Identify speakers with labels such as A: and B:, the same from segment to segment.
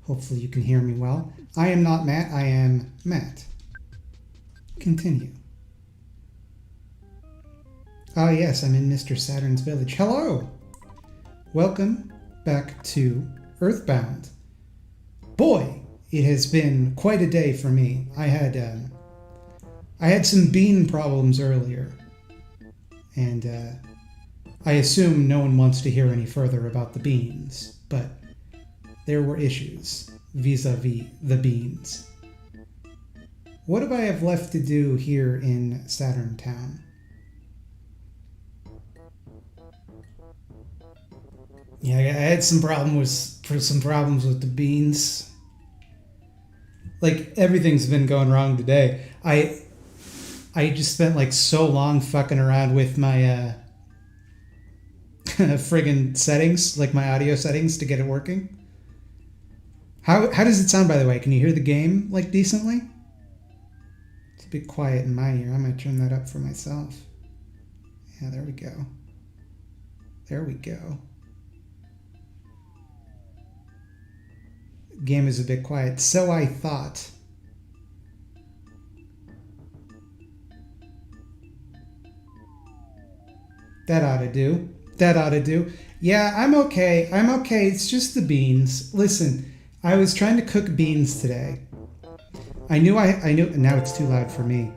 A: Hopefully you can hear me well. I am not Matt, I am Matt. Continue. Ah yes, I'm in Mr. Saturn's village. Hello! Welcome back to Earthbound. Boy, it has been quite a day for me. I had some bean problems earlier, and I assume no one wants to hear any further about the beans, but there were issues vis-a-vis the beans. What do I have left to do here in Saturn Town? Yeah, I had some problems with the beans. Like, everything's been going wrong today. I just spent like so long fucking around with my friggin' settings, like my audio settings, to get it working. How does it sound, by the way? Can you hear the game like decently? It's a bit quiet in my ear. I might turn that up for myself. Yeah, there we go. There we go. Game is a bit quiet. So I thought. That ought to do. That ought to do. Yeah, I'm okay. It's just the beans. Listen, I was trying to cook beans today. I knew. Now it's too loud for me.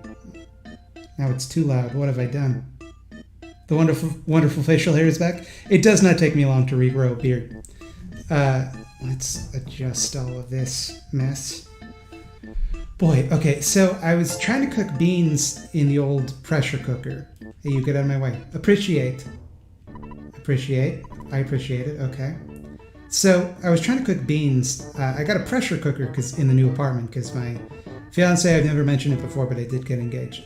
A: Now it's too loud. What have I done? The wonderful facial hair is back. It does not take me long to regrow a beard. Let's adjust all of this mess. Boy, okay, so I was trying to cook beans in the old pressure cooker. Hey, you get out of my way. Appreciate. I appreciate it, okay. So I was trying to cook beans. I got a pressure cooker in the new apartment because my fiance, I've never mentioned it before, but I did get engaged.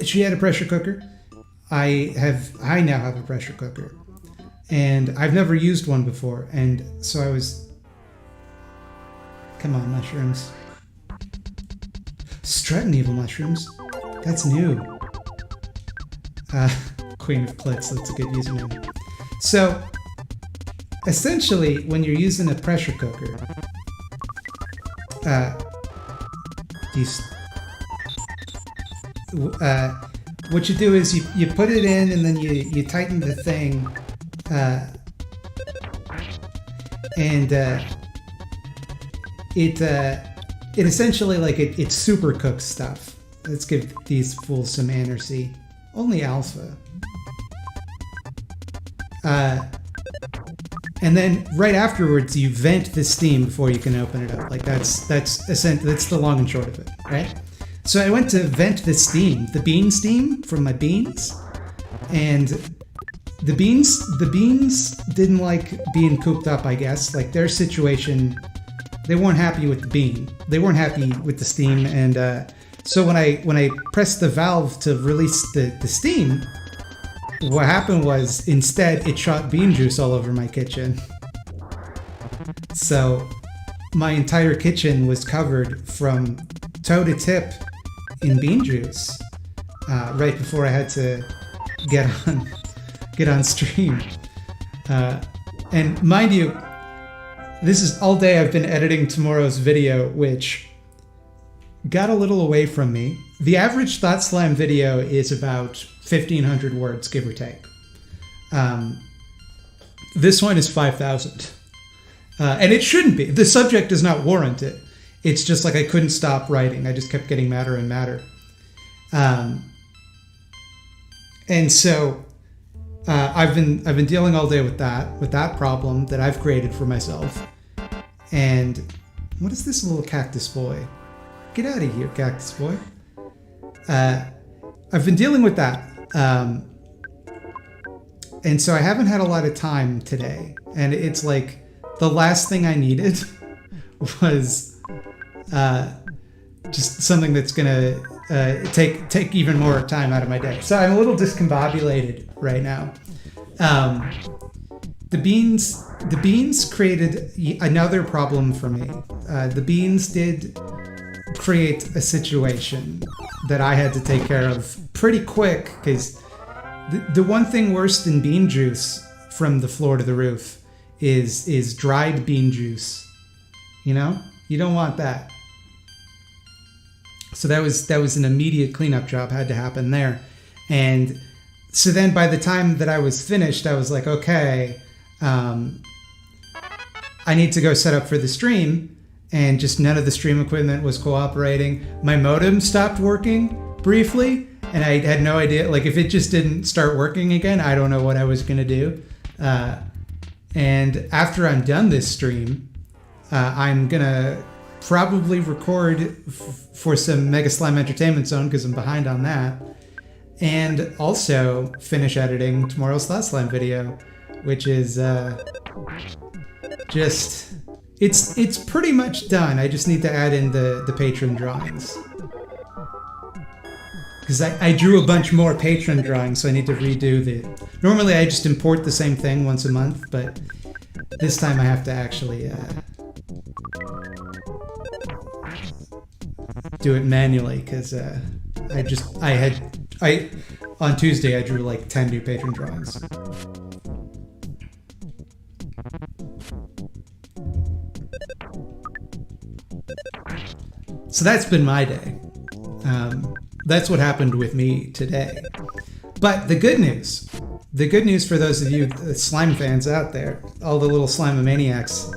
A: She had a pressure cooker. I now have a pressure cooker. And I've never used one before, and so I was... Come on, mushrooms. Strutting evil mushrooms? That's new. Queen of Clits, that's a good username. So, essentially, when you're using a pressure cooker, what you do is you put it in, and then you tighten the thing. It essentially, like, it super cooks stuff. Let's give these fools some energy. Only alpha. And then right afterwards you vent the steam before you can open it up. Like that's the long and short of it, right? So I went to vent the steam, the bean steam from my beans, and the beans didn't like being cooped up, I guess. Like, their situation, they weren't happy with the bean. They weren't happy with the steam, and so when I pressed the valve to release the steam, what happened was, instead, it shot bean juice all over my kitchen. So my entire kitchen was covered from toe to tip in bean juice right before I had to get on stream. And mind you, this is all day I've been editing tomorrow's video, which got a little away from me. The average Thought Slam video is about 1,500 words, give or take. This one is 5,000. And it shouldn't be. The subject does not warrant it. It's just like I couldn't stop writing. I just kept getting madder and madder. And so I've been dealing all day with that problem that I've created for myself. And what is this little cactus boy? Get out of here, cactus boy. I've been dealing with that. And so I haven't had a lot of time today. And it's like the last thing I needed was just something that's gonna take even more time out of my day. So I'm a little discombobulated right now. The beans created another problem for me. The beans did create a situation that I had to take care of pretty quick, because the one thing worse than bean juice from the floor to the roof is dried bean juice You know, you don't want that. So that was an immediate cleanup job had to happen there. And so then by the time that I was finished, I was like, okay, I need to go set up for the stream. And just none of the stream equipment was cooperating. My modem stopped working briefly, and I had no idea. Like, if it just didn't start working again, I don't know what I was going to do. And after I'm done this stream, I'm going to probably record for some Mega Slime Entertainment Zone, because I'm behind on that. And also finish editing tomorrow's Last Slime video, which is just... It's pretty much done. I just need to add in the patron drawings. Because I drew a bunch more patron drawings, so I need to redo the... Normally I just import the same thing once a month, but this time I have to actually do it manually, because on Tuesday I drew like 10 new patron drawings. So that's been my day. That's what happened with me today. But the good news for those of you slime fans out there, all the little Slime-maniacs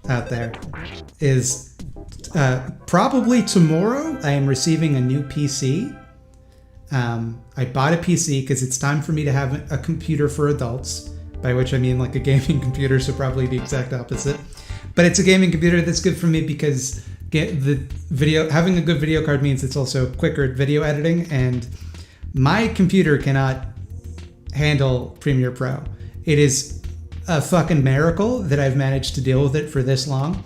A: out there, is probably tomorrow I am receiving a new PC. I bought a PC because it's time for me to have a computer for adults, by which I mean like a gaming computer, so probably the exact opposite. But it's a gaming computer that's good for me because having a good video card means it's also quicker at video editing, and my computer cannot handle Premiere Pro. It is a fucking miracle that I've managed to deal with it for this long.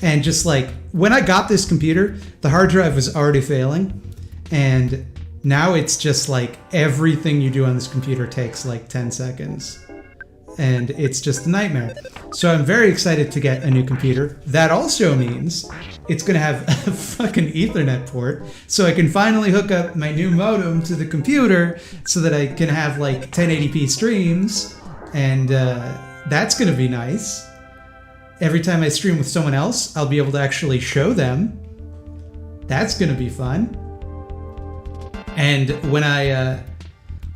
A: And just like, when I got this computer, the hard drive was already failing, and now it's just like everything you do on this computer takes like 10 seconds. And it's just a nightmare. So I'm very excited to get a new computer. That also means it's going to have a fucking Ethernet port, so I can finally hook up my new modem to the computer so that I can have like 1080p streams, and that's going to be nice. Every time I stream with someone else, I'll be able to actually show them. That's going to be fun. And when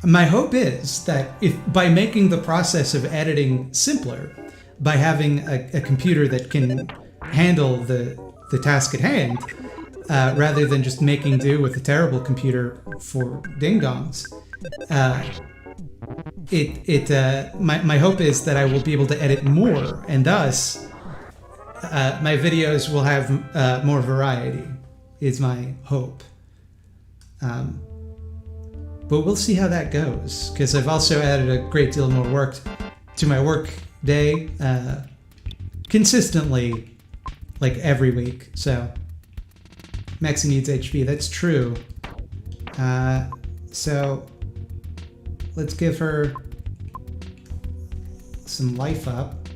A: my hope is that if by making the process of editing simpler, by having a computer that can handle the task at hand, rather than just making do with a terrible computer for ding-dongs, my hope is that I will be able to edit more, and thus my videos will have more variety, is my hope. But we'll see how that goes, because I've also added a great deal more work to my work day consistently, like every week. So Maxie needs HP, that's true. So let's give her some life up.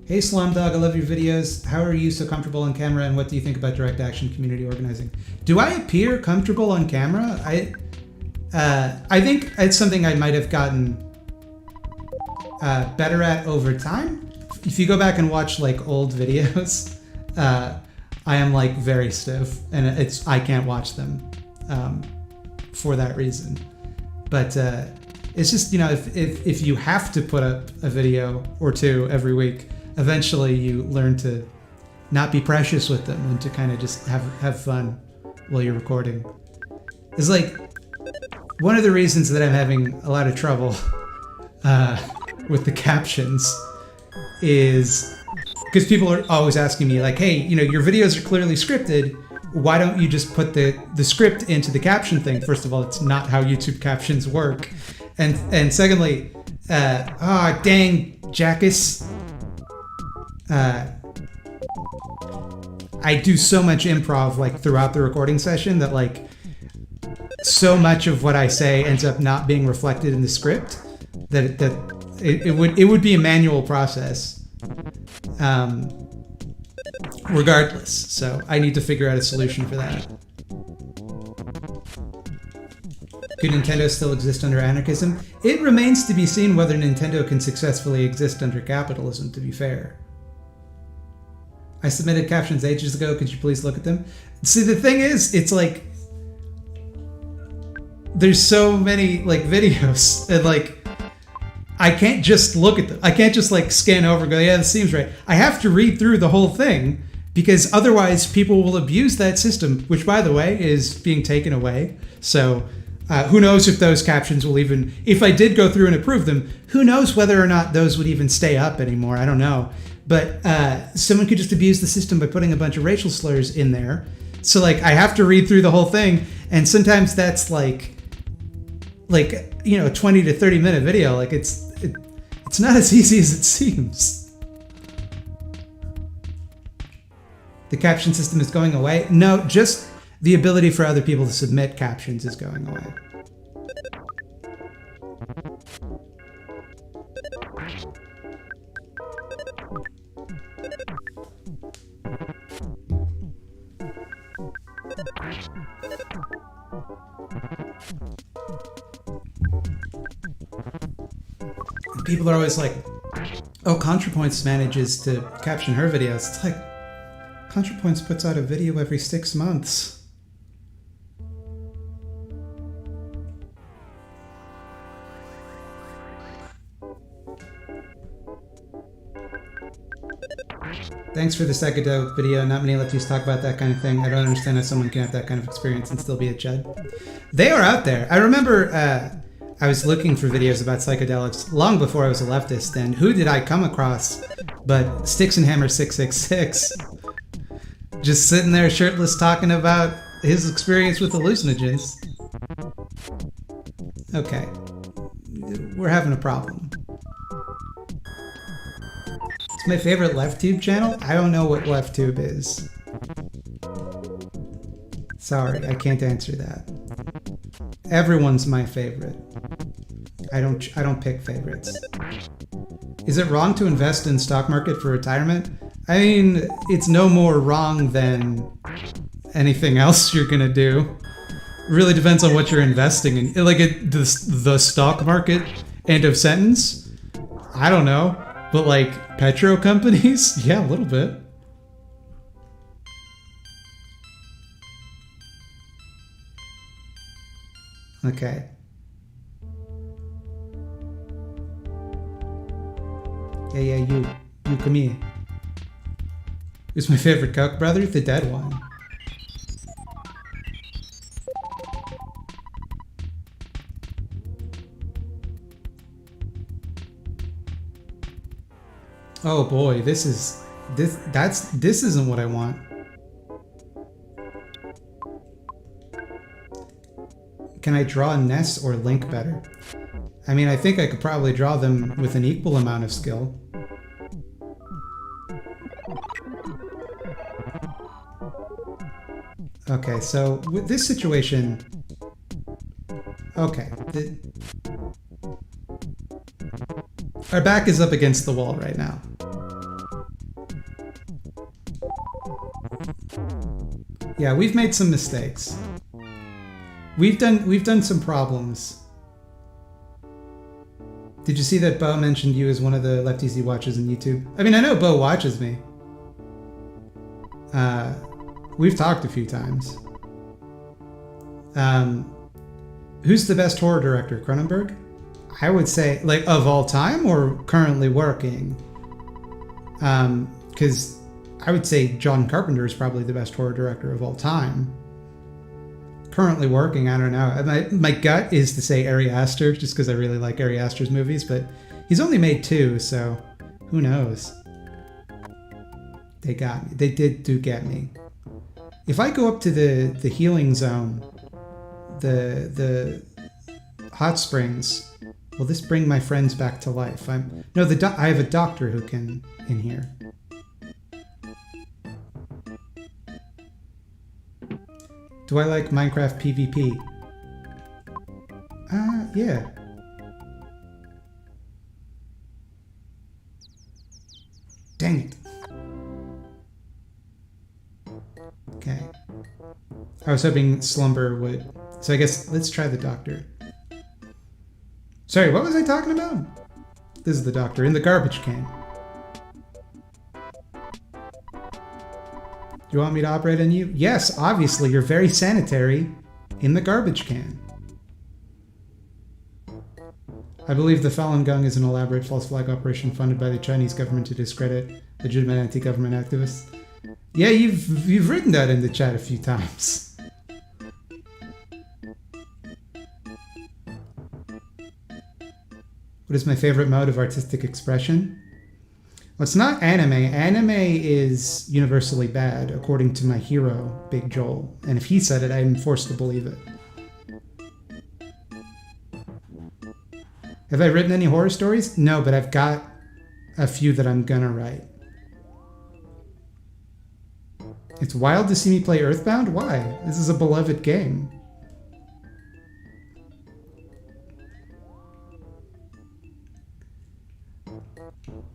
A: Hey Slum Dog, I love your videos. How are you so comfortable on camera, and what do you think about direct action community organizing? Do I appear comfortable on camera? I think it's something I might have gotten better at over time. If you go back and watch like old videos, I am like very stiff, and I can't watch them for that reason. But it's just, you know, if you have to put up a video or two every week, eventually you learn to not be precious with them and to kind of just have fun while you're recording. It's like one of the reasons that I'm having a lot of trouble with the captions is because people are always asking me like, hey, you know, your videos are clearly scripted. Why don't you just put the script into the caption thing? First of all, it's not how YouTube captions work. And secondly, dang, Jackus. I do so much improv like throughout the recording session that like so much of what I say ends up not being reflected in the script that it would be a manual process regardless. So I need to figure out a solution for that. Could Nintendo still exist under anarchism? It remains to be seen whether Nintendo can successfully exist under capitalism, to be fair. I submitted captions ages ago. Could you please look at them? See, the thing is, it's like there's so many like videos and like I can't just look at them. I can't just like scan over and go, yeah, this seems right. I have to read through the whole thing because otherwise people will abuse that system, which by the way is being taken away. So who knows if those captions will even, if I did go through and approve them, who knows whether or not those would even stay up anymore. I don't know. But someone could just abuse the system by putting a bunch of racial slurs in there. So like I have to read through the whole thing. And sometimes that's like, you know, a 20 to 30 minute video. Like it's not as easy as it seems. The caption system is going away. No, just the ability for other people to submit captions is going away. People are always like, oh, ContraPoints manages to caption her videos. It's like, ContraPoints puts out a video every 6 months. Thanks for the psychedelic video. Not many lefties talk about that kind of thing. I don't understand how someone can have that kind of experience and still be a chud. They are out there. I remember I was looking for videos about psychedelics long before I was a leftist, and who did I come across but Sticks and Hammer 666, just sitting there shirtless talking about his experience with hallucinogens. Okay, we're having a problem. It's my favorite LeftTube channel. I don't know what LeftTube is. Sorry, I can't answer that. Everyone's my favorite. I don't pick favorites. Is it wrong to invest in stock market for retirement? I mean, it's no more wrong than anything else you're gonna do. Really depends on what you're investing in. Like the stock market, end of sentence? I don't know. But like petro companies? Yeah, a little bit. Okay. Yeah, you come here. Who's my favorite Koch brother? The dead one. Oh boy, this isn't what I want. Can I draw Ness or Link better? I mean, I think I could probably draw them with an equal amount of skill. Okay, so with this situation... Okay. Our back is up against the wall right now. Yeah, we've made some mistakes. We've done some problems. Did you see that Bo mentioned you as one of the lefties he watches on YouTube? I mean, I know Bo watches me. We've talked a few times. Who's the best horror director? Cronenberg? I would say, like, of all time or currently working? Because I would say John Carpenter is probably the best horror director of all time. Currently working, I don't know. My gut is to say Ari Aster, just because I really like Ari Aster's movies, but he's only made 2, so who knows? They got me. They do get me. If I go up to the healing zone, the hot springs, will this bring my friends back to life? I have a doctor who can in here. Do I like Minecraft PvP? Yeah. Dang it. Okay. I was hoping Slumber would... So I guess let's try the doctor. Sorry, what was I talking about? This is the doctor in the garbage can. Do you want me to operate on you? Yes, obviously, you're very sanitary in the garbage can. I believe the Falun Gong is an elaborate false flag operation funded by the Chinese government to discredit legitimate anti-government activists. Yeah, you've written that in the chat a few times. What is my favorite mode of artistic expression? Well, it's not anime. Anime is universally bad, according to my hero, Big Joel. And if he said it, I'm forced to believe it. Have I written any horror stories? No, but I've got a few that I'm gonna write. It's wild to see me play Earthbound? Why? This is a beloved game.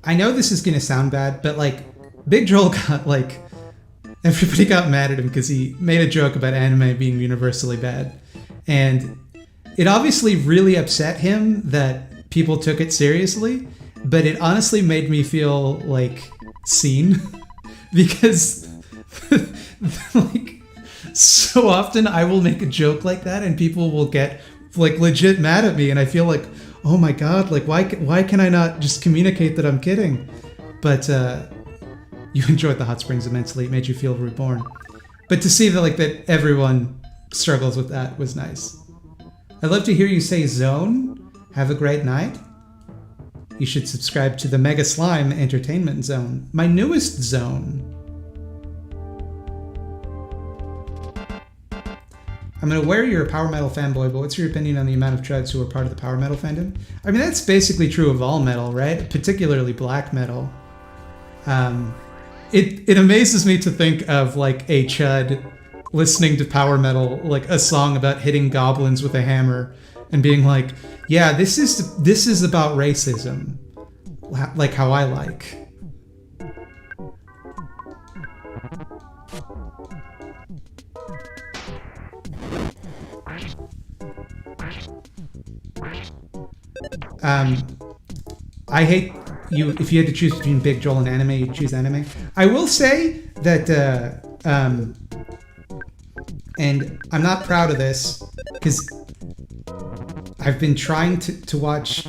A: I know this is gonna sound bad, but like, Big Joel got like, everybody got mad at him because he made a joke about anime being universally bad. And it obviously really upset him that people took it seriously, but it honestly made me feel like seen because like so often I will make a joke like that and people will get like legit mad at me and I feel like, oh my god, like why can I not just communicate that I'm kidding? But you enjoyed the hot springs immensely. It made you feel reborn. But to see that like that everyone struggles with that was nice. I'd love to hear you say zone. Have a great night. You should subscribe to the Mega Slime Entertainment Zone, my newest zone. I'm gonna wear you're a power metal fanboy, but what's your opinion on the amount of chuds who are part of the power metal fandom? I mean, that's basically true of all metal, right? Particularly black metal. It amazes me to think of like a chud listening to power metal, like a song about hitting goblins with a hammer and being like, yeah, this is about racism, like how I like. I hate you. If you had to choose between Big Joel and anime, you'd choose anime. I will say that, and I'm not proud of this because I've been trying to watch.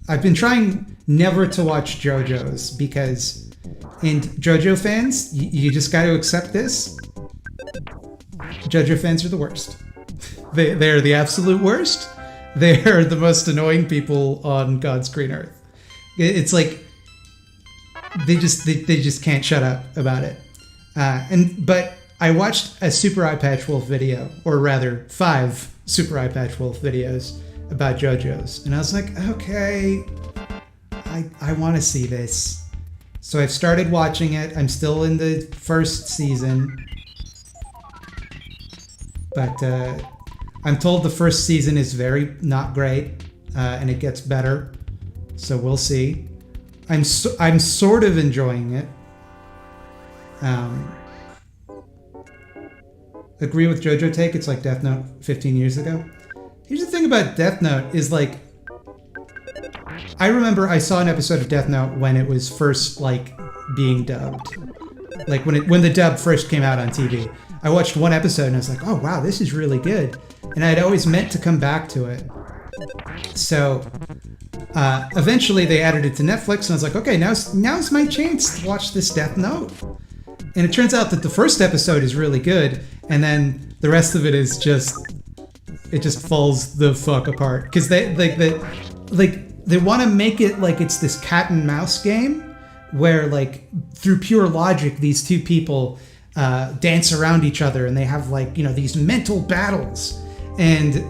A: I've been trying never to watch JoJo's because, and JoJo fans, you just got to accept this. JoJo fans are the worst. They're the absolute worst. They're the most annoying people on God's green earth. It's like they just can't shut up about it. But I watched a Super Eye Patch Wolf video, or rather 5 Super Eye Patch Wolf videos about JoJo's, and I was like, okay, I want to see this. So I've started watching it. I'm still in the first season, but I'm told the first season is very not great, and it gets better. So we'll see. I'm sort of enjoying it. Agree with JoJo take. It's like Death Note 15 years ago. Here's the thing about Death Note is like, I remember I saw an episode of Death Note when it was first like being dubbed, like when the dub first came out on TV. I watched one episode and I was like, oh wow, this is really good, and I'd always meant to come back to it. So eventually they added it to Netflix, and I was like, okay, now's my chance to watch this Death Note. And it turns out that the first episode is really good, and then the rest of it is just, it just falls the fuck apart because they want to make it like it's this cat and mouse game where like through pure logic these two people dance around each other and they have like, you know, these mental battles, and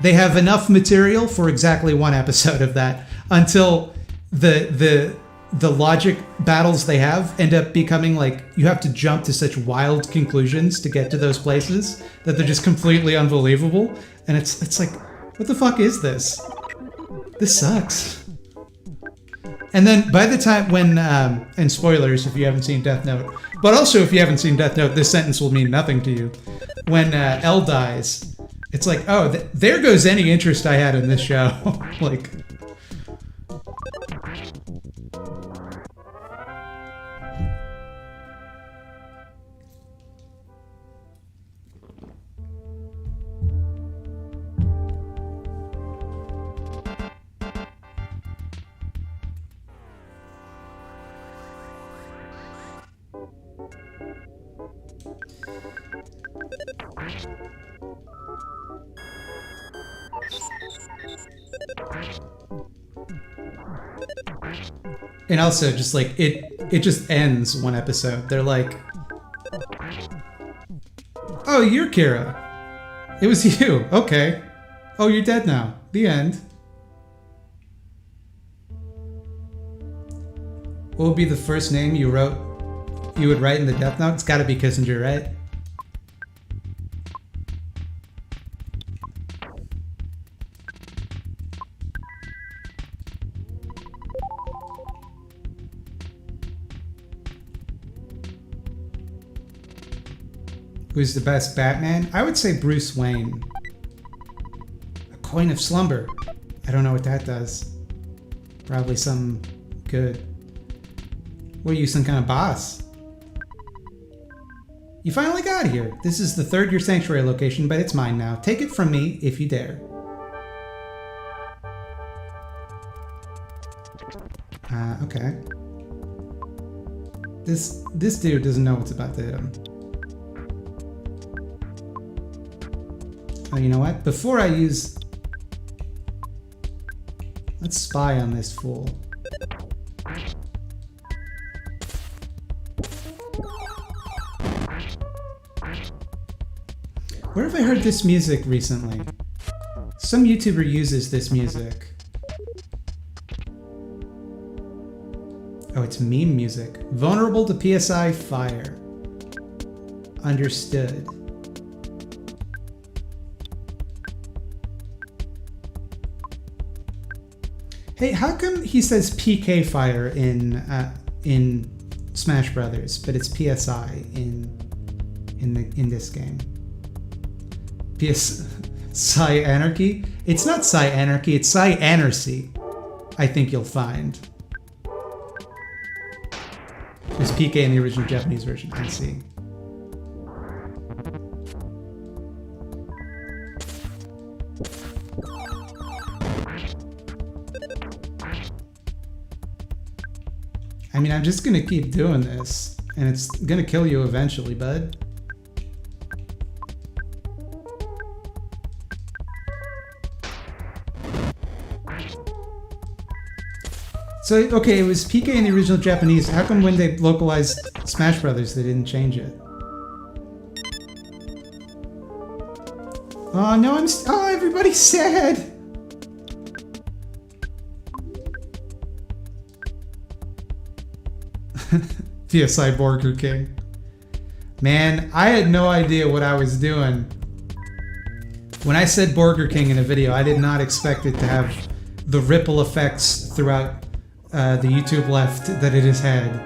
A: they have enough material for exactly one episode of that until the logic battles they have end up becoming like you have to jump to such wild conclusions to get to those places that they're just completely unbelievable, and it's like, what the fuck is this? This sucks. And then by the time when and spoilers if you haven't seen Death Note, but also if you haven't seen Death Note, this sentence will mean nothing to you. When L dies, it's like, oh, there goes any interest I had in this show. Like, And also, just like it just ends one episode. They're like, "Oh, you're Kira. It was you. Okay. Oh, you're dead now. The end." What would be the first name you would write in the Death Note? It's got to be Kissinger, right? Who's the best Batman? I would say Bruce Wayne. A coin of slumber. I don't know what that does. Probably some good. What are you, some kind of boss? You finally got here. This is the third Your Sanctuary location, but it's mine now. Take it from me if you dare. Okay. This dude doesn't know what's about to hit him. Oh, you know what? Before I use... Let's spy on this fool. Where have I heard this music recently? Some YouTuber uses this music. Oh, it's meme music. Vulnerable to PSI fire. Understood. Hey, how come he says PK fire in Smash Brothers, but it's PSI in this game? Psy Anarchy? It's not Psy Anarchy, it's Psy Anarchy. I think you'll find. There's PK in the original Japanese version, I see. I mean, I'm just gonna keep doing this, and it's gonna kill you eventually, bud. So, okay, it was PK in the original Japanese. How come when they localized Smash Brothers, they didn't change it? Oh, no, oh, everybody's sad! PSI Burger King. Man, I had no idea what I was doing. When I said Burger King in a video, I did not expect it to have the ripple effects throughout the YouTube left that it has had.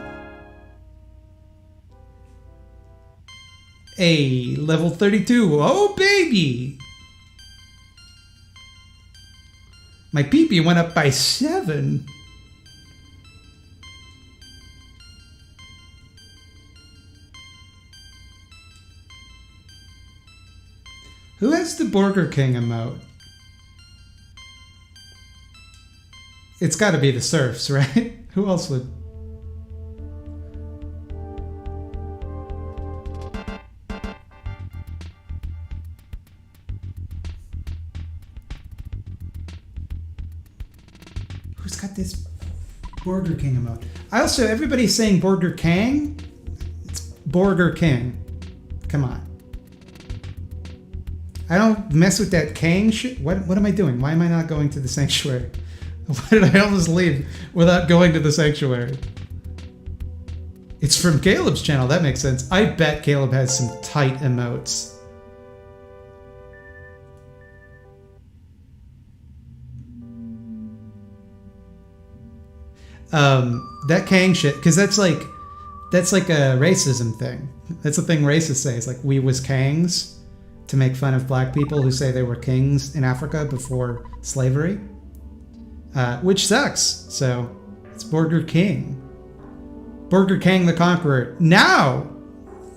A: Hey, level 32. Oh, baby! My pee-pee went up by 7. Who has the Burger King emote? It's got to be the Surfs, right? Who else would? Who's got this Burger King emote? I also, everybody's saying Burger King. It's Burger King. Come on. I don't mess with that Kang shit. What am I doing? Why am I not going to the sanctuary? Why did I almost leave without going to the sanctuary? It's from Caleb's channel. That makes sense. I bet Caleb has some tight emotes. That Kang shit, because that's like a racism thing. That's a thing racists say. It's like, we was Kangs, to make fun of black people who say they were kings in Africa before slavery. Which sucks. So it's Burger King. Burger King the Conqueror. Now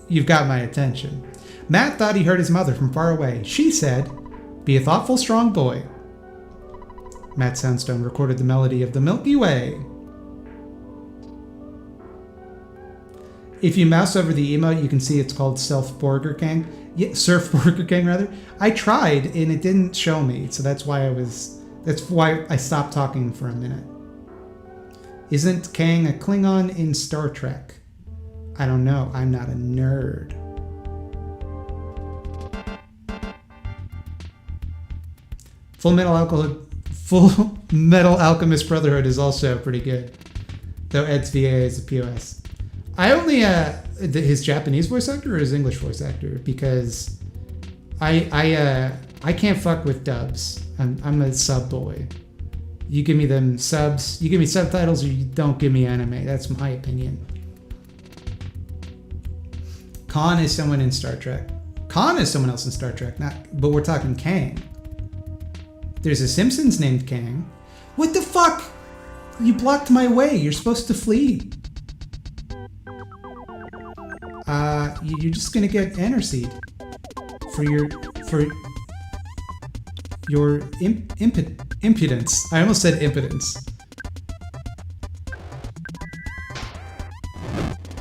A: you've got my attention. Matt thought he heard his mother from far away. She said, "Be a thoughtful, strong boy." Matt Soundstone recorded the melody of the Milky Way. If you mouse over the emote, you can see it's called Self Burger King. Yeah, Surf Burger King rather. I tried and it didn't show me, so that's why I stopped talking for a minute. Isn't Kang a Klingon in Star Trek? I don't know. I'm not a nerd. Full Metal Alchemist Brotherhood is also pretty good, though Ed's VA is a POS. I only his Japanese voice actor or his English voice actor, because I can't fuck with dubs. I'm a sub boy. You give me them subs, you give me subtitles, or you don't give me anime. That's my opinion. Khan is someone in Star Trek. Khan is someone else in Star Trek, but we're talking Kang. There's a Simpsons named Kang. What the fuck? You blocked my way. You're supposed to flee. You're just gonna get Enerseed for your impudence. I almost said impotence.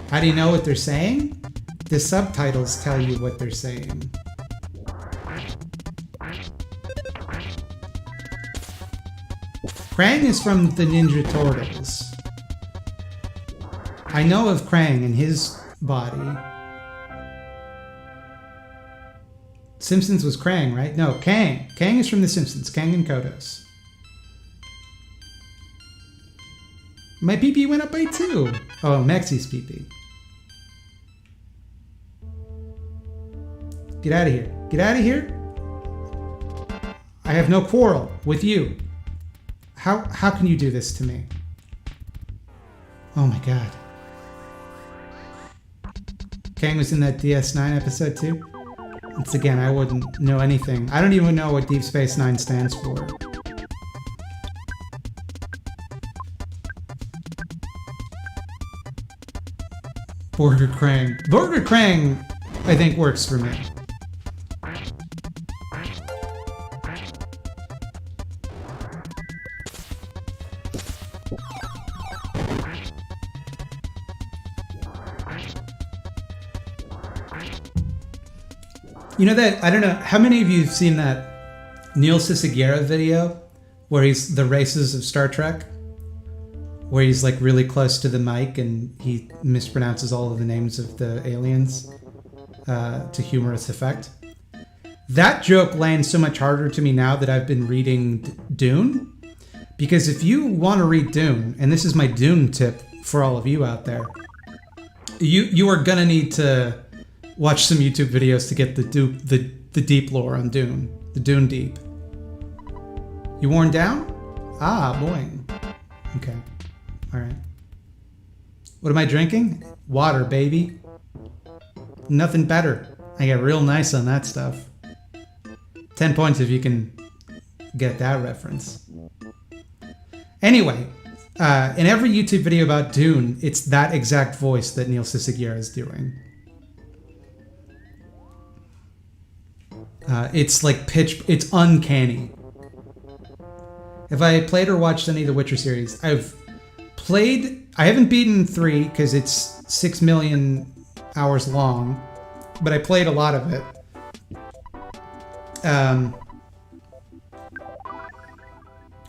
A: How do you know what they're saying? The subtitles tell you what they're saying. Krang is from the Ninja Turtles. I know of Krang and his body. Simpsons was Krang, right? No, Kang. Kang is from The Simpsons. Kang and Kodos. My PP went up by 2. Oh, Maxi's PP. Get out of here. Get out of here. I have no quarrel with you. How can you do this to me? Oh my god. Kang was in that DS9 episode too? Once again, I wouldn't know anything. I don't even know what Deep Space Nine stands for. Burger Krang. Burger Krang, I think, works for me. You know that, I don't know, how many of you have seen that Neil Sisagera video where he's the races of Star Trek? Where he's like really close to the mic and he mispronounces all of the names of the aliens to humorous effect. That joke lands so much harder to me now that I've been reading Dune. Because if you want to read Dune, and this is my Dune tip for all of you out there, you are gonna need to watch some YouTube videos to get the deep lore on Dune. The Dune deep. You worn down? Ah, boing. Okay. Alright. What am I drinking? Water, baby. Nothing better. I get real nice on that stuff. 10 points if you can get that reference. Anyway, in every YouTube video about Dune, it's that exact voice that Neil Sisagera is doing. It's like it's uncanny. Have I played or watched any of the Witcher series? I haven't beaten 3 because it's 6 million hours long, but I played a lot of it.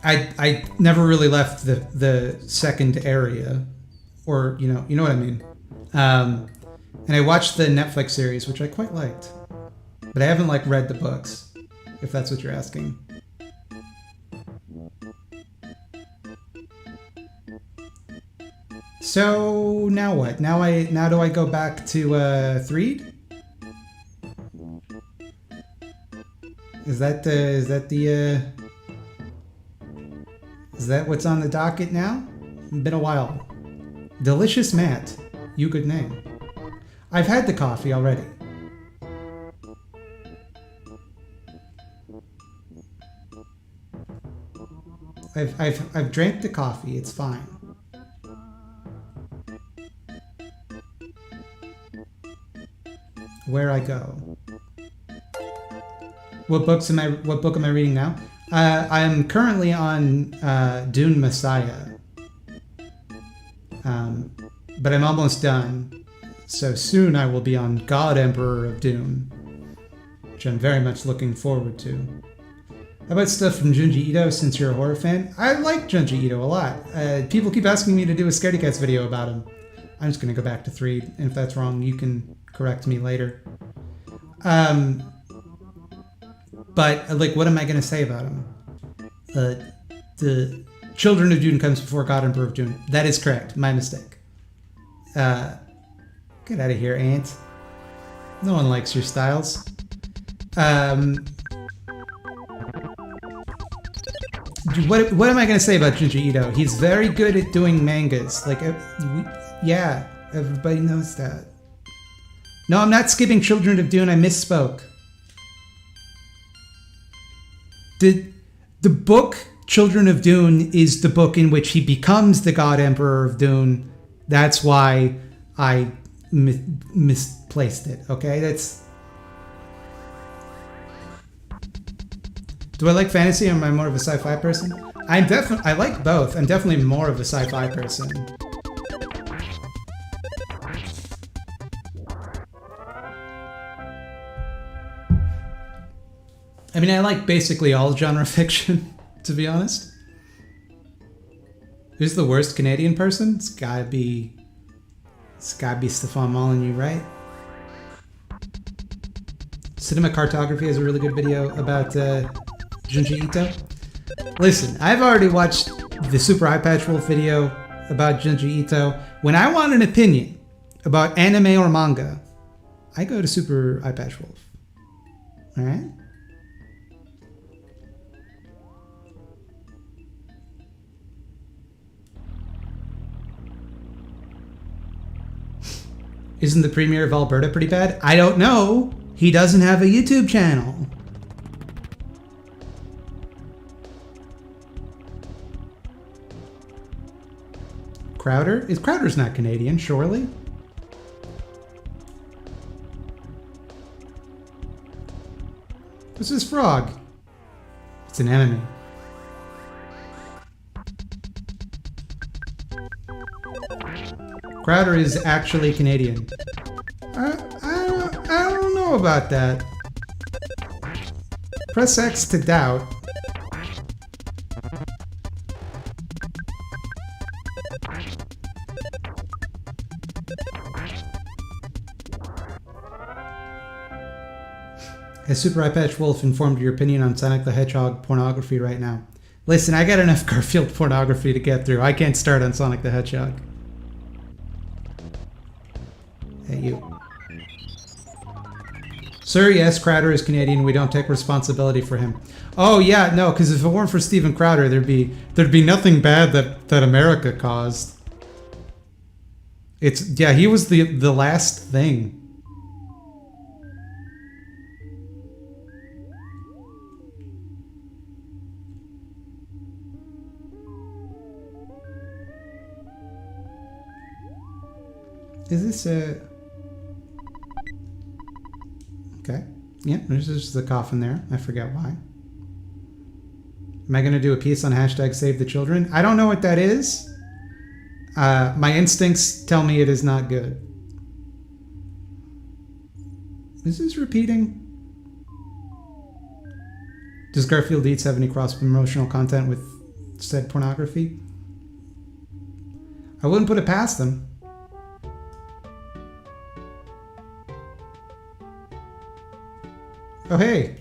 A: I never really left the second area, or you know what I mean. And I watched the Netflix series, which I quite liked. But I haven't read the books, if that's what you're asking. So now what? Now do I go back to Threed? Is that what's on the docket now? Been a while. Delicious Matt, you good name. I've had the coffee already. I've drank the coffee. It's fine. Where I go. What book am I reading now? I am currently on Dune Messiah. But I'm almost done. So soon I will be on God Emperor of Dune. which I'm very much looking forward to. How about stuff from Junji Ito, since you're a horror fan? I like Junji Ito a lot. People keep asking me to do a Scaredy Cats video about him. I'm just going to go back to 3, and if that's wrong, you can correct me later. But, like, what am I going to say about him? The Children of Dune comes before God Emperor of Dune. That is correct. My mistake. Get out of here, Ant. No one likes your styles. What am I going to say about Junji Ito? He's very good at doing mangas. Like, yeah, everybody knows that. No, I'm not skipping Children of Dune. I misspoke. The book Children of Dune is the book in which he becomes the God Emperor of Dune. That's why I misplaced it. Okay, that's. Do I like fantasy, or am I more of a sci-fi person? I like both. I'm definitely more of a sci-fi person. I mean, I like basically all genre fiction, to be honest. Who's the worst Canadian person? It's gotta be Stefan Molyneux, right? Cinema Cartography has a really good video about Junji Ito. Listen, I've already watched the Super Eye Patch Wolf video about Junji Ito. When I want an opinion about anime or manga, I go to Super Eye Patch Wolf. Alright? Isn't the premiere of Alberta pretty bad? I don't know. He doesn't have a YouTube channel. Crowder's not Canadian, surely? What's this frog? It's an enemy. Crowder is actually Canadian. I don't know about that. Press X to doubt. Has Super Eye Patch Wolf informed your opinion on Sonic the Hedgehog pornography right now? Listen, I got enough Garfield pornography to get through. I can't start on Sonic the Hedgehog. Hey, you. Sir, yes, Crowder is Canadian. We don't take responsibility for him. Oh, yeah, no, because if it weren't for Steven Crowder, there'd be nothing bad that America caused. Yeah, he was the last thing. Is this a... Okay. Yeah, there's just a coffin there. I forget why. Am I going to do a piece on hashtag Save the Children? I don't know what that is. My instincts tell me it is not good. Is this repeating? Does Garfield Eats have any cross-promotional content with said pornography? I wouldn't put it past them. Oh, hey.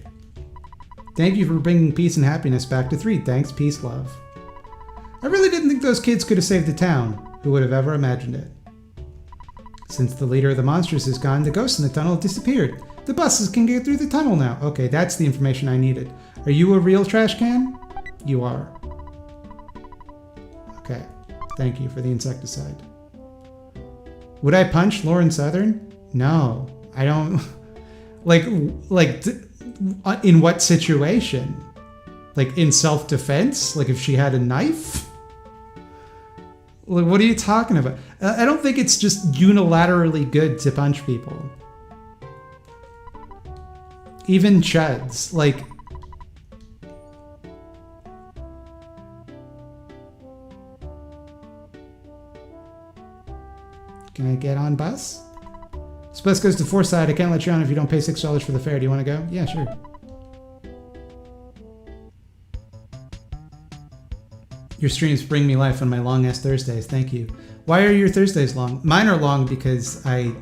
A: Thank you for bringing peace and happiness back to 3. Thanks, peace, love. I really didn't think those kids could have saved the town. Who would have ever imagined it? Since the leader of the monsters is gone, the ghosts in the tunnel have disappeared. The buses can get through the tunnel now. Okay, that's the information I needed. Are you a real trash can? You are. Okay. Thank you for the insecticide. Would I punch Lauren Southern? No. I don't... Like, in what situation? Like, in self-defense? Like, if she had a knife? Like, what are you talking about? I don't think it's just unilaterally good to punch people. Even chuds. Like... Can I get on bus? This bus goes to Forsyth. I can't let you on if you don't pay $6 for the fare. Do you want to go? Yeah, sure. Your streams bring me life on my long-ass Thursdays. Thank you. Why are your Thursdays long? Mine are long because I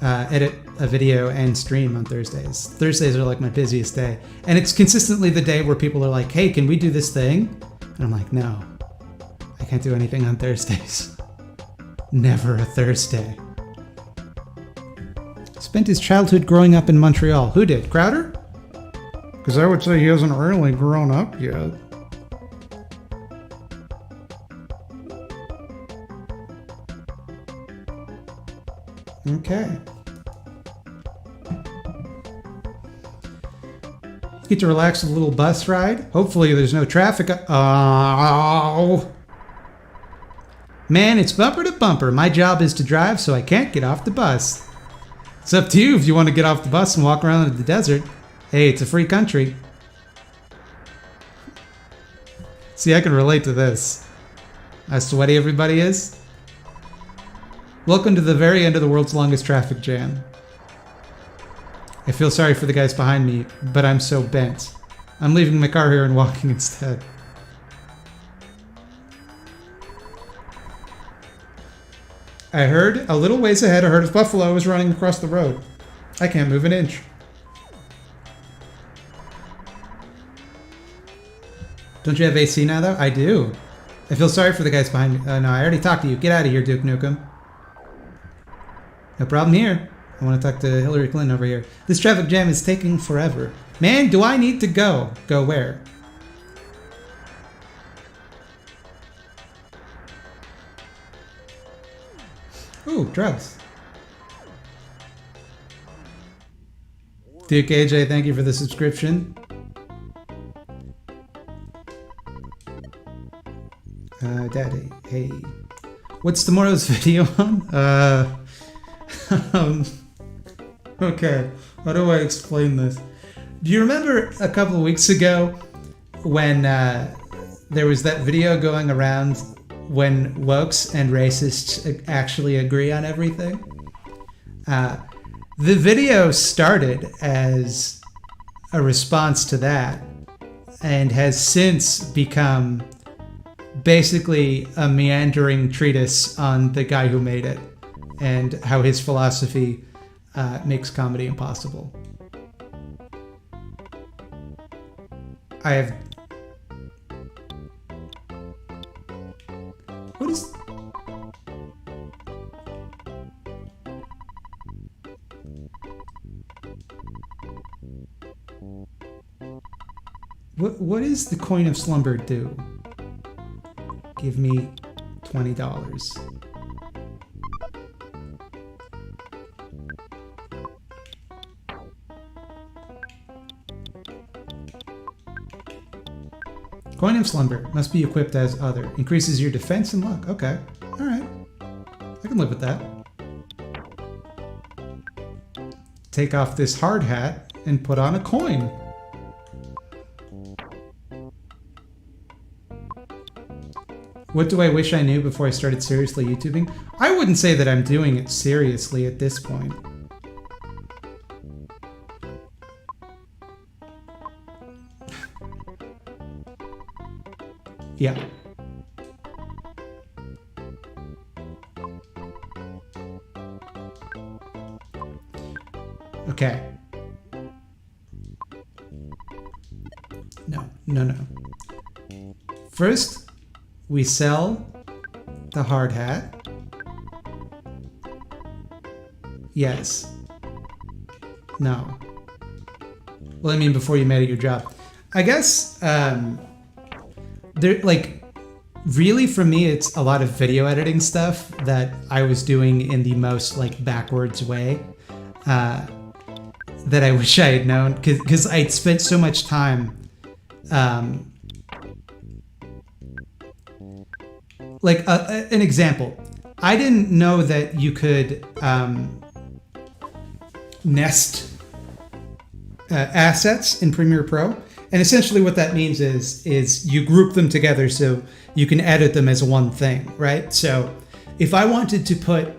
A: edit a video and stream on Thursdays. Thursdays are like my busiest day. And it's consistently the day where people are like, hey, can we do this thing? And I'm like, no, I can't do anything on Thursdays. Never a Thursday. Spent his childhood growing up in Montreal. Who did? Crowder? Because I would say he hasn't really grown up yet. Okay. Get to relax with a little bus ride. Hopefully there's no traffic. Oh. Man, it's bumper to bumper. My job is to drive, so I can't get off the bus. It's up to you if you want to get off the bus and walk around in the desert. Hey, it's a free country. See, I can relate to this. How sweaty everybody is. Welcome to the very end of the world's longest traffic jam. I feel sorry for the guys behind me, but I'm so bent. I'm leaving my car here and walking instead. I heard, a little ways ahead, a herd of buffalo was running across the road. I can't move an inch. Don't you have AC now, though? I do. I feel sorry for the guys behind me. No, I already talked to you. Get out of here, Duke Nukem. No problem here. I want to talk to Hillary Clinton over here. This traffic jam is taking forever. Man, do I need to go? Go where? Ooh, drugs. Duke AJ, thank you for the subscription. Daddy, hey. What's tomorrow's video on? Okay, how do I explain this? Do you remember a couple of weeks ago when there was that video going around when wokes and racists actually agree on everything? The video started as a response to that and has since become basically a meandering treatise on the guy who made it and how his philosophy makes comedy impossible. I have... What is... What does the coin of slumber do? Give me $20. Coin of slumber must be equipped as other. Increases your defense and luck. Okay. Alright. I can live with that. Take off this hard hat and put on a coin. What do I wish I knew before I started seriously YouTubing? I wouldn't say that I'm doing it seriously at this point. Yeah. Okay. No. First, we sell the hard hat. Yes. No. Well, I mean, before you made it your job. I guess, there, like, really for me, it's a lot of video editing stuff that I was doing in the most, like, backwards way that I wish I had known, because I'd spent so much time, like, an example. I didn't know that you could nest assets in Premiere Pro. And essentially what that means is you group them together so you can edit them as one thing, right? So if I wanted to put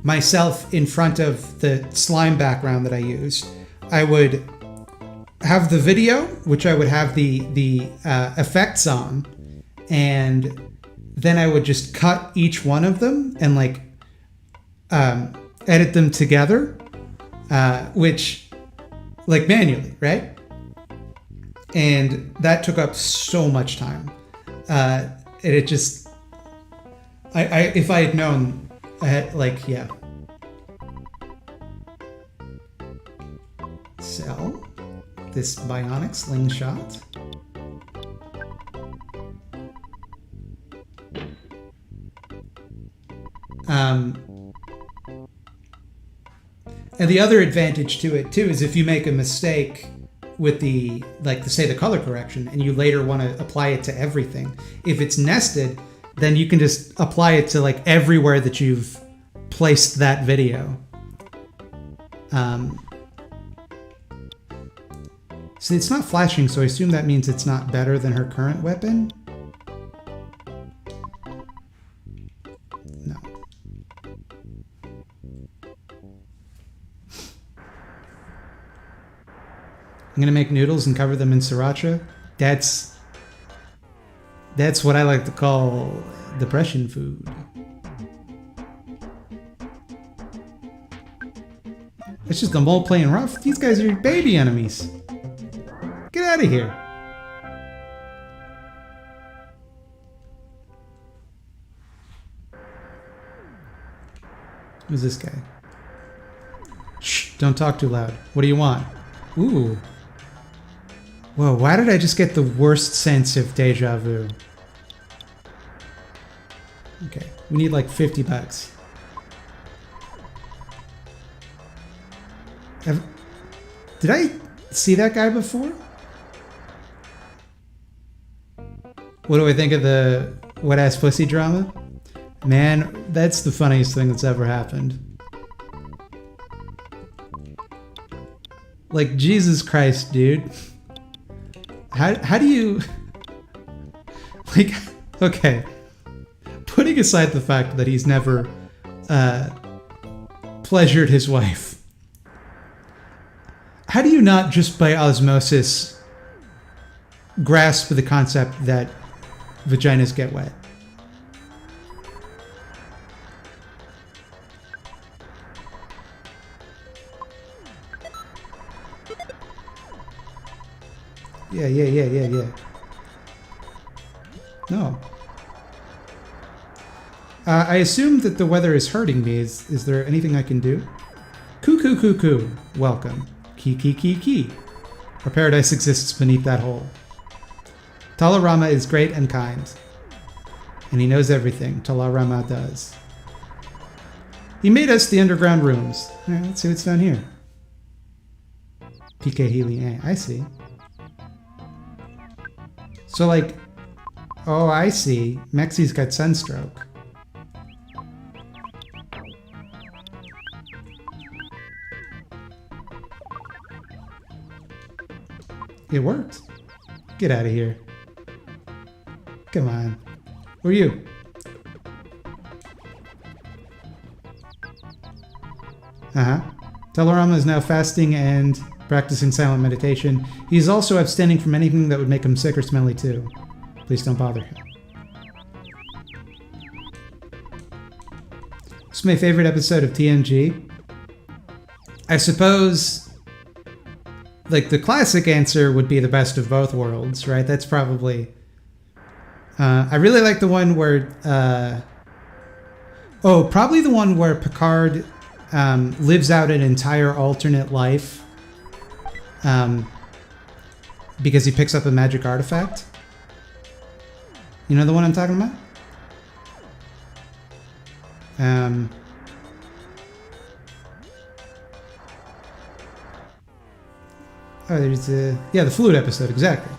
A: myself in front of the slime background that I used, I would have the video, which I would have the effects on, and then I would just cut each one of them and like edit them together, which like manually, right? And that took up so much time. And it just, if I had known, I had like, yeah. Sell this bionic slingshot. And the other advantage to it too is if you make a mistake with the, like say the color correction, and you later want to apply it to everything, if it's nested, then you can just apply it to like everywhere that you've placed that video. So it's not flashing, so I assume that means it's not better than her current weapon. No. I'm gonna make noodles and cover them in sriracha. That's what I like to call depression food. It's just the mole playing rough. These guys are baby enemies. Get out of here. Who's this guy? Shh, don't talk too loud. What do you want? Ooh. Whoa, why did I just get the worst sense of deja vu? Okay, we need like 50 bucks. Did I see that guy before? What do I think of the wet-ass pussy drama? Man, that's the funniest thing that's ever happened. Like, Jesus Christ, dude. How do you... Like, okay. Putting aside the fact that he's never pleasured his wife, how do you not just by osmosis grasp the concept that vaginas get wet? Yeah. No. I assume that the weather is hurting me. Is there anything I can do? Coo. Welcome. Key. Our paradise exists beneath that hole. Talarama is great and kind. And he knows everything. Talarama does. He made us the underground rooms. Alright, let's see what's down here. PK Healy. I see. So like, oh, I see. Mexi's got sunstroke. It worked. Get out of here. Come on. Who are you? Telerama is now fasting and practicing silent meditation. He's also abstaining from anything that would make him sick or smelly too. Please don't bother him. This is my favorite episode of TNG. I suppose, like, the classic answer would be the best of both worlds, right? That's probably... I really like the one where... probably the one where Picard lives out an entire alternate life because he picks up a magic artifact. You know the one I'm talking about? Oh, there's the... Yeah, the flute episode, exactly.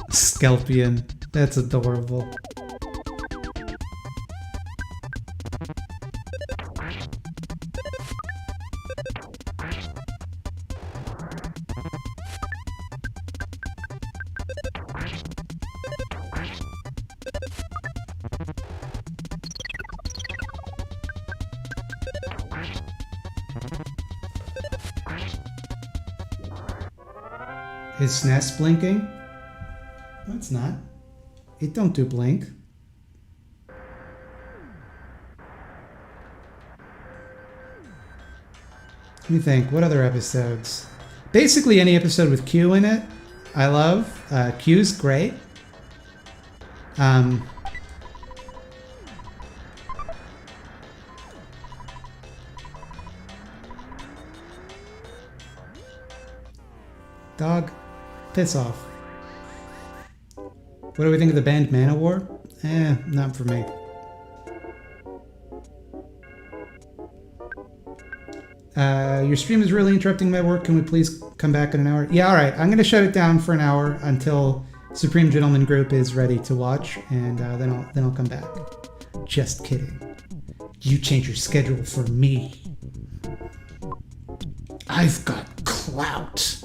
A: Skelpion. That's adorable. Is SNES blinking? No, it's not. It don't do blink. Let me think. What other episodes? Basically any episode with Q in it, I love. Q's great. Dog, piss off. What do we think of the band Manowar? Not for me. Your stream is really interrupting my work. Can we please come back in an hour? Yeah, all right. I'm going to shut it down for an hour until Supreme Gentleman Group is ready to watch, and then I'll come back. Just kidding. You change your schedule for me. I've got clout.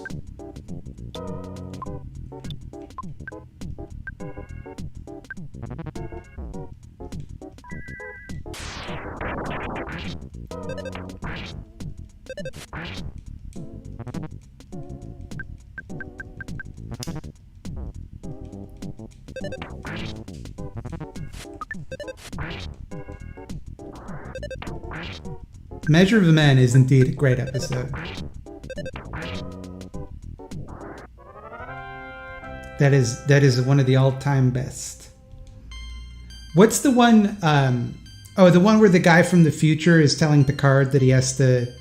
A: Measure of the Man is indeed a great episode. That is one of the all-time best. What's the one? The one where the guy from the future is telling Picard that he has to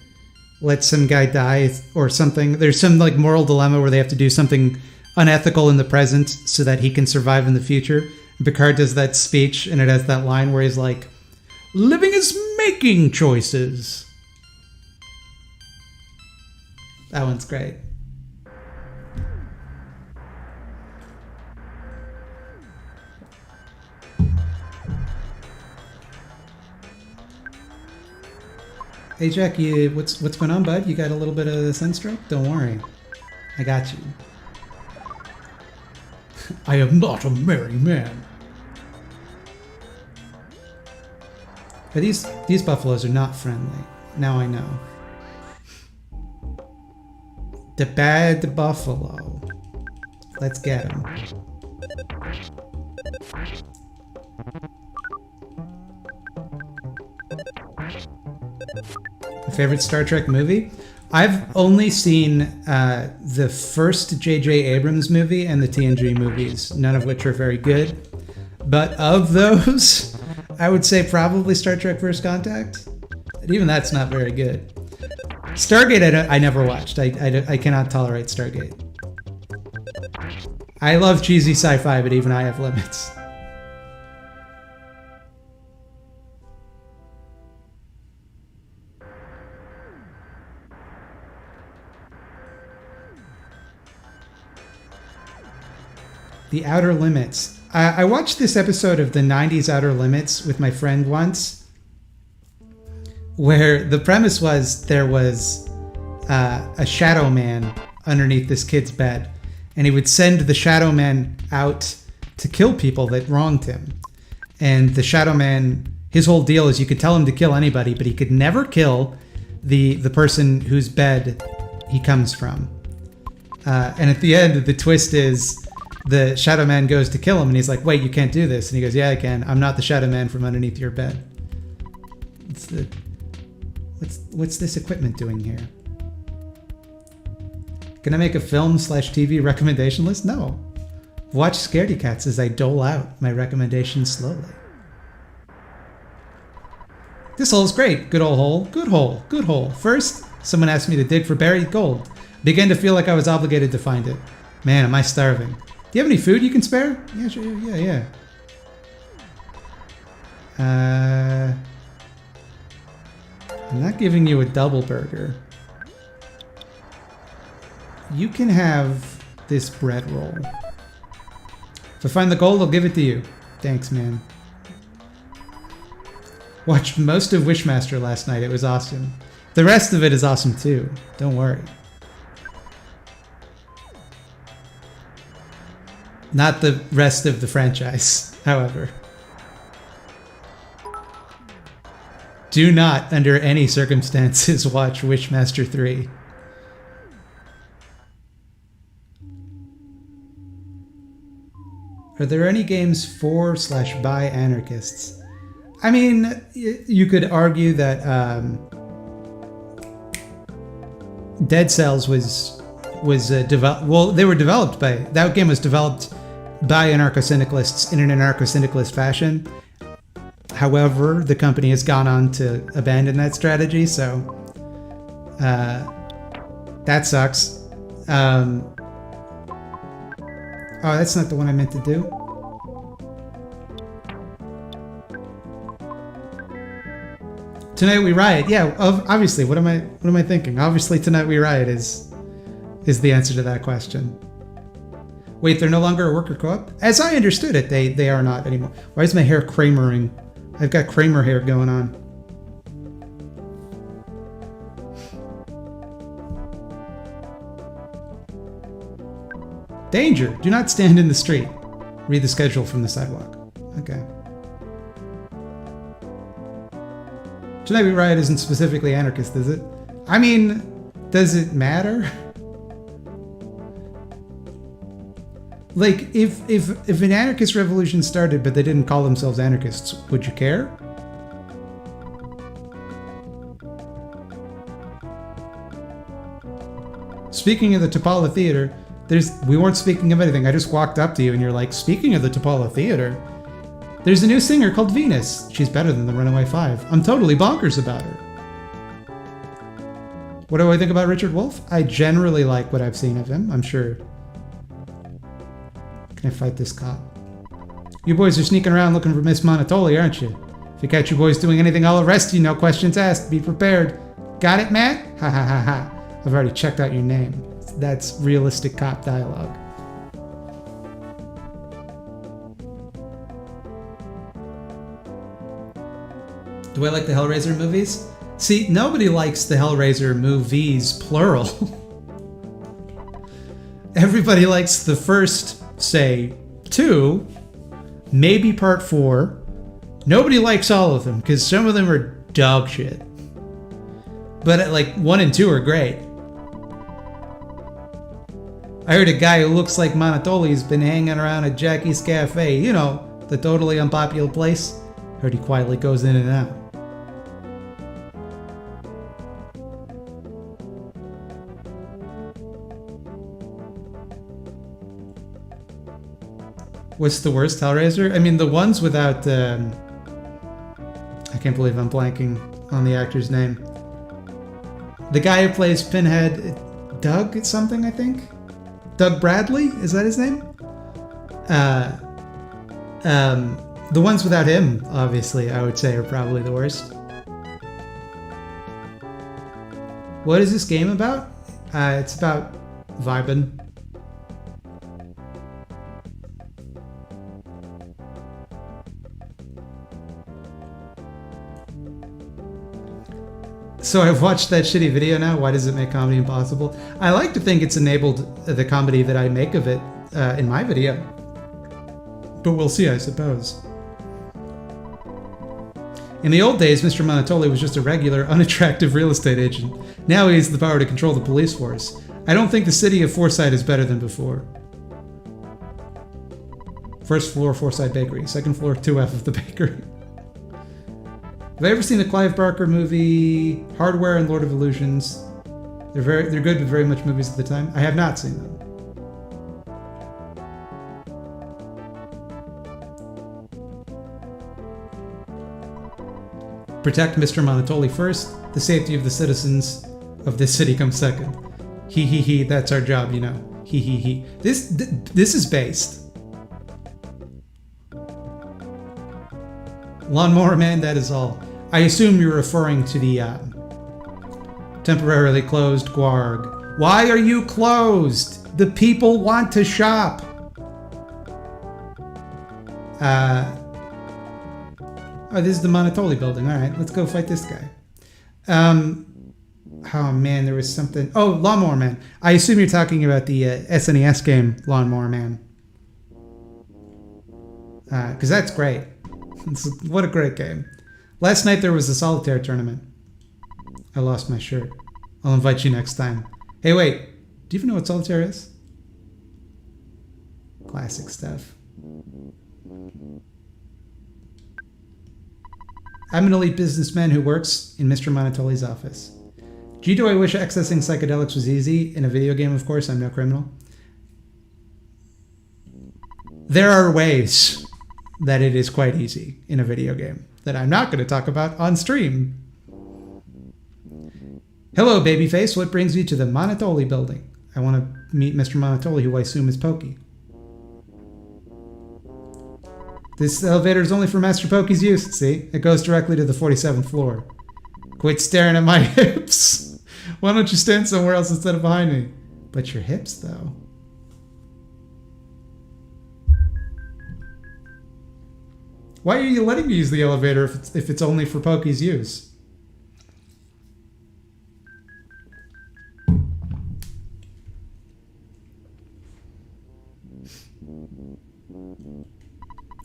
A: let some guy die or something. There's some like moral dilemma where they have to do something unethical in the present so that he can survive in the future. And Picard does that speech, and it has that line where he's like, "Living is making choices." That one's great. Hey Jack, what's going on, bud? You got a little bit of sunstroke? Don't worry, I got you. I am not a merry man. But these buffaloes are not friendly. Now I know. The bad buffalo. Let's get him. My favorite Star Trek movie? I've only seen the first J.J. Abrams movie and the TNG movies, none of which are very good. But of those, I would say probably Star Trek First Contact. And even that's not very good. Stargate, I never watched. I cannot tolerate Stargate. I love cheesy sci-fi, but even I have limits. The Outer Limits. I watched this episode of the 90s Outer Limits with my friend once, where the premise was there was a shadow man underneath this kid's bed, and he would send the shadow man out to kill people that wronged him. And the shadow man, his whole deal is you could tell him to kill anybody, but he could never kill the person whose bed he comes from. And at the end, the twist is the shadow man goes to kill him, and he's like, "Wait, you can't do this." And he goes, "Yeah, I can. I'm not the shadow man from underneath your bed." What's this equipment doing here? Can I make a film/TV recommendation list? No. Watch Scaredy Cats as I dole out my recommendations slowly. This hole is great. Good old hole. Good hole. Good hole. First, someone asked me to dig for buried gold. Began to feel like I was obligated to find it. Man, am I starving. Do you have any food you can spare? Yeah, sure. Yeah. I'm not giving you a double burger. You can have this bread roll. If I find the gold, I'll give it to you. Thanks, man. Watched most of Wishmaster last night. It was awesome. The rest of it is awesome too. Don't worry. Not the rest of the franchise, however. Do not, under any circumstances, watch Wishmaster 3. Are there any games for/by anarchists? I mean, you could argue that Dead Cells was developed. Well, they were developed by that game was developed by anarcho-syndicalists in an anarcho-syndicalist fashion. However, the company has gone on to abandon that strategy, so that sucks. Oh, that's not the one I meant to do. Tonight We Riot. Yeah, obviously. What am I thinking? Obviously, Tonight We Riot is the answer to that question. Wait, they're no longer a worker co-op? As I understood it, they are not anymore. Why is my hair Kramering? I've got Kramer hair going on. Danger! Do not stand in the street. Read the schedule from the sidewalk. Okay. Tonight We Riot isn't specifically anarchist, is it? I mean, does it matter? Like, if an anarchist revolution started but they didn't call themselves anarchists, would you care? Speaking of the Topala Theater, we weren't speaking of anything. I just walked up to you and you're like, speaking of the Topala Theater, there's a new singer called Venus. She's better than the Runaway Five. I'm totally bonkers about her. What do I think about Richard Wolff? I generally like what I've seen of him. I'm sure. Can I fight this cop? You boys are sneaking around looking for Miss Monotoli, aren't you? If you catch you boys doing anything, I'll arrest you. No questions asked. Be prepared. Got it, Matt? Ha ha ha ha. I've already checked out your name. That's realistic cop dialogue. Do I like the Hellraiser movies? See, nobody likes the Hellraiser movies, plural. Everybody likes the first, say, 2, maybe part 4. Nobody likes all of them, because some of them are dog shit. But like 1 and 2 are great. I heard a guy who looks like Monotoli's been hanging around at Jackie's Cafe. You know, the totally unpopular place. Heard he quietly goes in and out. What's the worst Hellraiser? I mean, the ones without... I can't believe I'm blanking on the actor's name. The guy who plays Pinhead, Doug something, I think? Doug Bradley? Is that his name? The ones without him, obviously, I would say are probably the worst. What is this game about? It's about vibing. So I've watched that shitty video now. Why does it make comedy impossible? I like to think it's enabled the comedy that I make of it in my video. But we'll see, I suppose. In the old days, Mr. Monotoli was just a regular, unattractive real estate agent. Now he has the power to control the police force. I don't think the city of Forsyth is better than before. First floor, Forsyth Bakery. Second floor, 2F of the bakery. Have I ever seen the Clive Barker movie Hardware and Lord of Illusions? They're good, but very much movies at the time. I have not seen them. Protect Mr. Monotoli first. The safety of the citizens of this city comes second. He he he. That's our job, you know. He he he. This is based. Lawnmower Man, that is all. I assume you're referring to the temporarily closed Guarg. Why are you closed? The people want to shop. Oh, this is the Monotoli building. All right, let's go fight this guy. Oh man, there was something. Oh, Lawnmower Man. I assume you're talking about the SNES game Lawnmower Man. Because that's great. What a great game. Last night there was a solitaire tournament. I lost my shirt. I'll invite you next time. Hey, wait. Do you even know what solitaire is? Classic stuff. I'm an elite businessman who works in Mr. Monotoli's office. Gee, do I wish accessing psychedelics was easy. In a video game, of course, I'm no criminal. There are ways that it is quite easy in a video game that I'm not going to talk about on stream. Hello, babyface. What brings you to the Monotoli building? I want to meet Mr. Monotoli, who I assume is Pokey. This elevator is only for Master Pokey's use. See? It goes directly to the 47th floor. Quit staring at my hips. Why don't you stand somewhere else instead of behind me? But your hips, though. Why are you letting me use the elevator if it's only for Pokey's use?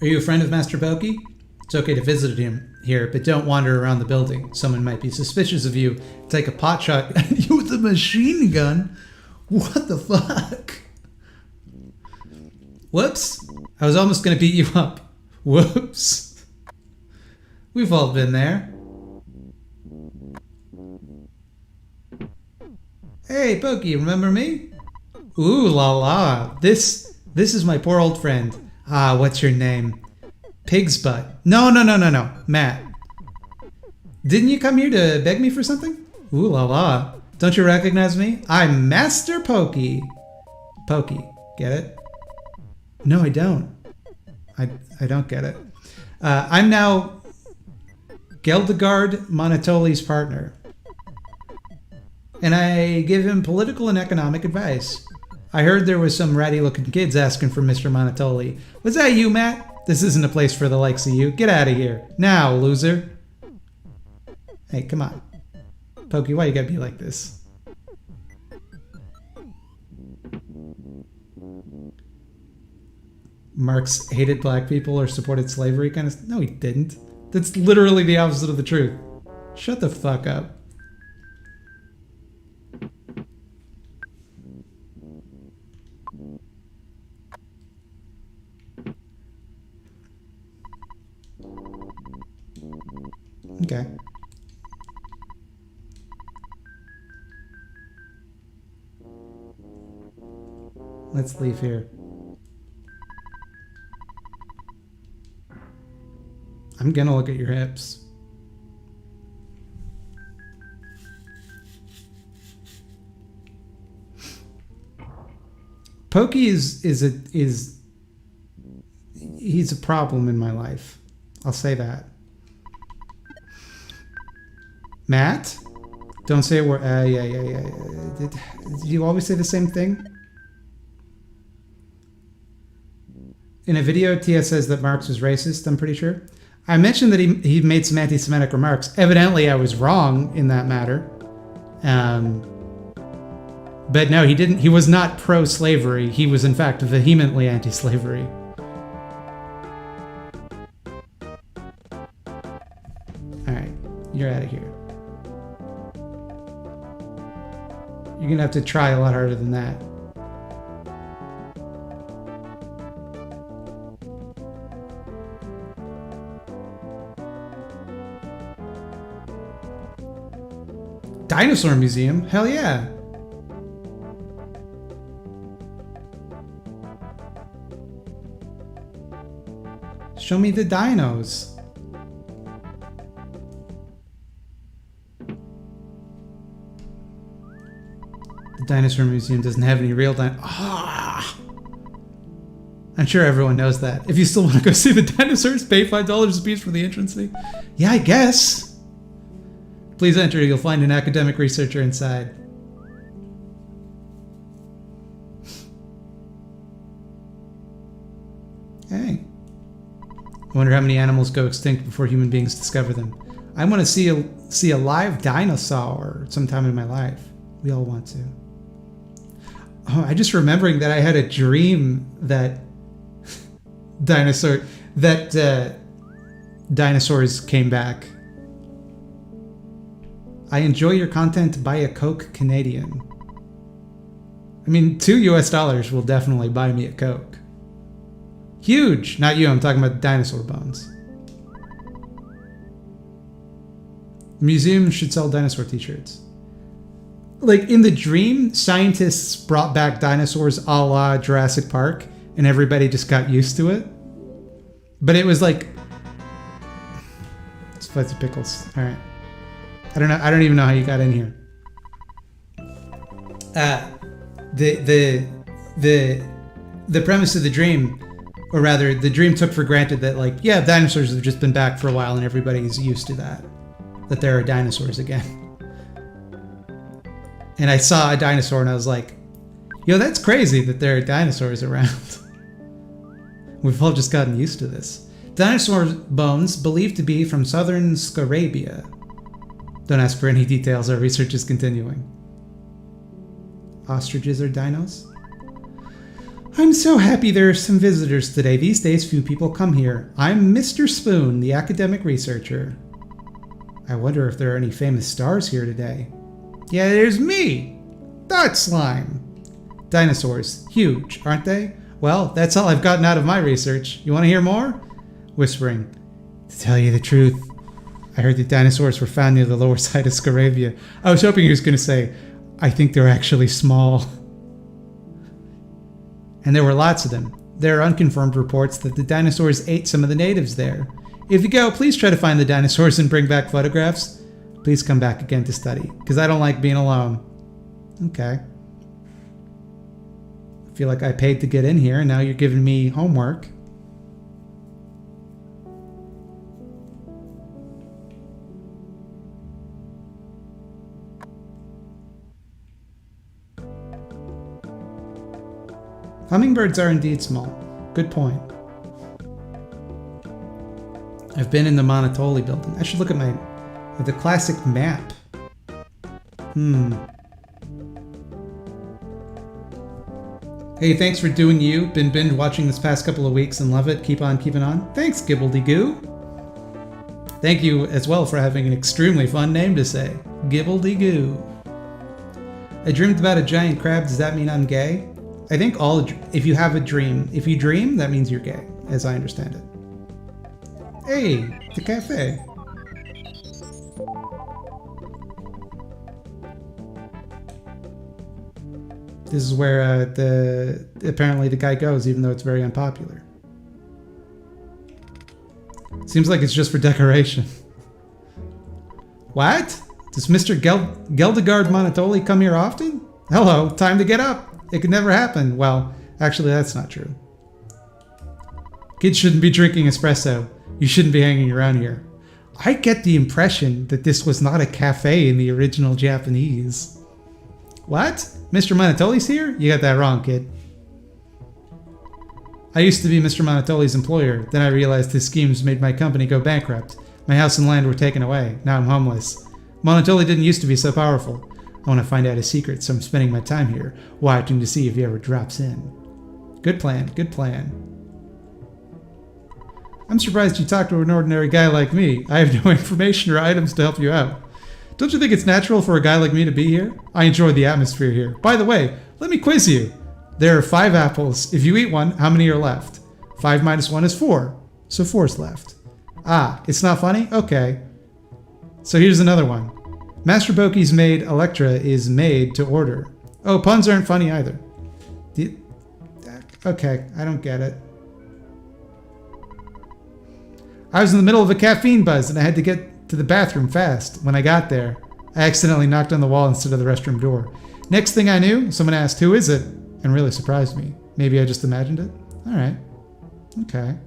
A: Are you a friend of Master Pokey? It's okay to visit him here, but don't wander around the building. Someone might be suspicious of you. Take a pot shot at you with a machine gun? What the fuck? Whoops. I was almost going to beat you up. Whoops. We've all been there. Hey, Pokey, remember me? Ooh la la. This is my poor old friend. Ah, what's your name? Pig's Butt. No. Matt. Didn't you come here to beg me for something? Ooh la la. Don't you recognize me? I'm Master Pokey. Pokey. Get it? No, I don't. I don't get it. I'm now Geldegard Monotoli's partner. And I give him political and economic advice. I heard there was some ratty-looking kids asking for Mr. Monotoli. Was that you, Matt? This isn't a place for the likes of you. Get out of here. Now, loser. Hey, come on. Pokey, why you gotta be like this? Marx hated black people or supported slavery kind of... No, he didn't. That's literally the opposite of the truth. Shut the fuck up. Okay. Let's leave here. I'm gonna look at your hips. Pokey is he's a problem in my life. I'll say that. Matt? Don't say a word. Yeah. Did you always say the same thing? In a video, Tia says that Marx was racist, I'm pretty sure. I mentioned that he made some anti-Semitic remarks. Evidently, I was wrong in that matter. But no, he didn't. He was not pro-slavery. He was, in fact, vehemently anti-slavery. All right, you're out of here. You're gonna have to try a lot harder than that. Dinosaur museum? Hell yeah. Show me the dinos. The dinosaur museum doesn't have any real Ah! I'm sure everyone knows that. If you still want to go see the dinosaurs, pay $5 a piece for the entrance fee. Yeah, I guess. Please enter. You'll find an academic researcher inside. Hey. I wonder how many animals go extinct before human beings discover them. I want to see a live dinosaur sometime in my life. We all want to. Oh, I just remembering that I had a dream that dinosaurs came back. I enjoy your content. Buy a Coke Canadian. I mean, $2 US will definitely buy me a Coke. Huge! Not you, I'm talking about dinosaur bones. Museum should sell dinosaur t-shirts. Like, in the dream, scientists brought back dinosaurs a la Jurassic Park, and everybody just got used to it. But it was like... It's fuzzy pickles. Alright. I don't know. I don't even know how you got in here. The premise of the dream, or rather, the dream took for granted that, like, yeah, dinosaurs have just been back for a while and everybody's used to that. That there are dinosaurs again. And I saw a dinosaur and I was like, yo, that's crazy that there are dinosaurs around. We've all just gotten used to this. Dinosaur bones believed to be from southern Scandinavia. Don't ask for any details, our research is continuing. Ostriches are dinos? I'm so happy there are some visitors today. These days few people come here. I'm Mr. Spoon, the academic researcher. I wonder if there are any famous stars here today. Yeah, there's me! Dot Slime! Dinosaurs. Huge, aren't they? Well, that's all I've gotten out of my research. You want to hear more? Whispering. To tell you the truth, I heard that dinosaurs were found near the lower side of Scandinavia. I was hoping he was going to say, I think they're actually small. And there were lots of them. There are unconfirmed reports that the dinosaurs ate some of the natives there. If you go, please try to find the dinosaurs and bring back photographs. Please come back again to study, because I don't like being alone. Okay. I feel like I paid to get in here, and now you're giving me homework. Hummingbirds are indeed small. Good point. I've been in the Monotoli building. I should look at the classic map. Hey, thanks for doing you. Been binge watching this past couple of weeks and love it. Keep on keeping on. Thanks, Gibbledy-Goo. Thank you as well for having an extremely fun name to say. Gibbledy-Goo. I dreamed about a giant crab. Does that mean I'm gay? I think if you have a dream, if you dream, that means you're gay, as I understand it. Hey, the cafe. This is where apparently the guy goes, even though it's very unpopular. Seems like it's just for decoration. What? Does Mr. Geldegard Monotoli come here often? Hello, time to get up. It could never happen. Well, actually, that's not true. Kids shouldn't be drinking espresso. You shouldn't be hanging around here. I get the impression that this was not a cafe in the original Japanese. What? Mr. Monotoli's here? You got that wrong, kid. I used to be Mr. Monotoli's employer. Then I realized his schemes made my company go bankrupt. My house and land were taken away. Now I'm homeless. Monotoli didn't used to be so powerful. I want to find out his secrets, so I'm spending my time here, watching to see if he ever drops in. Good plan, good plan. I'm surprised you talked to an ordinary guy like me. I have no information or items to help you out. Don't you think it's natural for a guy like me to be here? I enjoy the atmosphere here. By the way, let me quiz you. There are 5 apples. If you eat one, how many are left? 5 minus 1 is 4. So 4's left. Ah, it's not funny? Okay. So here's another one. Master Boki's maid Electra is made to order. Oh, puns aren't funny either. Okay, I don't get it. I was in the middle of a caffeine buzz and I had to get to the bathroom fast. When I got there, I accidentally knocked on the wall instead of the restroom door. Next thing I knew, someone asked, "Who is it?" and really surprised me. Maybe I just imagined it? All right. Okay.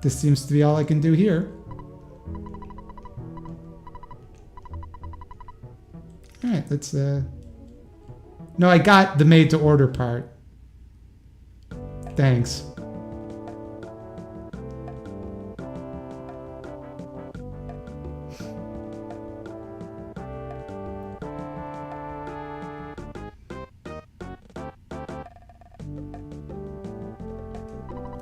A: This seems to be all I can do here. All right, let's, No, I got the made to order part. Thanks.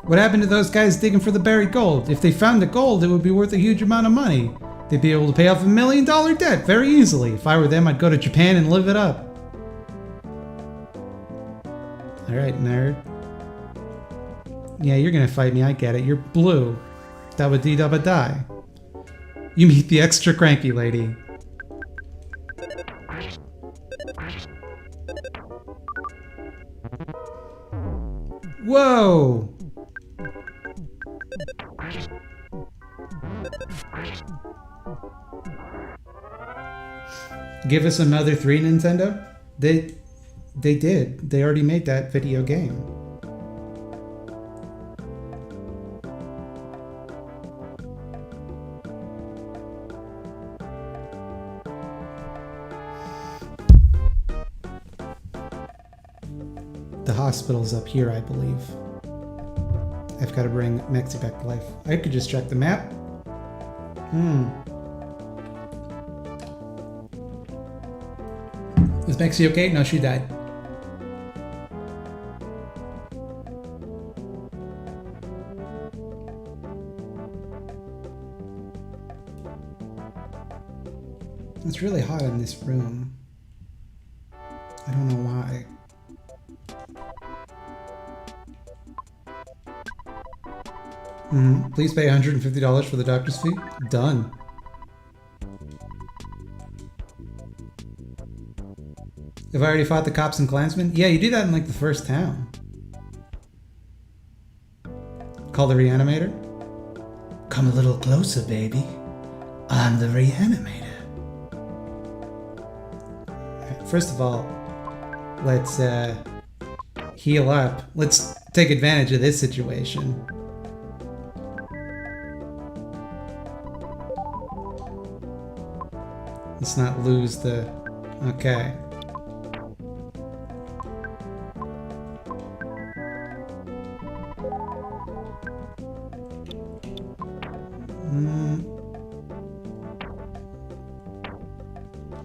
A: What happened to those guys digging for the buried gold? If they found the gold, it would be worth a huge amount of money. They'd be able to pay off $1 million debt very easily. If I were them, I'd go to Japan and live it up. Alright, nerd. Yeah, you're gonna fight me, I get it. You're blue. Dabba-dee dabba-die. You meet the extra cranky lady. Whoa! Give us a Mother 3, Nintendo? They did. They already made that video game. The hospital's up here, I believe. I've got to bring Mexi back to life. I could just check the map. Is Mexi okay? No, she died. It's really hot in this room. I don't know why. Please pay $150 for the doctor's fee. Done. Have I already fought the cops and Klansmen? Yeah, you do that in like the first town. Call the reanimator? Come a little closer, baby. I'm the reanimator. Right, first of all, let's heal up. Let's take advantage of this situation. Let's not lose the... Okay.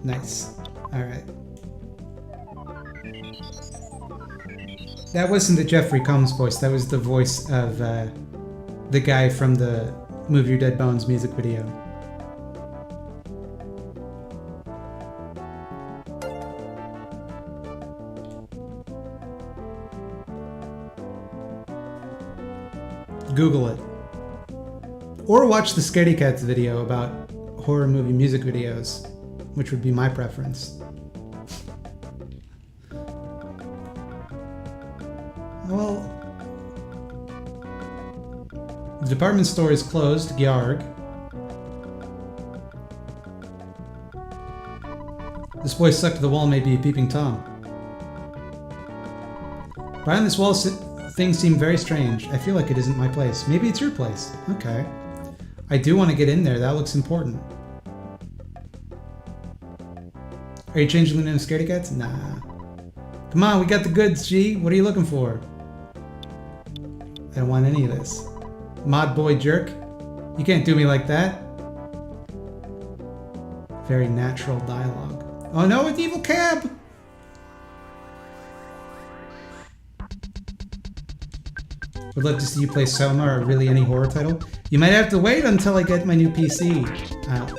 A: Nice. Alright. That wasn't the Jeffrey Combs voice, that was the voice of the guy from the Move Your Dead Bones music video. Google it. Or watch the Scaredy Cats video about horror movie music videos, which would be my preference. Well, the department store is closed, Gyarg. This boy stuck to the wall may be a peeping Tom. Behind this wall, things seem very strange. I feel like it isn't my place. Maybe it's your place. Okay. I do want to get in there. That looks important. Are you changing the name of Scaredy Cats? Nah. Come on, we got the goods, G. What are you looking for? I don't want any of this. Mod boy jerk. You can't do me like that. Very natural dialogue. Oh no, it's evil cab! Would love to see you play Soma or really any horror title. You might have to wait until I get my new PC,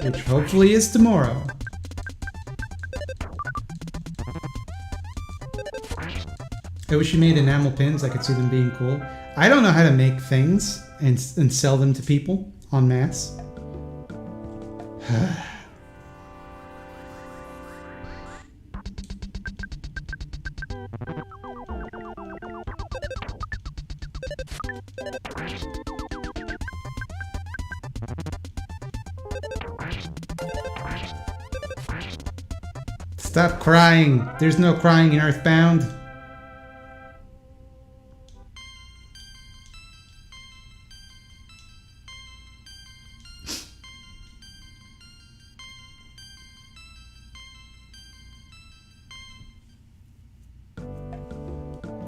A: which hopefully is tomorrow. I wish you made enamel pins. I could see them being cool. I don't know how to make things and sell them to people en masse. Stop crying. There's no crying in Earthbound.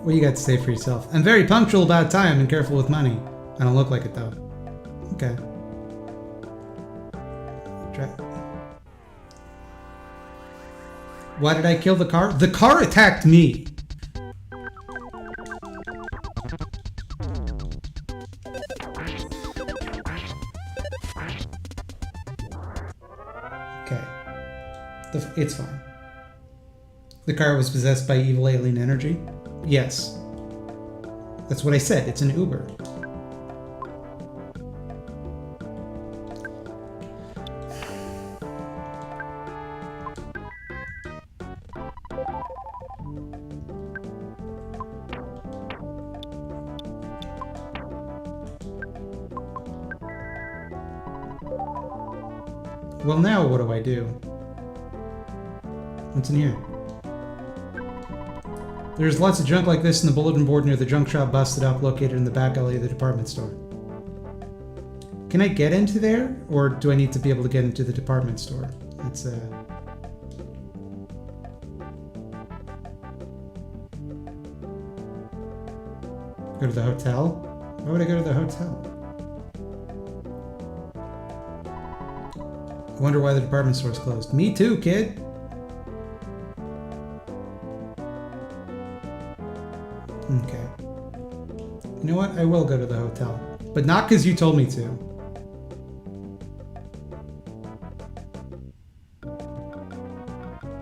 A: What do you got to say for yourself? I'm very punctual about time and careful with money. I don't look like it though. Okay. Why did I kill the car? The car attacked me! It's fine. The car was possessed by evil alien energy? Yes. That's what I said. It's an Uber. Well, now what do I do? What's in here? There's lots of junk like this in the bulletin board near the junk shop busted up located in the back alley of the department store. Can I get into there? Or do I need to be able to get into the department store? It's Go to the hotel? Why would I go to the hotel? I wonder why the department store's closed. Me too, kid! Okay. You know what? I will go to the hotel. But not because you told me to.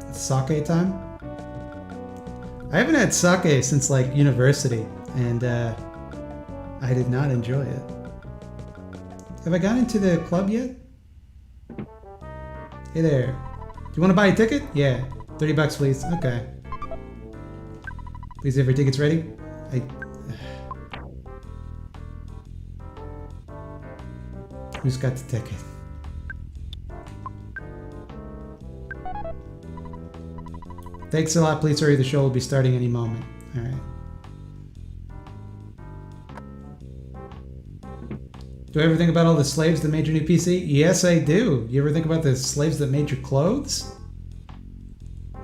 A: It's sake time? I haven't had sake since like university, and I did not enjoy it. Have I gone into the club yet? Hey there. Do you want to buy a ticket? Yeah. 30 bucks, please. Okay. Please have your tickets ready. Who's got the ticket? Thanks a lot. Please hurry. The show will be starting any moment. All right. Do you ever think about all the slaves that made your new PC? Yes, I do. You ever think about the slaves that made your clothes?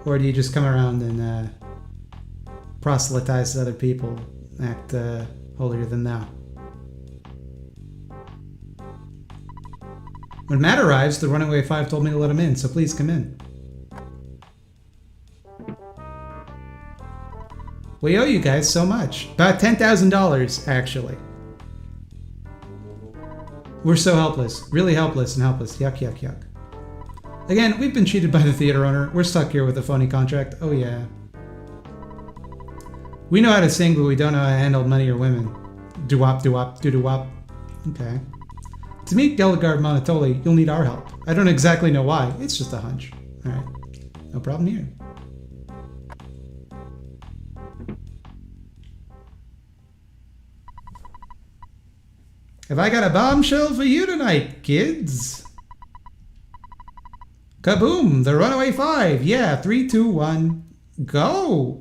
A: Or do you just come around and proselytize to other people, act holier than thou? When Matt arrives, the Runaway 5 told me to let him in, so please come in. We owe you guys so much. About $10,000, actually. We're so helpless. Really helpless and helpless. Yuck, yuck, yuck. Again, we've been cheated by the theater owner. We're stuck here with a phony contract. Oh, yeah. We know how to sing, but we don't know how to handle money or women. Doo-wop, doo-wop, doo-doo-wop. Okay. To meet Gelgard Monotoli, you'll need our help. I don't exactly know why. It's just a hunch. Alright. No problem here. Have I got a bombshell for you tonight, kids? Kaboom! The Runaway 5! Yeah, 3, 2, 1, go!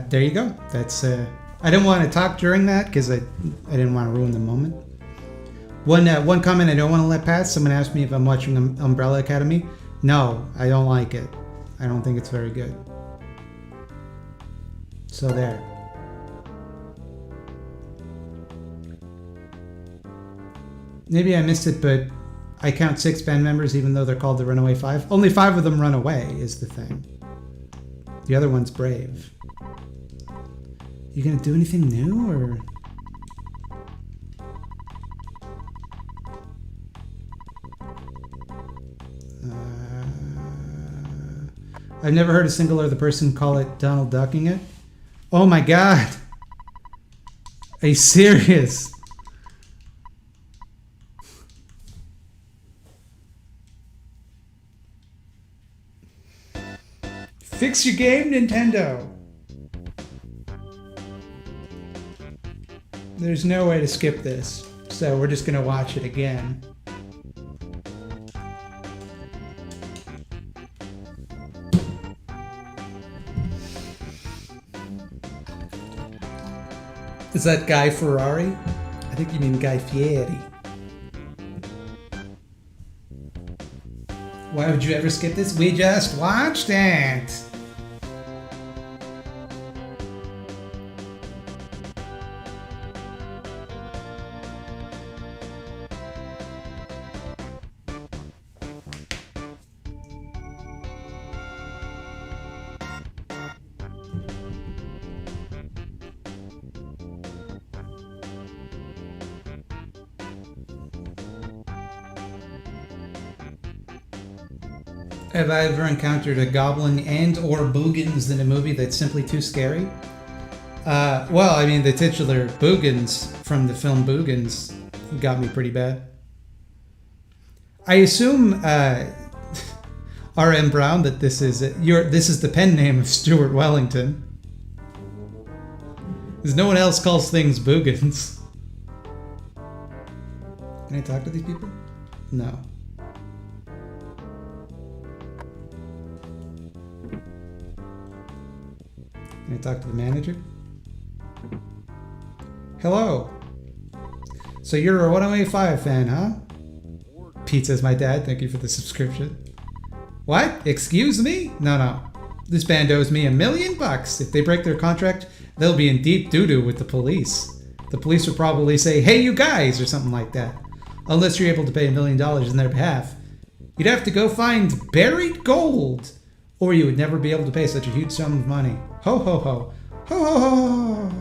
A: There you go. That's I didn't want to talk during that because I didn't want to ruin the moment. One comment I don't want to let pass. Someone asked me if I'm watching Umbrella Academy. No, I don't like it. I don't think it's very good. So there. Maybe I missed it, but I count 6 band members even though they're called the Runaway 5. Only 5 of them run away is the thing. The other one's brave. You gonna do anything new, or? I've never heard a single other person call it Donald ducking it. Oh my god. Are you serious? Fix your game, Nintendo. There's no way to skip this, so we're just gonna watch it again. Is that Guy Ferrari? I think you mean Guy Fieri. Why would you ever skip this? We just watched it! Have I ever encountered a goblin and or boogans in a movie that's simply too scary? Well, I mean, the titular boogans from the film Boogans got me pretty bad. I assume, R.M. Brown, that this is the pen name of Stuart Wellington. Because no one else calls things boogans. Can I talk to these people? No. Can I talk to the manager? Hello. So you're a 1085 fan, huh? Pizza's my dad. Thank you for the subscription. What? Excuse me? No. This band owes me $1 million. If they break their contract, they'll be in deep doo-doo with the police. The police would probably say, hey, you guys, or something like that. Unless you're able to pay $1 million in their behalf. You'd have to go find buried gold. Or you would never be able to pay such a huge sum of money. Ho, ho, ho. Ho, ho, ho.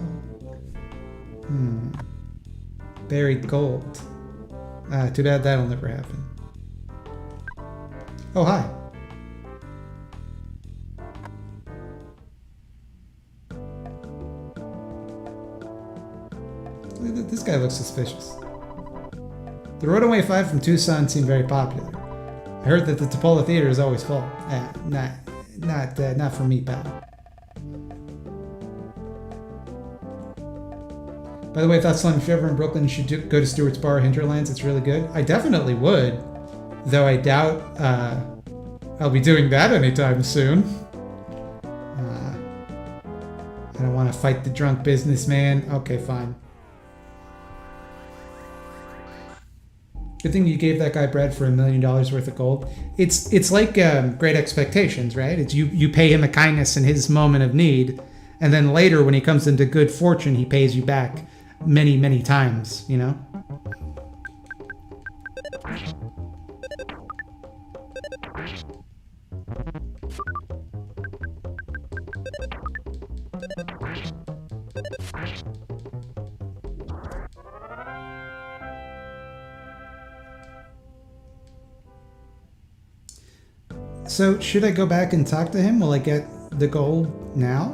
A: Buried gold. Too bad that'll never happen. Oh, hi. This guy looks suspicious. The Roadway 5 from Tucson seemed very popular. I heard that the Tupola Theater is always full. Not for me, pal. By the way, thoughts, Slime, if you're ever in Brooklyn, you should go to Stewart's Bar, Hinterlands. It's really good. I definitely would, though I doubt I'll be doing that anytime soon. I don't want to fight the drunk businessman. Okay, fine. Good thing you gave that guy bread for $1 million worth of gold. It's like Great Expectations, right? It's you pay him a kindness in his moment of need, and then later when he comes into good fortune, he pays you back many, many times, you know? So, should I go back and talk to him? Will I get the gold now?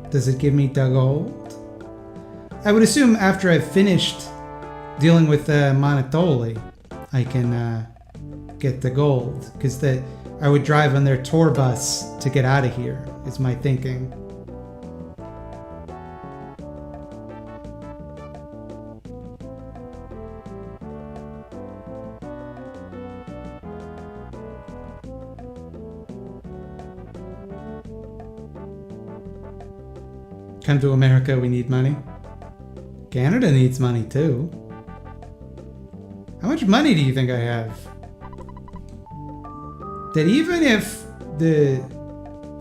A: Does it give me the gold? I would assume after I've finished dealing with Monotoli, I can get the gold. Because I would drive on their tour bus to get out of here, is my thinking. Come to America, we need money. Canada needs money too. How much money do you think I have? That even if the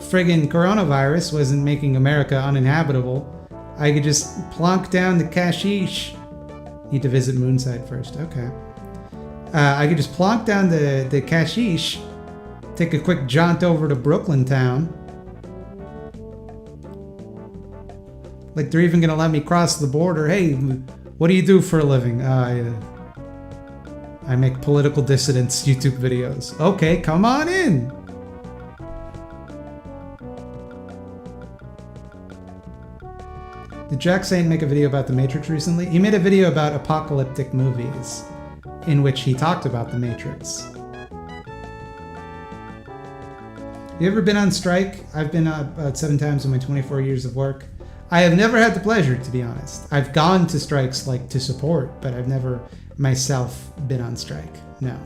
A: friggin' coronavirus wasn't making America uninhabitable, I could just plonk down the cashish. Need to visit Moonside first, okay. I could just plonk down the cashish, take a quick jaunt over to Brooklyn town. Like they're even gonna let me cross the border. Hey, what do you do for a living? I make political dissidents YouTube videos. Okay, come on in. Did Jack Saint make a video about The Matrix recently? He made a video about apocalyptic movies in which he talked about The Matrix. You ever been on strike? I've been about 7 times in my 24 years of work. I have never had the pleasure, to be honest. I've gone to strikes like to support, but I've never myself been on strike. No.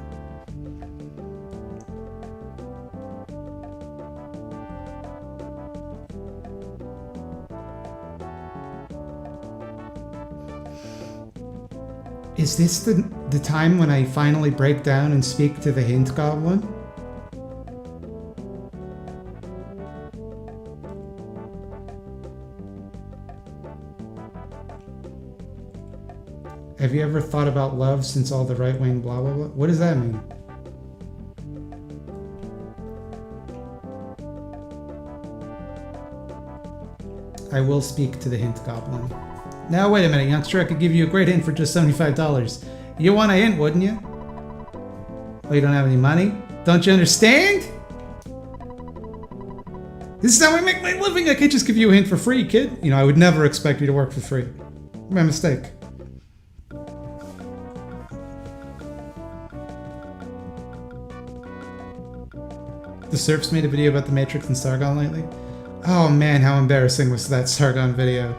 A: Is this the time when I finally break down and speak to the hint goblin? Have you ever thought about love since all the right-wing blah blah blah? What does that mean? I will speak to the hint goblin. Now wait a minute, youngster, I could give you a great hint for just $75. You want a hint, wouldn't you? Oh, you don't have any money? Don't you understand? This is how I make my living. I can't just give you a hint for free, kid. You know, I would never expect you to work for free. My mistake. The Surfs made a video about the Matrix and Sargon lately. Oh man, how embarrassing was that Sargon video.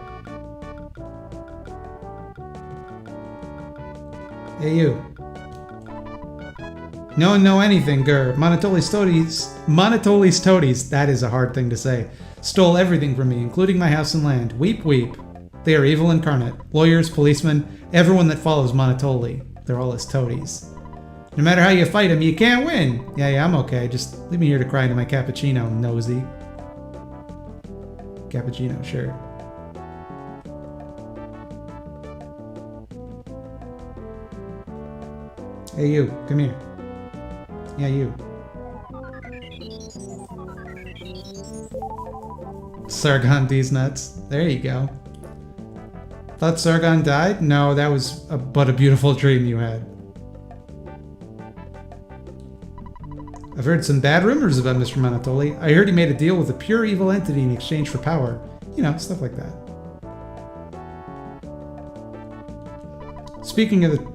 A: Hey you. No one know anything, grr. Monotoli's toadies, that is a hard thing to say, stole everything from me, including my house and land. Weep, weep. They are evil incarnate. Lawyers, policemen, everyone that follows Monotoli. They're all his toadies. No matter how you fight him, you can't win. Yeah, I'm okay. Just leave me here to cry into my cappuccino, nosy. Cappuccino, sure. Hey you, come here. Yeah, you. Sargon D's nuts. There you go. Thought Sargon died? No, that was but a beautiful dream you had. I've heard some bad rumors about Mr. Monotoli. I heard he made a deal with a pure evil entity in exchange for power. You know, stuff like that. Speaking of the...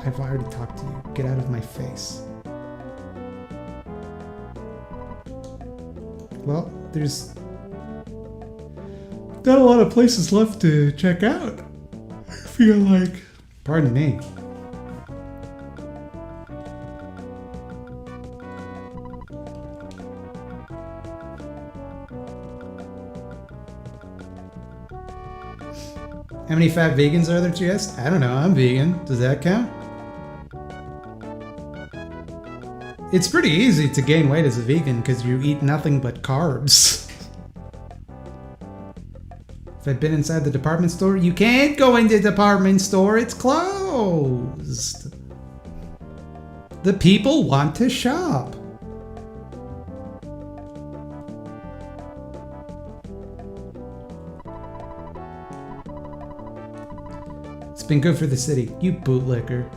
A: I've already talked to you. Get out of my face. Well, there's not a lot of places left to check out. I feel like... Pardon me. How many fat vegans are there, Jess? I don't know, I'm vegan. Does that count? It's pretty easy to gain weight as a vegan because you eat nothing but carbs. If I'd been inside the department store, you can't go into the department store, it's closed. The people want to shop. It's been good for the city, you bootlicker.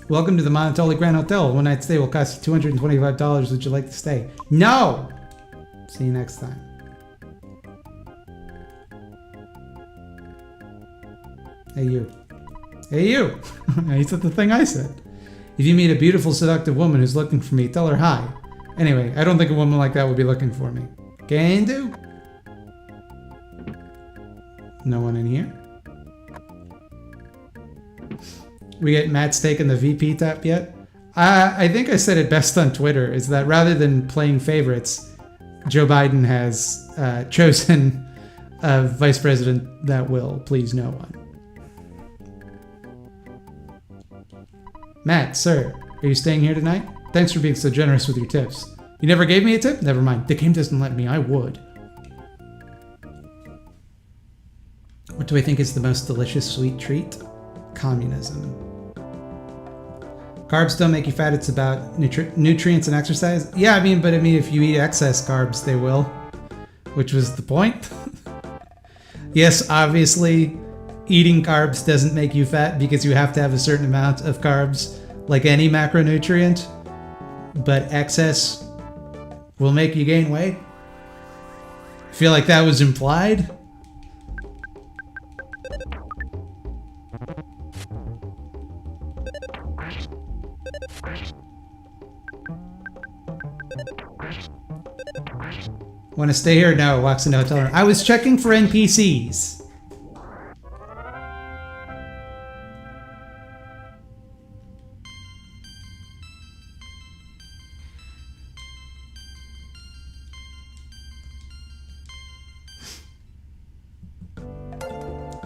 A: Welcome to the Monotoli Grand Hotel. One night stay will cost you $225. Would you like to stay? No! See you next time. Hey you. Hey you! He said the thing I said. If you meet a beautiful, seductive woman who's looking for me, tell her hi. Anyway, I don't think a woman like that would be looking for me. Can do. No one in here? We get Matt's taken the VP tap yet? I think I said it best on Twitter, is that rather than playing favorites, Joe Biden has chosen a vice president that will please no one. Matt, sir, are you staying here tonight? Thanks for being so generous with your tips. You never gave me a tip? Never mind. The game doesn't let me. I would. What do I think is the most delicious sweet treat? Communism. Carbs don't make you fat. It's about nutrients and exercise. Yeah, I mean, if you eat excess carbs, they will. Which was the point. Yes, obviously, eating carbs doesn't make you fat because you have to have a certain amount of carbs, like any macronutrient, but excess will make you gain weight. I feel like that was implied. Want to stay here? No, walks into hotel room. I was checking for NPCs.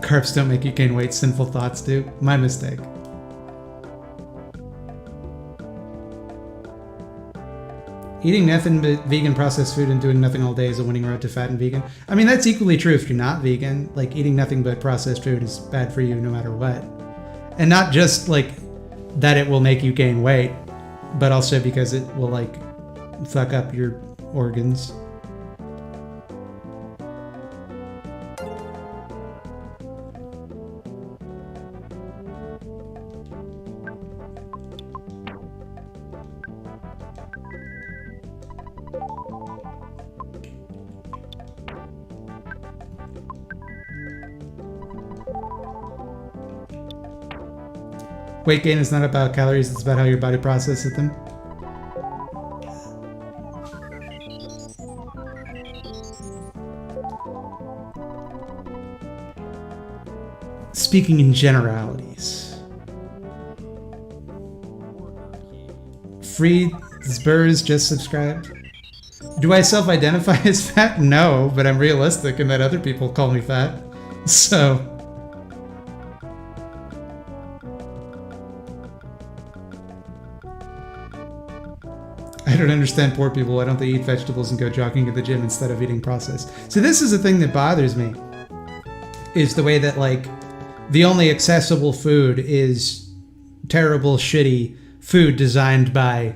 A: Carbs don't make you gain weight, sinful thoughts do. My mistake. Eating nothing but vegan processed food and doing nothing all day is a winning road to fat and vegan. I mean, that's equally true if you're not vegan. Like, eating nothing but processed food is bad for you no matter what. And not just, like, that it will make you gain weight, but also because it will, like, fuck up your organs. Weight gain is not about calories, it's about how your body processes them. Speaking in generalities. Free Spurs just subscribed. Do I self-identify as fat? No, but I'm realistic in that other people call me fat. So... I don't understand poor people. Why don't they eat vegetables and go jogging at the gym instead of eating processed? So this is the thing that bothers me, is the way that, like, the only accessible food is terrible, shitty food designed by,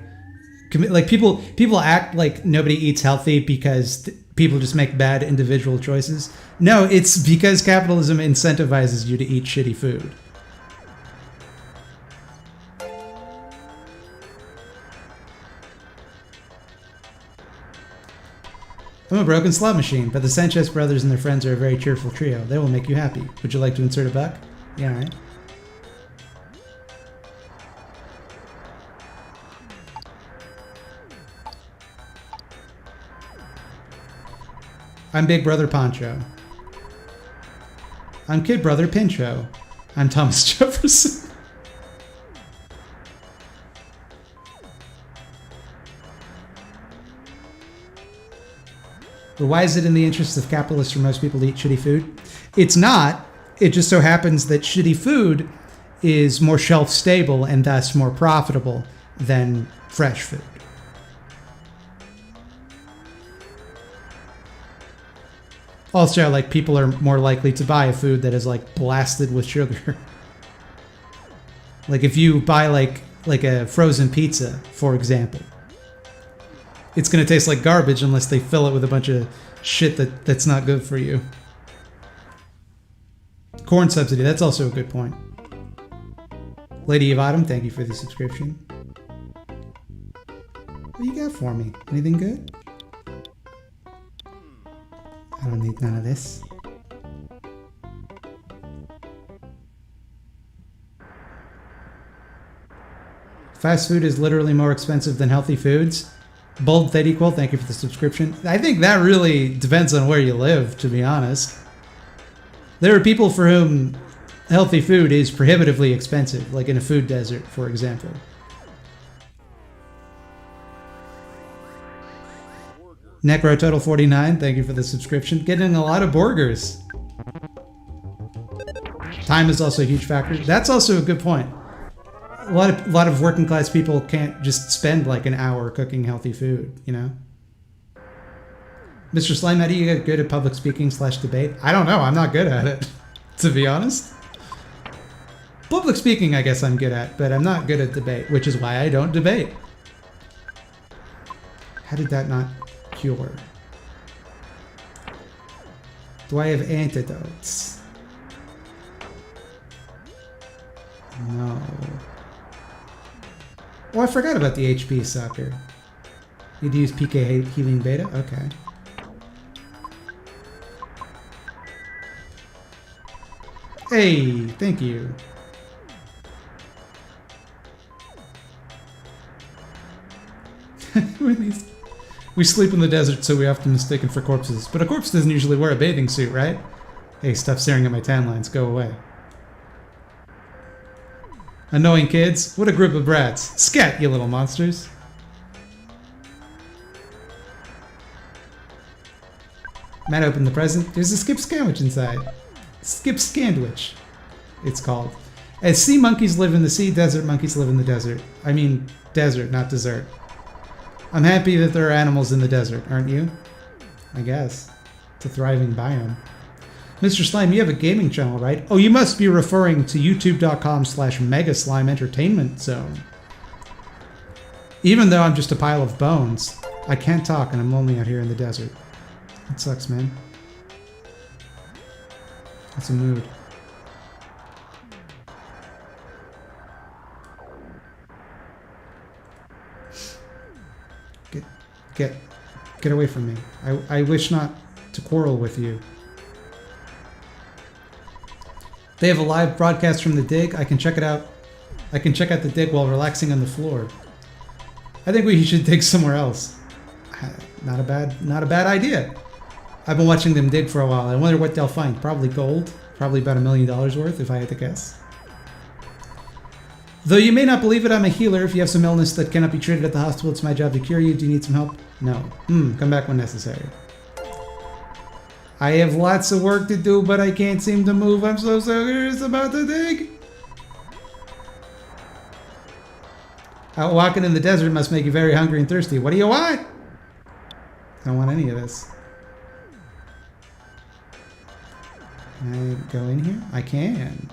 A: like, people act like nobody eats healthy because people just make bad individual choices. No, it's because capitalism incentivizes you to eat shitty food. I'm a broken slot machine, but the Sanchez brothers and their friends are a very cheerful trio. They will make you happy. Would you like to insert a buck? Yeah, all right. I'm Big Brother Poncho. I'm Kid Brother Pincho. I'm Thomas Jefferson. But why is it in the interest of capitalists for most people to eat shitty food? It's not. It just so happens that shitty food is more shelf stable and thus more profitable than fresh food. Also, like, people are more likely to buy a food that is, like, blasted with sugar. Like, if you buy like a frozen pizza, for example, it's going to taste like garbage unless they fill it with a bunch of shit that's not good for you. Corn subsidy, that's also a good point. Lady of Autumn, thank you for the subscription. What you got for me? Anything good? I don't need none of this. Fast food is literally more expensive than healthy foods. Bold Theta Equal, thank you for the subscription. I think that really depends on where you live, to be honest. There are people for whom healthy food is prohibitively expensive, like in a food desert, for example. NecroTotal49, thank you for the subscription. Getting a lot of burgers. Time is also a huge factor. That's also a good point. A lot of working class people can't just spend like an hour cooking healthy food, you know? Mr. Slime, how do you get good at public speaking / debate? I don't know. I'm not good at it, to be honest. Public speaking, I guess I'm good at, but I'm not good at debate, which is why I don't debate. How did that not cure? Do I have antidotes? No. Oh, I forgot about the HP sucker. You'd use PK Healing Beta? Okay. Hey, thank you. We sleep in the desert, so we often mistaken for corpses. But a corpse doesn't usually wear a bathing suit, right? Hey, stop staring at my tan lines. Go away. Annoying kids. What a group of brats. Scat, you little monsters. Matt opened the present. There's a skip sandwich inside. Skip Scandwich, it's called. As sea monkeys live in the sea, desert monkeys live in the desert. I mean, desert, not dessert. I'm happy that there are animals in the desert, aren't you? I guess. It's a thriving biome. Mr. Slime, you have a gaming channel, right? Oh, you must be referring to youtube.com/Megaslime Entertainment Zone. Even though I'm just a pile of bones, I can't talk and I'm lonely out here in the desert. It sucks, man. It's a mood. Get away from me. I wish not to quarrel with you. They have a live broadcast from the dig. I can check it out. I can check out the dig while relaxing on the floor. I think we should dig somewhere else. Not a bad idea. I've been watching them dig for a while. I wonder what they'll find. Probably gold. Probably about $1 million worth, if I had to guess. Though you may not believe it, I'm a healer. If you have some illness that cannot be treated at the hospital, it's my job to cure you. Do you need some help? No. Come back when necessary. I have lots of work to do, but I can't seem to move. I'm so serious about the dig. Out walking in the desert must make you very hungry and thirsty. What do you want? I don't want any of this. Can I go in here? I can.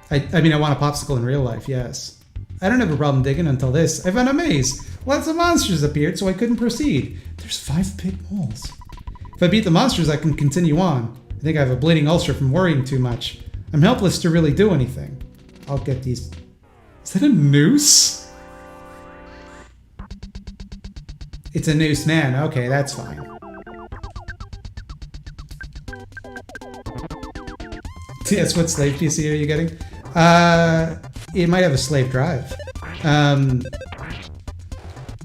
A: I mean, I want a popsicle in real life, yes. I don't have a problem digging until this. I found a maze. Lots of monsters appeared, so I couldn't proceed. There's 5 pit moles. If I beat the monsters, I can continue on. I think I have a bleeding ulcer from worrying too much. I'm helpless to really do anything. I'll get these. Is that a noose? It's a noose man. Okay, that's fine. Yes, what slave PC are you getting? It might have a slave drive.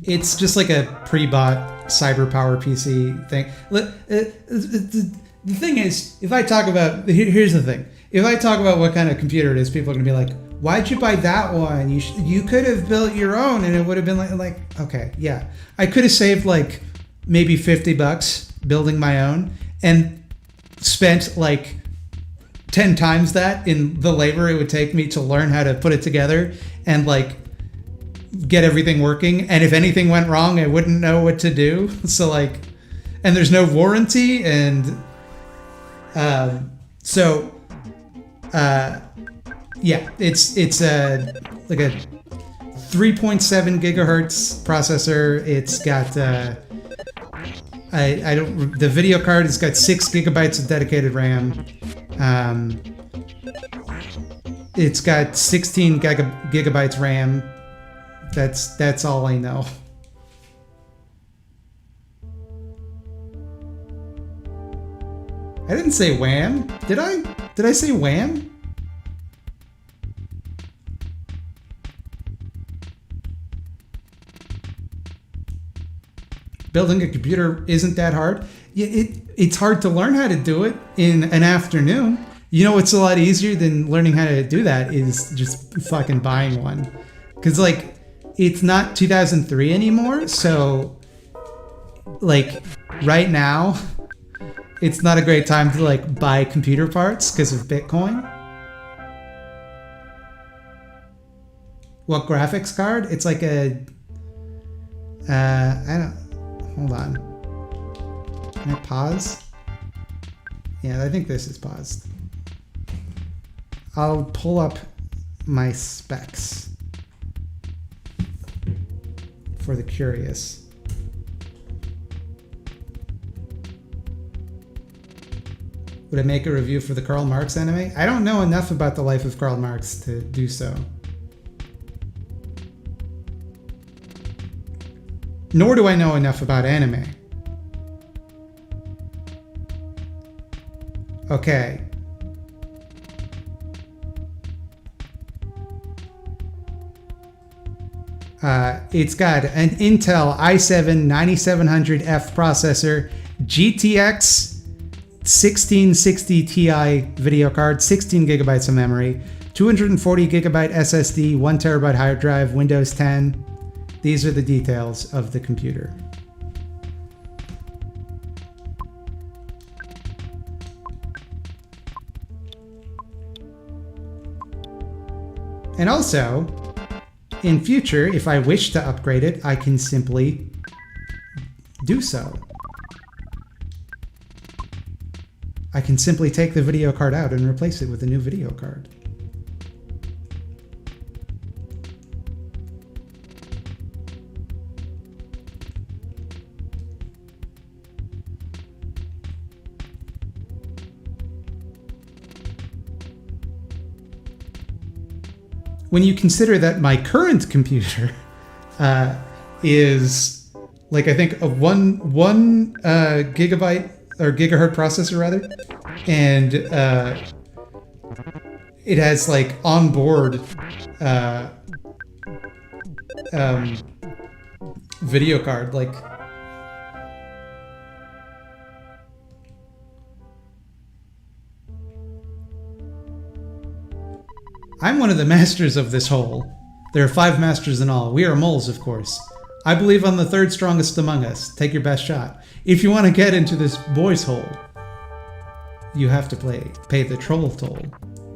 A: It's just like a pre-bought cyber power PC thing. The thing is, if I talk about, here's the thing. If I talk about what kind of computer it is, people are gonna be like, "Why'd you buy that one? You could have built your own, and it would have been like, okay, yeah, I could have saved like maybe $50 building my own, and spent like 10 times that in the labor it would take me to learn how to put it together and like get everything working. And if anything went wrong, I wouldn't know what to do. So like, and there's no warranty, and yeah, it's like a 3.7 gigahertz processor. It's got the video card has got 6 gigabytes of dedicated RAM. It's got 16 gigabytes RAM. That's all I know. I didn't say wham. Did I? Did I say wham? Building a computer isn't that hard. It's hard to learn how to do it in an afternoon. You know what's a lot easier than learning how to do that is just fucking buying one. Because, like, it's not 2003 anymore, so, like, right now, it's not a great time to, like, buy computer parts because of Bitcoin. What graphics card? It's like a... I don't... Hold on. Can I pause? Yeah, I think this is paused. I'll pull up my specs for the curious. Would I make a review for the Karl Marx anime? I don't know enough about the life of Karl Marx to do so. Nor do I know enough about anime. Okay. It's got an Intel i7 9700F processor, GTX 1660 Ti video card, 16 gigabytes of memory, 240 gigabyte SSD, 1 terabyte hard drive, Windows 10. These are the details of the computer. And also, in future, if I wish to upgrade it, I can simply do so. I can simply take the video card out and replace it with a new video card. When you consider that my current computer is like, I think a one gigabyte or gigahertz processor rather, and it has like onboard video card, like I'm one of the masters of this hole. There are 5 masters in all. We are moles, of course. I believe I'm the 3rd strongest among us. Take your best shot. If you want to get into this boys' hole, you have to pay the troll toll.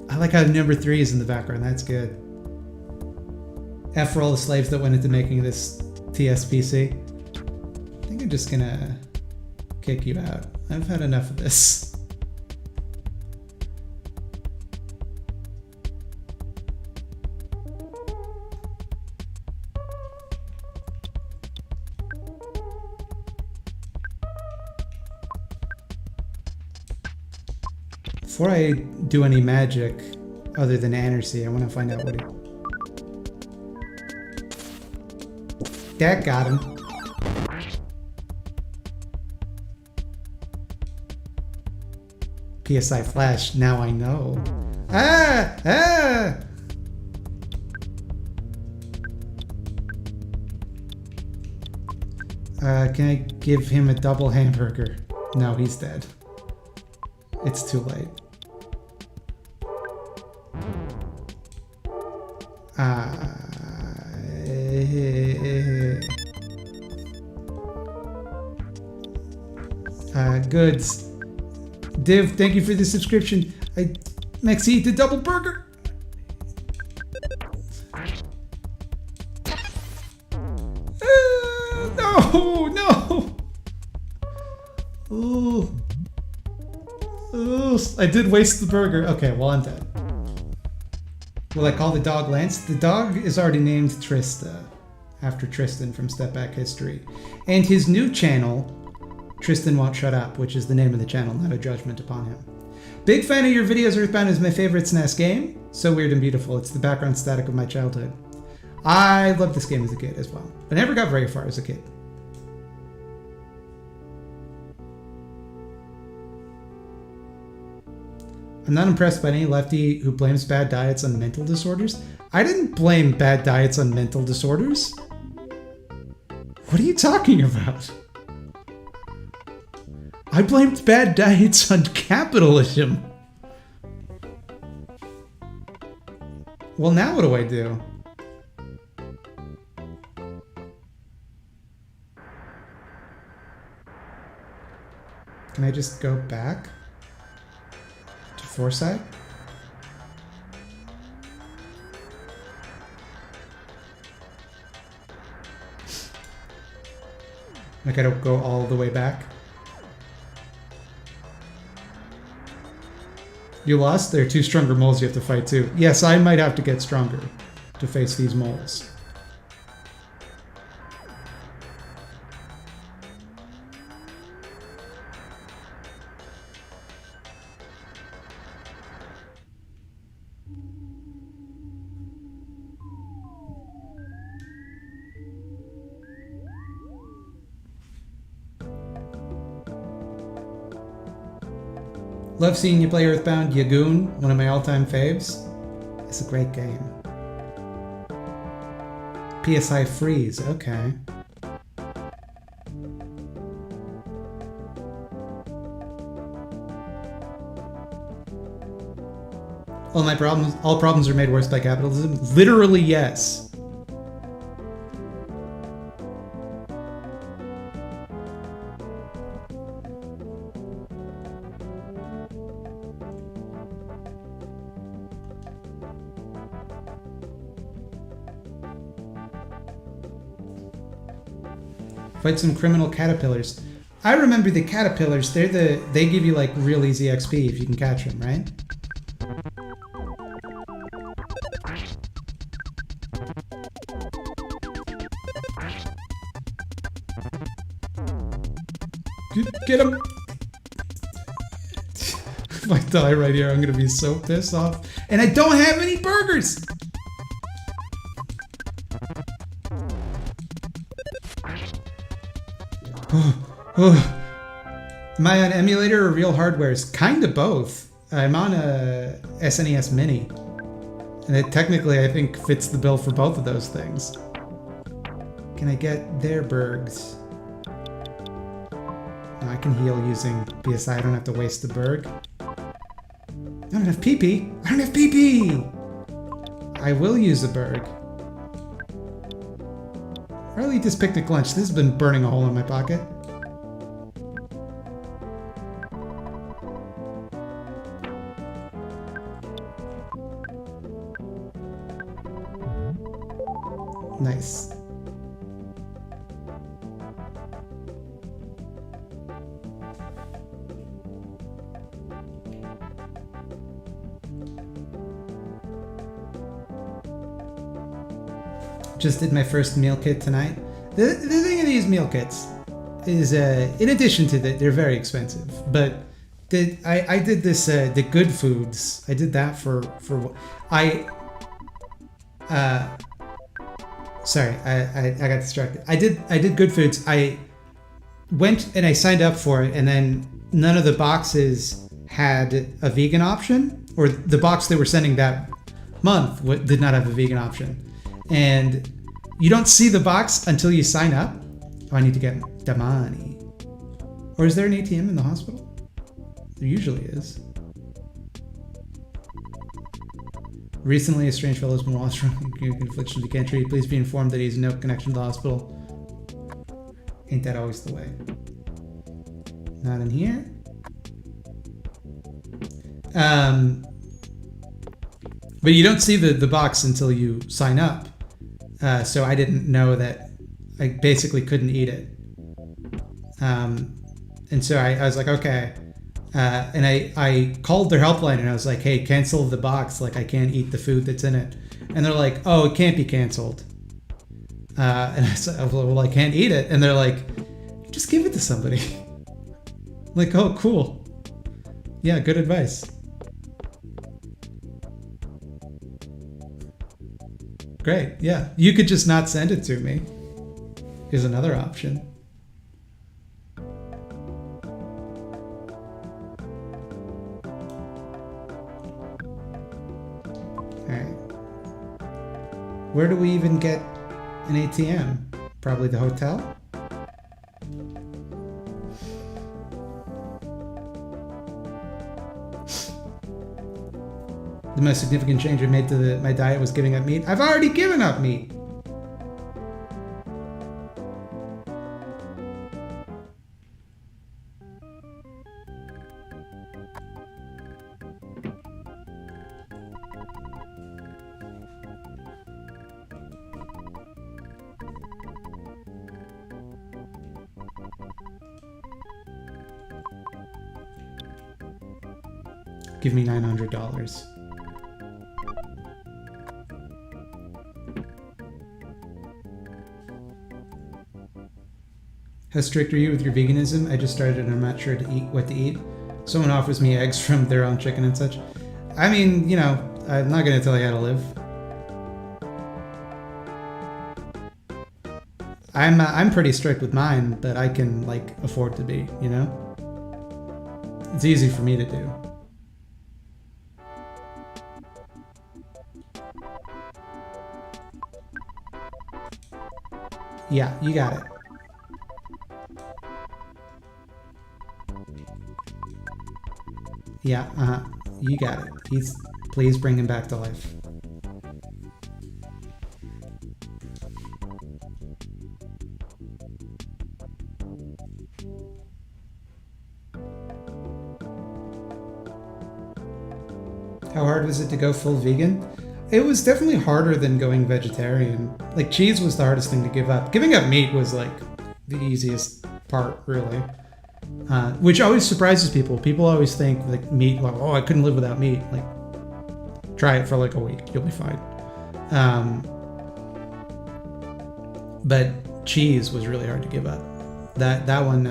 A: I like how number 3 is in the background. That's good. F for all the slaves that went into making this TSPC. I think I'm just gonna kick you out. I've had enough of this. Before I do any magic other than Anarchy, I want to find out what it... That got him. PSI Flash, now I know. Ah! Ah! Can I give him a double hamburger? No, he's dead. It's too late. Goods. Div, thank you for the subscription. Maxi, eat the double burger. No, no. Ooh. Ooh, I did waste the burger. Okay, well, I'm dead. Will I call the dog Lance? The dog is already named Trista, after Tristan from Step Back History. And his new channel, Tristan Won't Shut Up, which is the name of the channel, not a judgment upon him. Big fan of your videos. Earthbound is my favorite SNES game. So weird and beautiful. It's the background static of my childhood. I loved this game as a kid as well, but I never got very far as a kid. I'm not impressed by any lefty who blames bad diets on mental disorders. I didn't blame bad diets on mental disorders. What are you talking about? I blamed bad diets on capitalism. Well, now what do I do? Can I just go back to Foresight? Like I don't go all the way back? You lost? There are 2 stronger moles you have to fight too. Yes, I might have to get stronger to face these moles. Love seeing you play Earthbound. Yagoon, one of my all-time faves. It's a great game. PSI Freeze, okay. All problems are made worse by capitalism. Literally, yes. Fight some criminal caterpillars. I remember the caterpillars. They give you like real easy XP if you can catch them, right? Get him! If I die right here, I'm gonna be so pissed off. And I don't have any burgers! Am I on emulator or real hardware? It's kind of both. I'm on a SNES Mini. And it technically, I think, fits the bill for both of those things. Can I get their burgs? No, I can heal using PSI. I don't have to waste the berg. I don't have PP. I don't have PP! I will use a berg. I'll eat this picnic lunch. This has been burning a hole in my pocket. Nice. Just did my first meal kit tonight. The thing of these meal kits is, in addition to that, they're very expensive. But I did this the Good Foods. I did that for sorry, I got distracted. I did Good Foods. I went and I signed up for it, and then none of the boxes had a vegan option, or the box they were sending that month did not have a vegan option. And you don't see the box until you sign up. Oh, I need to get the money. Or is there an ATM in the hospital? There usually is. Recently, a strange fellow has been lost from afflictions he can't treat. Please be informed that he has no connection to the hospital. Ain't that always the way? Not in here. But you don't see the box until you sign up. So I didn't know that I basically couldn't eat it. And so I was like, okay. And I called their helpline and I was like, hey, cancel the box. Like, I can't eat the food that's in it. And they're like, oh, it can't be canceled. And I said, well, I can't eat it. And they're like, just give it to somebody. Like, oh, cool. Yeah, good advice. Great, yeah. You could just not send it to me. Is another option. Alright. Where do we even get an ATM? Probably the hotel? The most significant change I made to my diet was giving up meat. I've already given up meat. Give me $900. How strict are you with your veganism? I just started and I'm not sure what to eat. Someone offers me eggs from their own chicken and such. I mean, you know, I'm not going to tell you how to live. I'm pretty strict with mine, but I can, like, afford to be, you know? It's easy for me to do. Yeah, you got it. Yeah, you got it. Please bring him back to life. How hard was it to go full vegan? It was definitely harder than going vegetarian. Like, cheese was the hardest thing to give up. Giving up meat was like the easiest part, really. Which always surprises people. People always think like meat, like, oh, I couldn't live without meat. Like, try it for like a week, you'll be fine. But cheese was really hard to give up. That one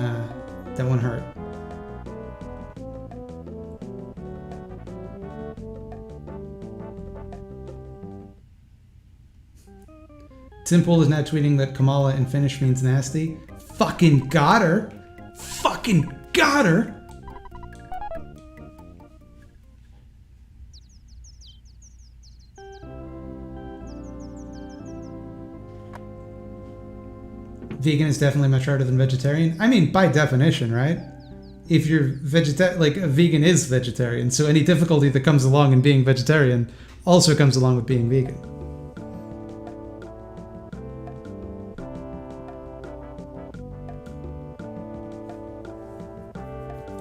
A: hurt. Simple is now tweeting that Kamala in Finnish means nasty. Fucking got her. Fucking got her. Vegan is definitely much harder than vegetarian. I mean, by definition, right? If you're like a vegan is vegetarian, so any difficulty that comes along in being vegetarian also comes along with being vegan.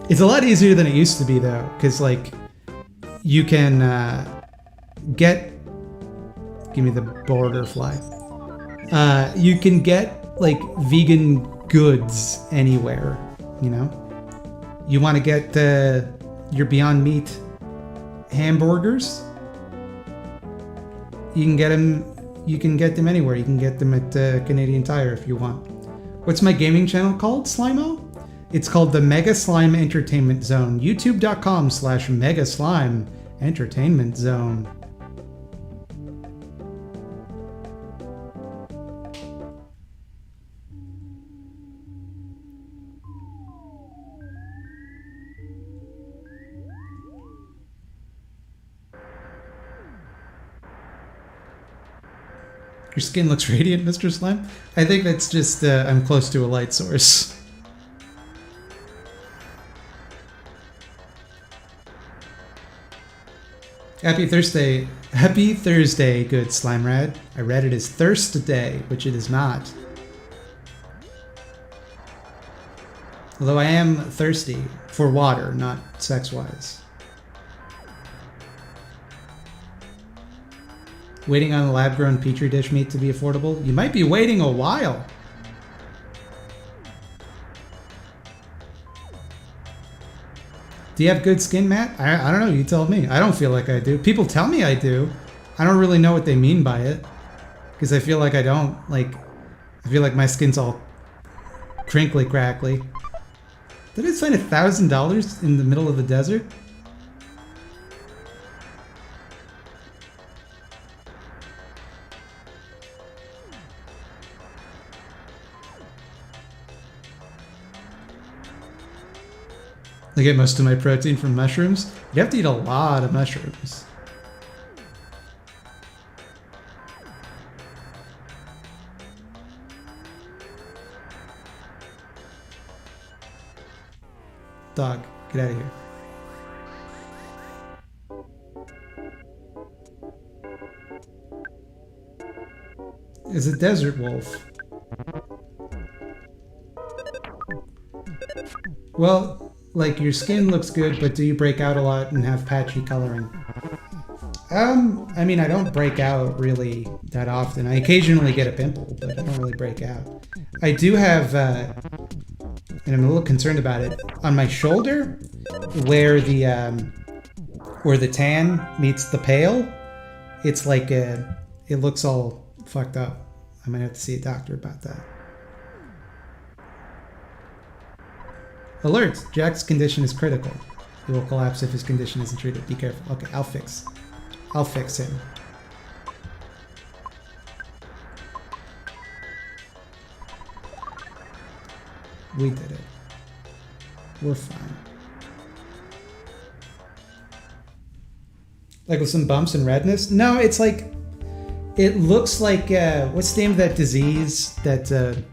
A: It's a lot easier than it used to be, though, because like you can get. Give me the border fly. You can get like vegan goods anywhere. You know, you want to get your Beyond Meat hamburgers. You can get them. You can get them anywhere. You can get them at Canadian Tire if you want. What's my gaming channel called, Slimo? It's called the Mega Slime Entertainment Zone. YouTube.com/Mega Slime Entertainment Zone. Your skin looks radiant, Mr. Slime. I think that's just I'm close to a light source. Happy Thursday, good Slime Rad. I read it as Thirst Day, which it is not. Although I am thirsty for water, not sex-wise. Waiting on lab-grown petri dish meat to be affordable? You might be waiting a while. Do you have good skin, Matt? I don't know. You tell me. I don't feel like I do. People tell me I do. I don't really know what they mean by it. Because I feel like I don't. Like, I feel like my skin's all crinkly, crackly. Did I find $1,000 in the middle of the desert? I get most of my protein from mushrooms. You have to eat a lot of mushrooms. Dog, get out of here. It's a desert wolf. Well, like, your skin looks good, but do you break out a lot and have patchy coloring? I mean, I don't break out really that often. I occasionally get a pimple, but I don't really break out. I do have, and I'm a little concerned about it, on my shoulder, where the tan meets the pale, it's like it looks all fucked up. I might have to see a doctor about that. Alert! Jack's condition is critical. He will collapse if his condition isn't treated. Be careful. Okay, I'll fix him. We did it. We're fine. Like with some bumps and redness? No, it's like It looks like what's the name of that disease that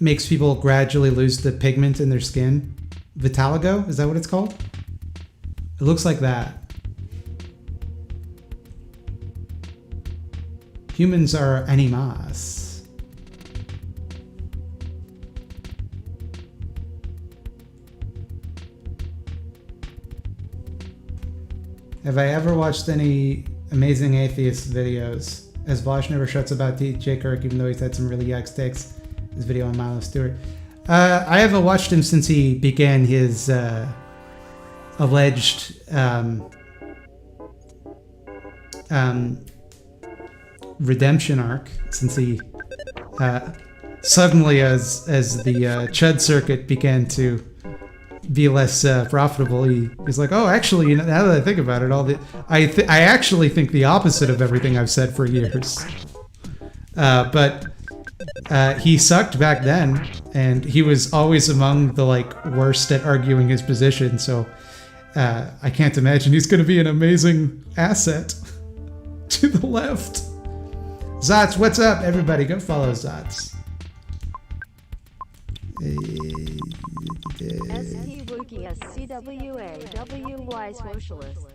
A: makes people gradually lose the pigment in their skin? Vitiligo? Is that what it's called? It looks like that. Humans are animas. Have I ever watched any Amazing Atheist videos? As Vosh never shuts about DJ Kirk, even though he's had some really yikes takes. His video on Milo Stewart. I haven't watched him since he began his alleged redemption arc, since he suddenly, as the Chud circuit began to be less profitable, he's like, oh, actually, you know, now that I think about it, I actually think the opposite of everything I've said for years. But he sucked back then, and he was always among the worst at arguing his position. So I can't imagine he's going to be an amazing asset to the left. Zots, what's up, everybody? Go follow Zots.
B: ST Wookie SCWA Socialists.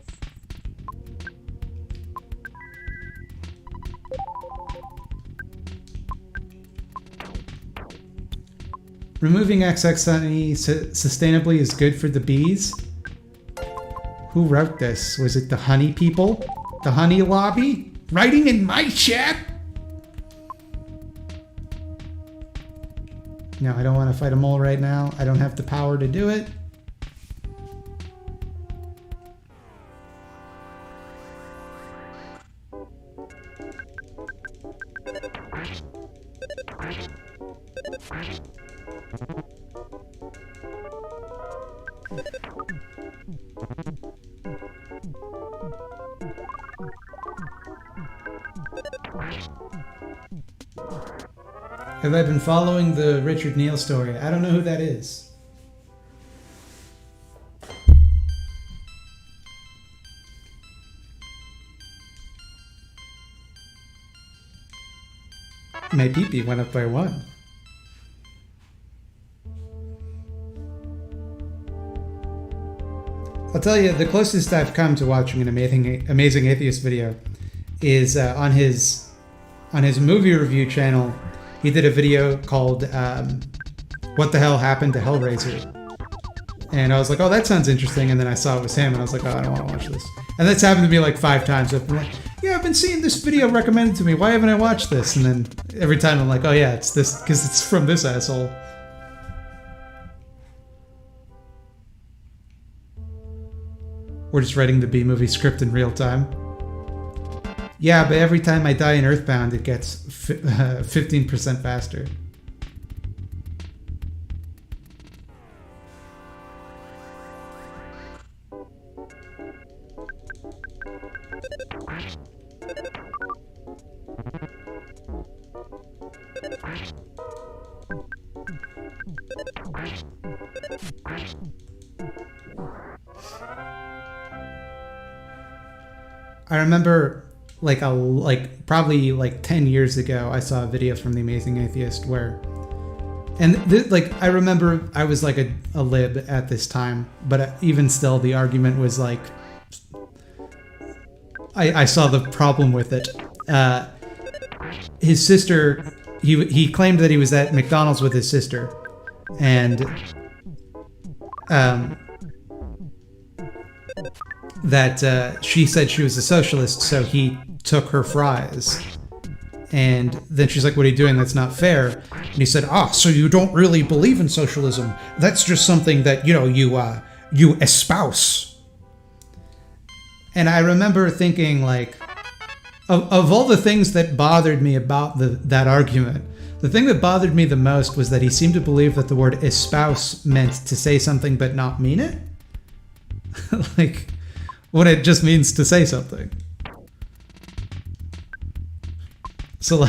A: Removing XX sustainably is good for the bees. Who wrote this? Was it the honey people? The honey lobby? Writing in my chat? No, I don't want to fight a mole right now. I don't have the power to do it. Have I been following the Richard Neal story? I don't know who that is. My pee-pee went up by 1. I'll tell you, the closest I've come to watching an amazing atheist video is on his movie review channel. He did a video called What the Hell Happened to Hellraiser? And I was like, oh, that sounds interesting. And then I saw it was him, and I was like, oh, I don't want to watch this. And that's happened to me like 5 times. I've been like, yeah, I've been seeing this video recommended to me. Why haven't I watched this? And then every time I'm like, oh yeah, it's this, because it's from this asshole. We're just writing the B-movie script in real time. Yeah, but every time I die in Earthbound, it gets 15% faster. I remember probably 10 years ago, I saw a video from The Amazing Atheist where, and I remember I was like a lib at this time, but even still the argument was like, I saw the problem with it. His sister, he claimed that he was at McDonald's with his sister, and that she said she was a socialist, so he took her fries. And then she's like, what are you doing? That's not fair. And he said, so you don't really believe in socialism. That's just something that, you espouse. And I remember thinking, of all the things that bothered me about that argument, the thing that bothered me the most was that he seemed to believe that the word espouse meant to say something but not mean it. When it just means to say something. So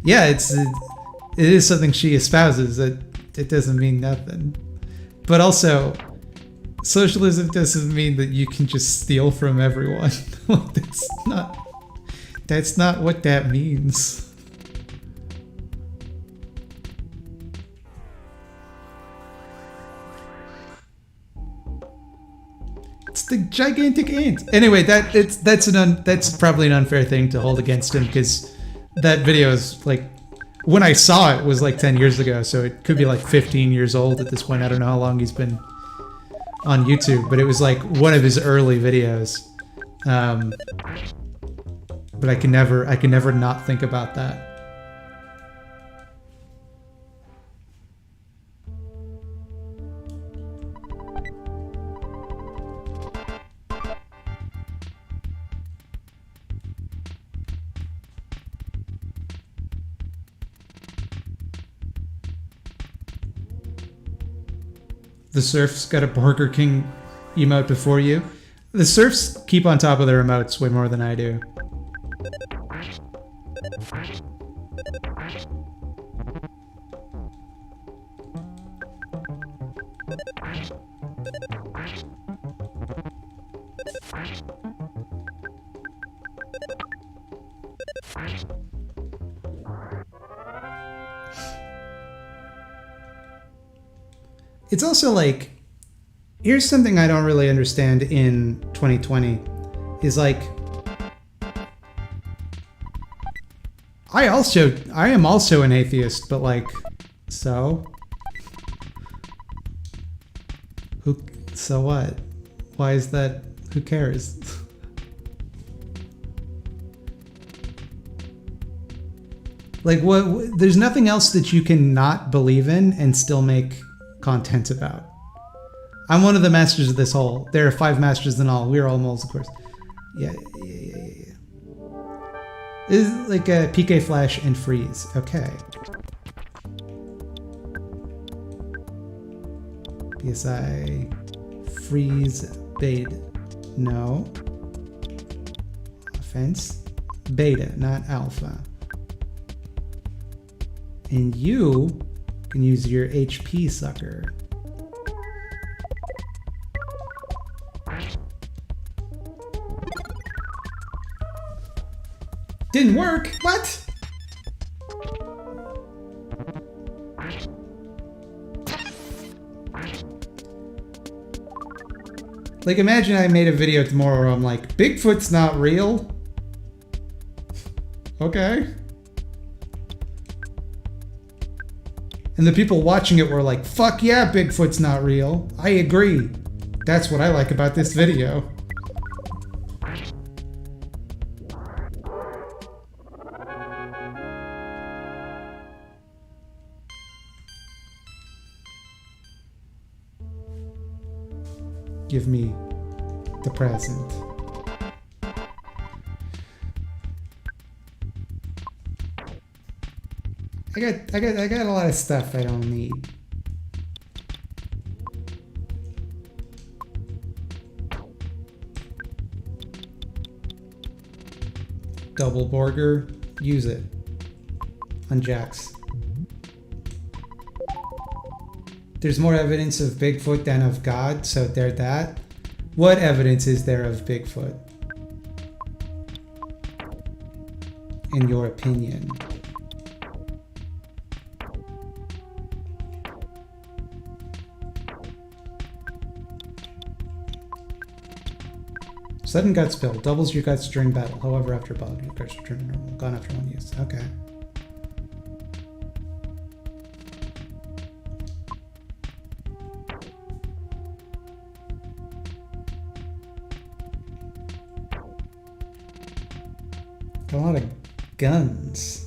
A: yeah, it is something she espouses. It doesn't mean nothing. But also, socialism doesn't mean that you can just steal from everyone. That's not what that means. It's the gigantic ant. Anyway, that's probably an unfair thing to hold against him because that video is like, when I saw it was like 10 years ago, so it could be like 15 years old at this point. I don't know how long he's been on YouTube, but it was like one of his early videos. But I can never not think about that. The Surf's got a Burger King emote before you. The Surfs keep on top of their emotes way more than I do. It's also like, here's something I don't really understand in 2020 is like, I am also an atheist, but like, so what? Why is that? Who cares? Like, what? There's nothing else that you can not believe in and still make content about. I'm one of the masters of this whole. There are 5 masters in all. We are all moles, of course. Yeah. This is like a PK Flash and Freeze. Okay. PSI Freeze Beta. No. Offense. Beta, not alpha. And you can use your HP sucker. Didn't work? What? Like, imagine I made a video tomorrow where I'm like, Bigfoot's not real. Okay. And the people watching it were like, fuck yeah, Bigfoot's not real. I agree. That's what I like about this video. Give me the present. I got a lot of stuff I don't need. Double burger, use it on Jax. There's more evidence of Bigfoot than of God, so there's that. What evidence is there of Bigfoot? In your opinion? Sudden gut spill. Doubles your guts during battle. However, after battle, your guts return to normal. Gone after 1 use. Okay. Got a lot of guns.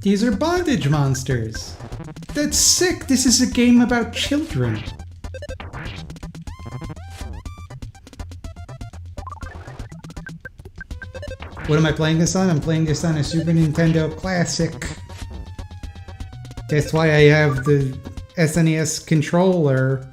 A: These are bondage monsters. That's sick. This is a game about children. What am I playing this on? I'm playing this on a Super Nintendo Classic. That's why I have the SNES controller.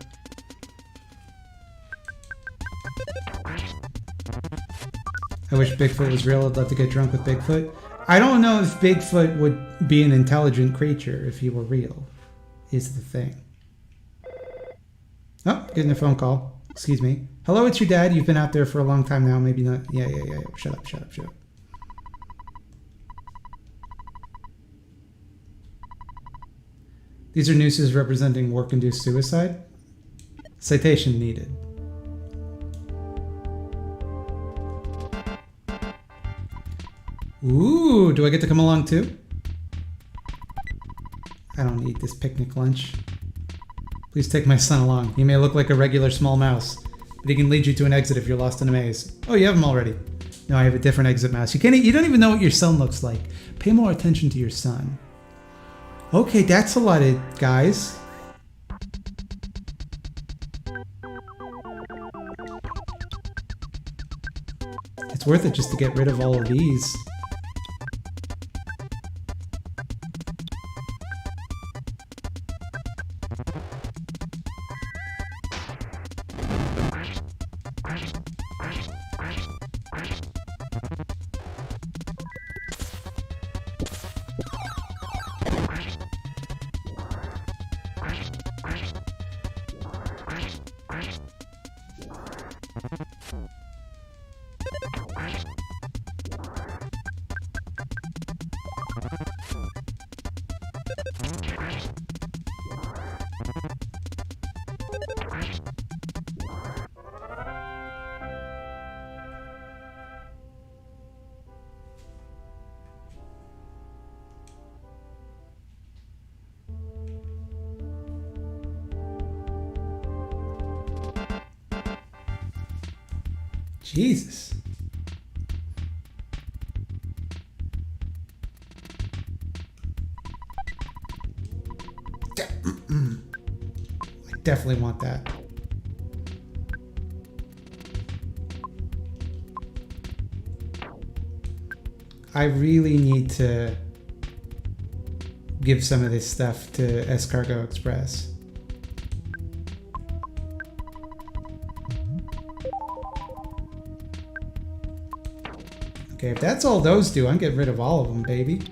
A: I wish Bigfoot was real. I'd love to get drunk with Bigfoot. I don't know if Bigfoot would be an intelligent creature if he were real, is the thing. Oh, getting a phone call. Excuse me. Hello, it's your dad. You've been out there for a long time now. Maybe not. Yeah. Shut up. These are nooses representing work-induced suicide. Citation needed. Ooh, do I get to come along too? I don't need this picnic lunch. Please take my son along. He may look like a regular small mouse, but he can lead you to an exit if you're lost in a maze. Oh, you have him already. No, I have a different exit mouse. You don't even know what your son looks like. Pay more attention to your son. Okay, that's a lot of guys. It's worth it just to get rid of all of these. Jesus. I definitely want that. I really need to give some of this stuff to Escargot Express. Okay, if that's all those do, I'm getting rid of all of them, baby.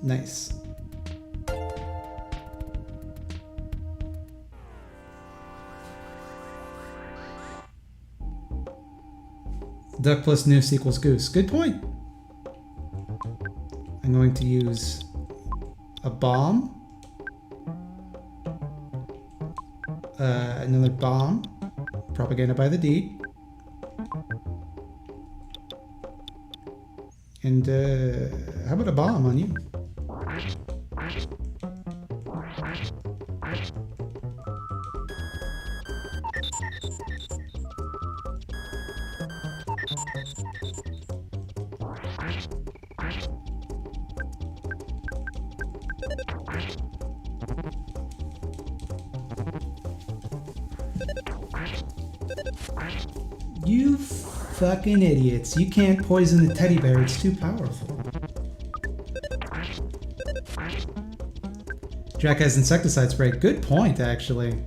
A: Nice. Duck plus noose equals goose. Good point. I'm going to use a bomb. Another bomb. Propaganda by the deed. And how about a bomb on you? You fucking idiots. You can't poison the teddy bear, it's too powerful. Jack has insecticide spray. Good point, actually.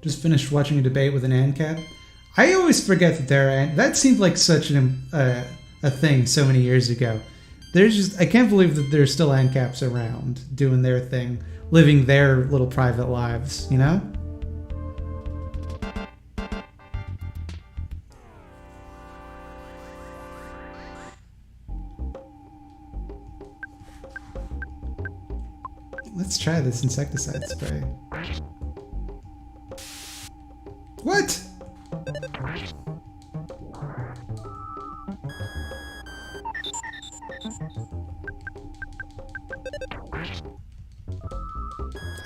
A: Just finished watching a debate with an ANCAP. I always forget that that seemed like such a thing so many years ago. I can't believe that there's still ANCAPs around doing their thing, living their little private lives, you know? Let's try this insecticide spray. What?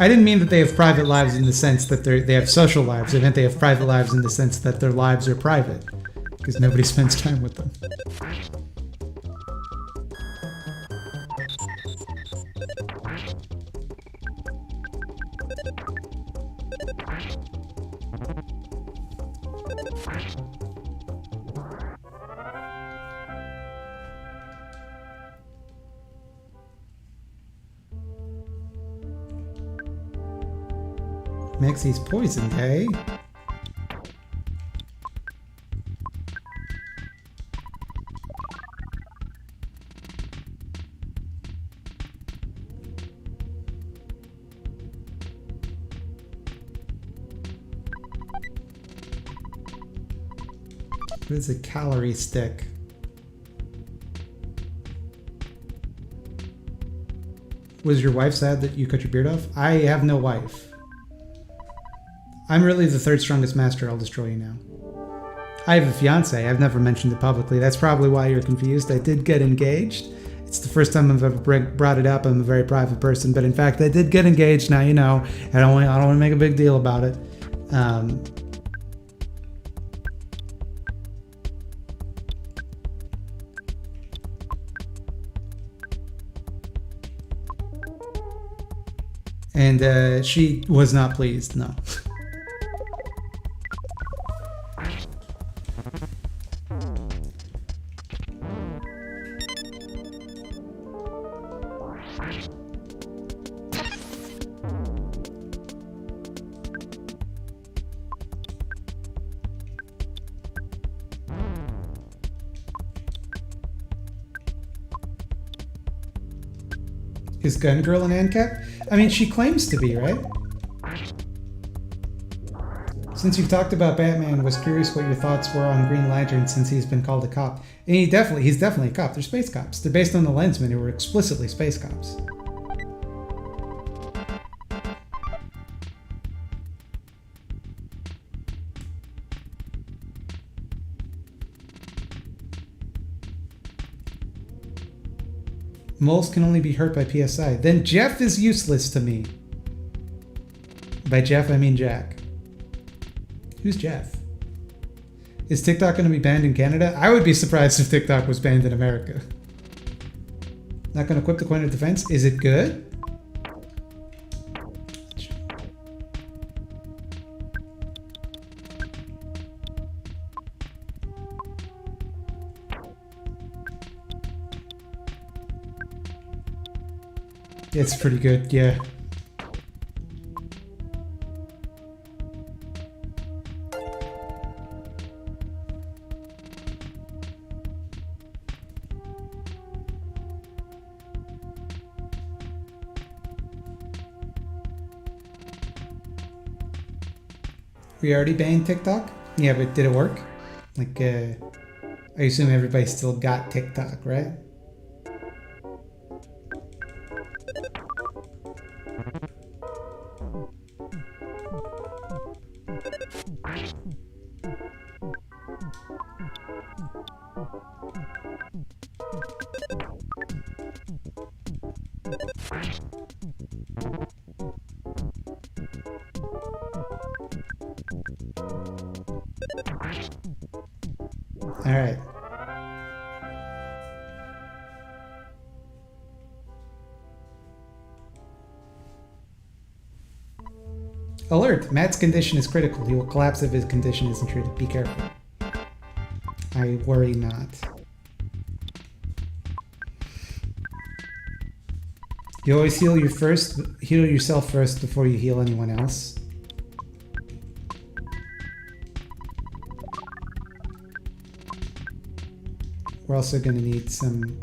A: I didn't mean that they have private lives in the sense that they have social lives. I meant they have private lives in the sense that their lives are private, because nobody spends time with them. Maxie's poisoned, hey? What is a calorie stick? Was your wife sad that you cut your beard off? I have no wife. I'm really the third strongest master. I'll destroy you now. I have a fiance. I've never mentioned it publicly. That's probably why you're confused. I did get engaged. It's the first time I've ever brought it up. I'm a very private person, but in fact, I did get engaged. Now you know. I don't want to make a big deal about it. And she was not pleased, no. Is Gun Girl an ANCAP? I mean, she claims to be, right? Since you've talked about Batman, was curious what your thoughts were on Green Lantern since he's been called a cop. And he's definitely a cop. They're space cops. They're based on the Lensmen, who were explicitly space cops. Moles can only be hurt by PSI. Then Jeff is useless to me. By Jeff, I mean Jack. Who's Jeff? Is TikTok going to be banned in Canada? I would be surprised if TikTok was banned in America. Not going to equip the coin of defense? Is it good? It's pretty good, yeah. We already banned TikTok? Yeah, but did it work? Like, I assume everybody still got TikTok, right? All right. Alert! Matt's condition is critical. He will collapse if his condition isn't treated. Be careful. I worry not. You always heal yourself first before you heal anyone else. We're also going to need some...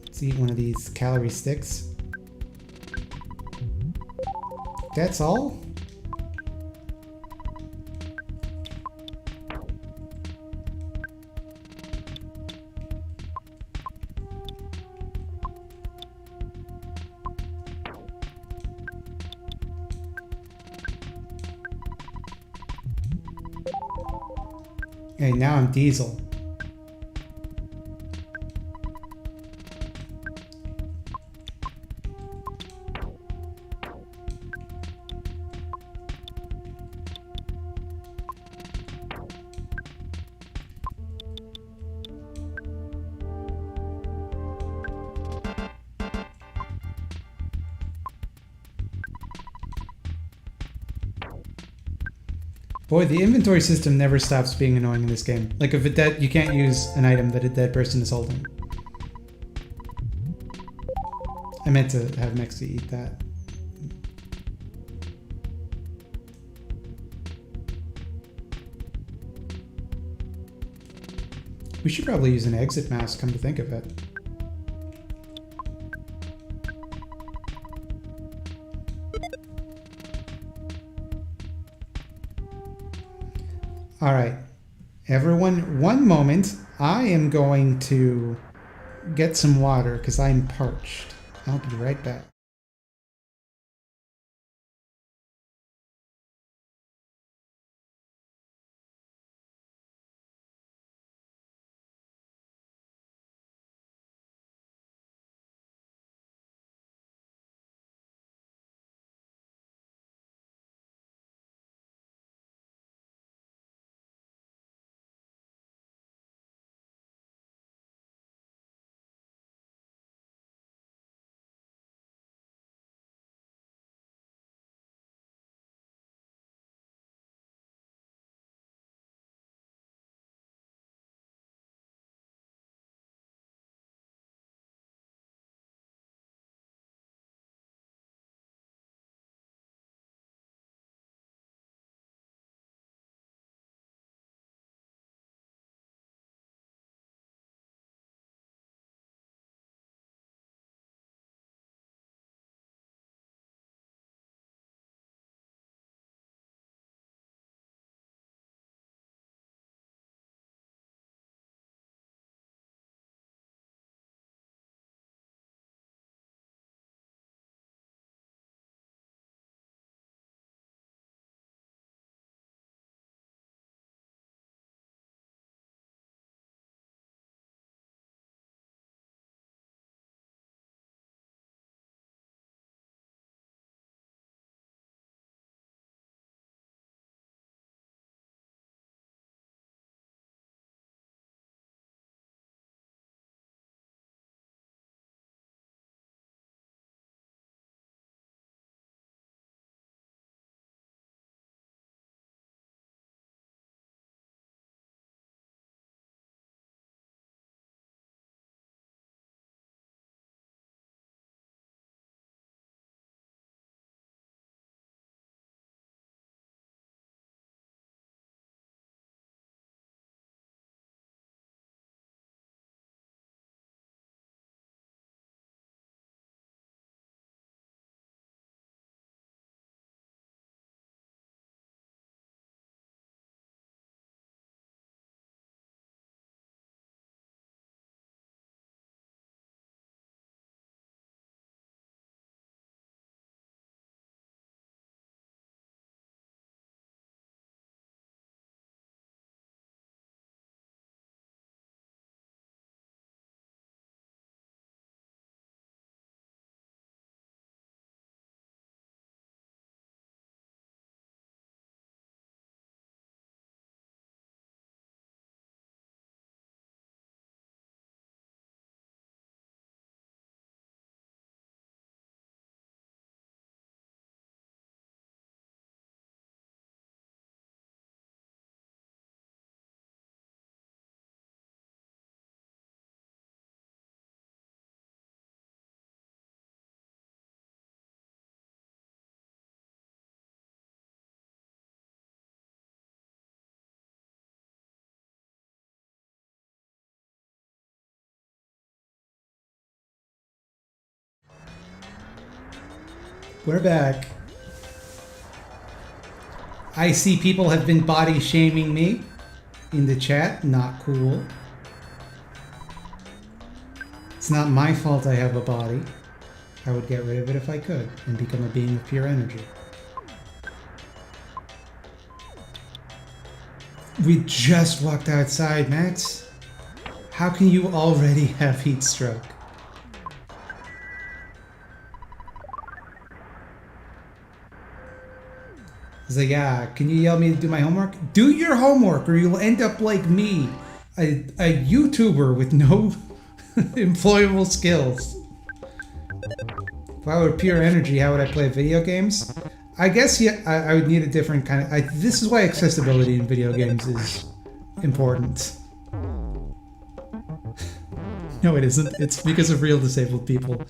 A: Let's eat one of these calorie sticks. That's all? Okay, now I'm Diesel. Boy, the inventory system never stops being annoying in this game. Like, if you can't use an item that a dead person is holding. I meant to have Mexi eat that. We should probably use an exit mask, come to think of it. All right, everyone, one moment. I am going to get some water because I'm parched. I'll be right back. We're back. I see people have been body shaming me in the chat. Not cool. It's not my fault I have a body. I would get rid of it if I could and become a being of pure energy. We just walked outside, Max. How can you already have heat stroke? He's like, yeah, can you yell me to do my homework? Do your homework or you'll end up like me, a YouTuber with no employable skills. If I were pure energy, how would I play video games? I guess yeah, I would need a different kind of... this is why accessibility in video games is important. No, it isn't. It's because of real disabled people.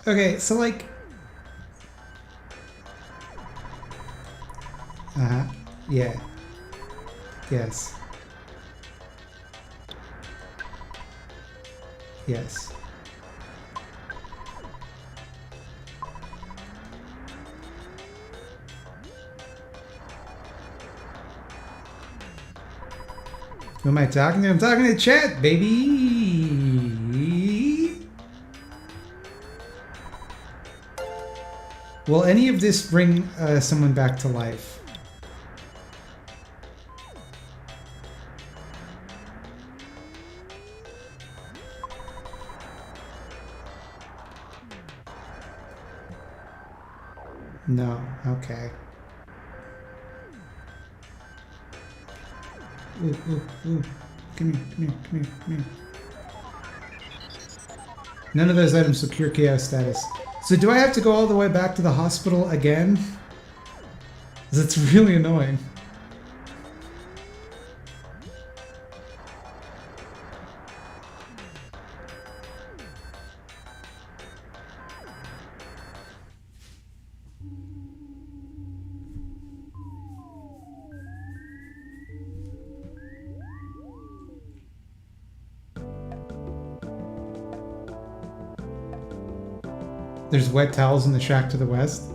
A: Okay, so like... Uh-huh. Yeah. Yes. Yes. Who am I talking to? I'm talking to chat, baby! Will any of this bring someone back to life? No. Okay. Ooh, ooh, ooh. Come here, come here, come here, come here. None of those items secure chaos status. So do I have to go all the way back to the hospital again? Because it's really annoying. There's wet towels in the shack to the west.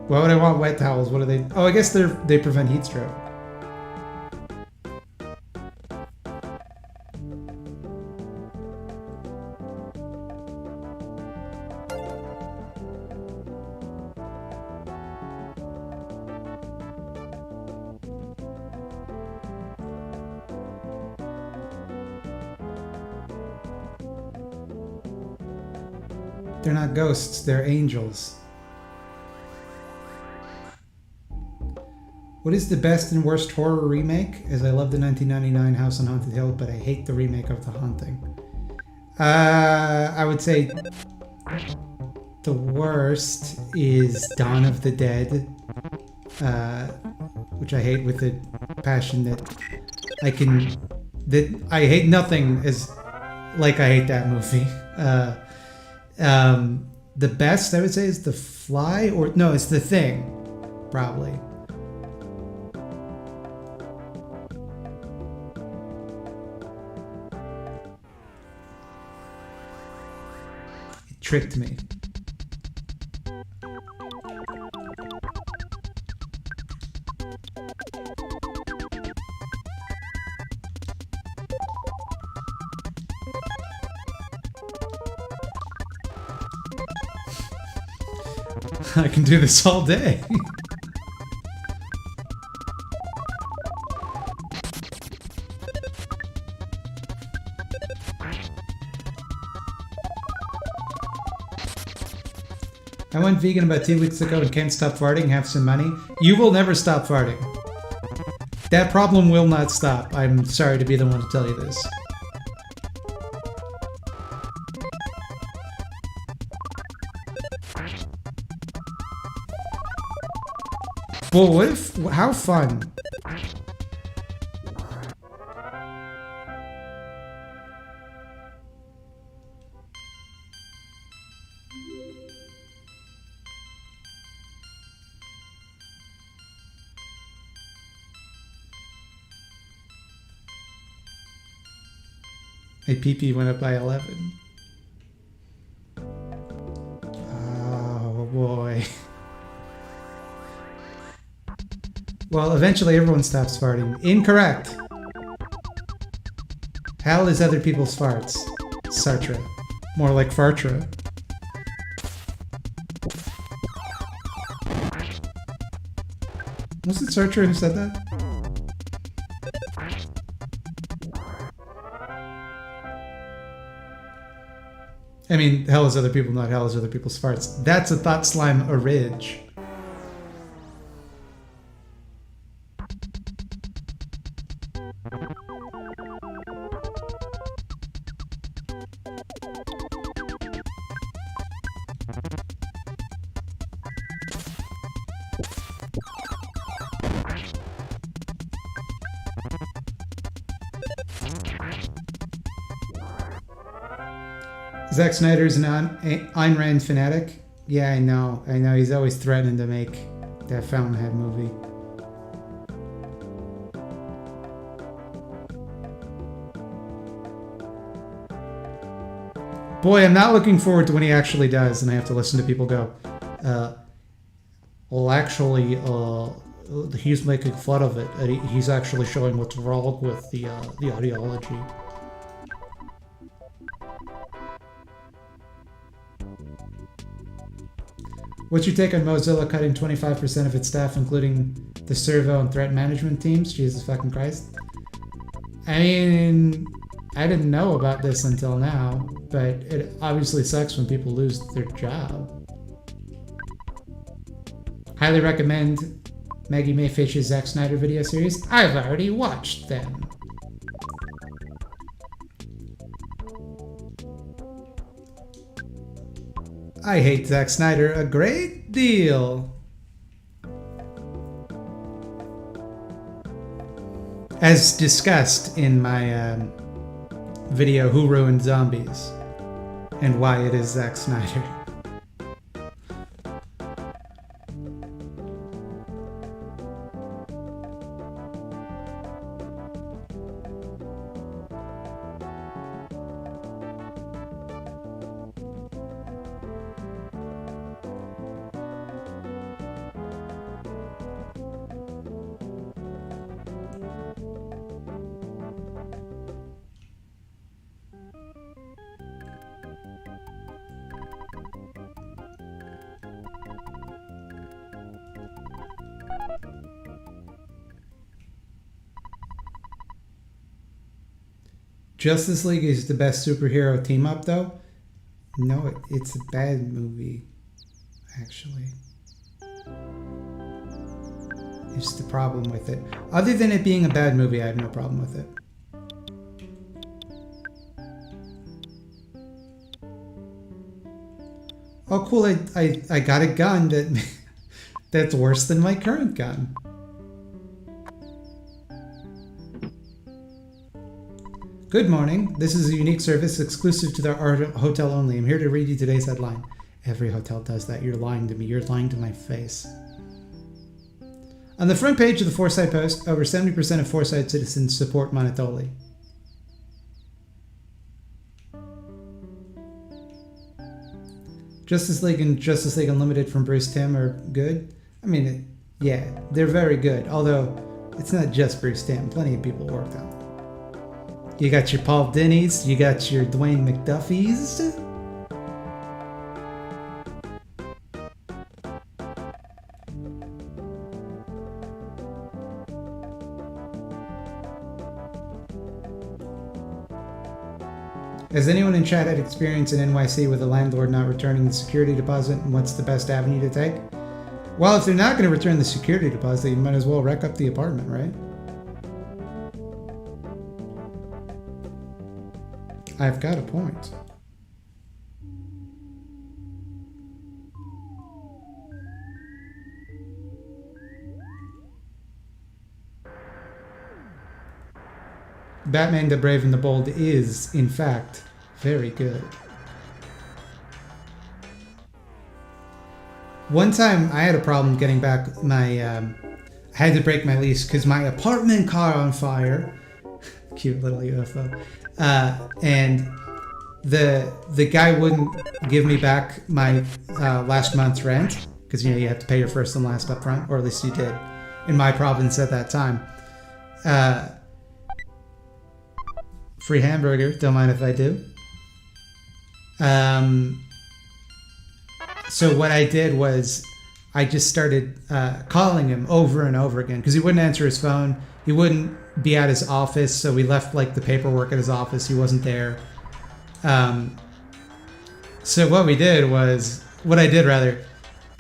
A: Why would I want wet towels? What are they? Oh, I guess they prevent heat stroke. They're not ghosts, they're angels. What is the best and worst horror remake? As I love the 1999 House on Haunted Hill, but I hate the remake of The Haunting. I would say the worst is Dawn of the Dead, which I hate with a passion that I hate nothing as like I hate that movie. The best I would say is The Fly, or no, it's The Thing, probably. It tricked me. I can do this all day. I went vegan about 2 weeks ago and can't stop farting, have some money. You will never stop farting. That problem will not stop. I'm sorry to be the one to tell you this. Well, what if... How fun. My PP went up by 11. Oh, boy. Well, eventually everyone stops farting. Incorrect. Hell is other people's farts. Sartre. More like Fartra. Was it Sartre who said that? I mean, hell is other people, not hell is other people's farts. That's a Thought Slime orig. Zack Snyder's an Ayn Rand fanatic. Yeah, I know. He's always threatening to make that Fountainhead movie. Boy, I'm not looking forward to when he actually does, and I have to listen to people go, well, actually, he's making fun of it, and he's actually showing what's wrong with the ideology. What's your take on Mozilla cutting 25% of its staff, including the servo and threat management teams? Jesus fucking Christ. I mean, I didn't know about this until now, but it obviously sucks when people lose their job. Highly recommend Maggie Mae Fish's Zack Snyder video series. I've already watched them. I hate Zack Snyder a great deal. As discussed in my video, Who Ruined Zombies? And why it is Zack Snyder. Justice League is the best superhero team up, though? No, it's a bad movie, actually. It's the problem with it. Other than it being a bad movie, I have no problem with it. Oh, cool, I got a gun that's worse than my current gun. Good morning. This is a unique service exclusive to our hotel only. I'm here to read you today's headline. Every hotel does that. You're lying to me. You're lying to my face. On the front page of the Foresight Post, over 70% of Foresight citizens support Monotoli. Justice League and Justice League Unlimited from Bruce Timm are good. I mean, yeah, they're very good. Although, it's not just Bruce Timm. Plenty of people worked on it. You got your Paul Dini's, you got your Dwayne McDuffie's. Has anyone in chat had experience in NYC with a landlord not returning the security deposit, and what's the best avenue to take? Well, if they're not going to return the security deposit, you might as well wreck up the apartment, right? I've got a point. Batman the Brave and the Bold is, in fact, very good. One time I had a problem getting back my, I had to break my lease because my apartment caught on fire. Cute little UFO. And the guy wouldn't give me back my last month's rent because you have to pay your first and last up front, or at least you did in my province at that time. Free hamburger, don't mind if I do. So what I did was I just started calling him over and over again because he wouldn't answer his phone. He wouldn't be at his office, so we left like the paperwork at his office. He wasn't there. So what I did,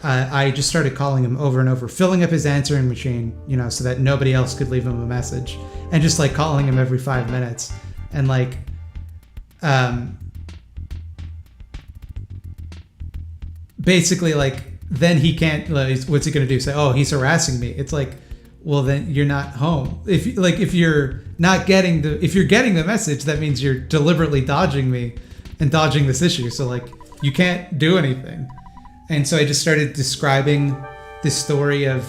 A: I just started calling him over and over, filling up his answering machine, so that nobody else could leave him a message, and just like calling him every 5 minutes, and like, basically like, then he can't, like, what's he gonna do? Say, oh, he's harassing me. It's like, well, then you're not home. If you're getting the message, that means you're deliberately dodging me and dodging this issue. So like, you can't do anything. And so I just started describing the story of,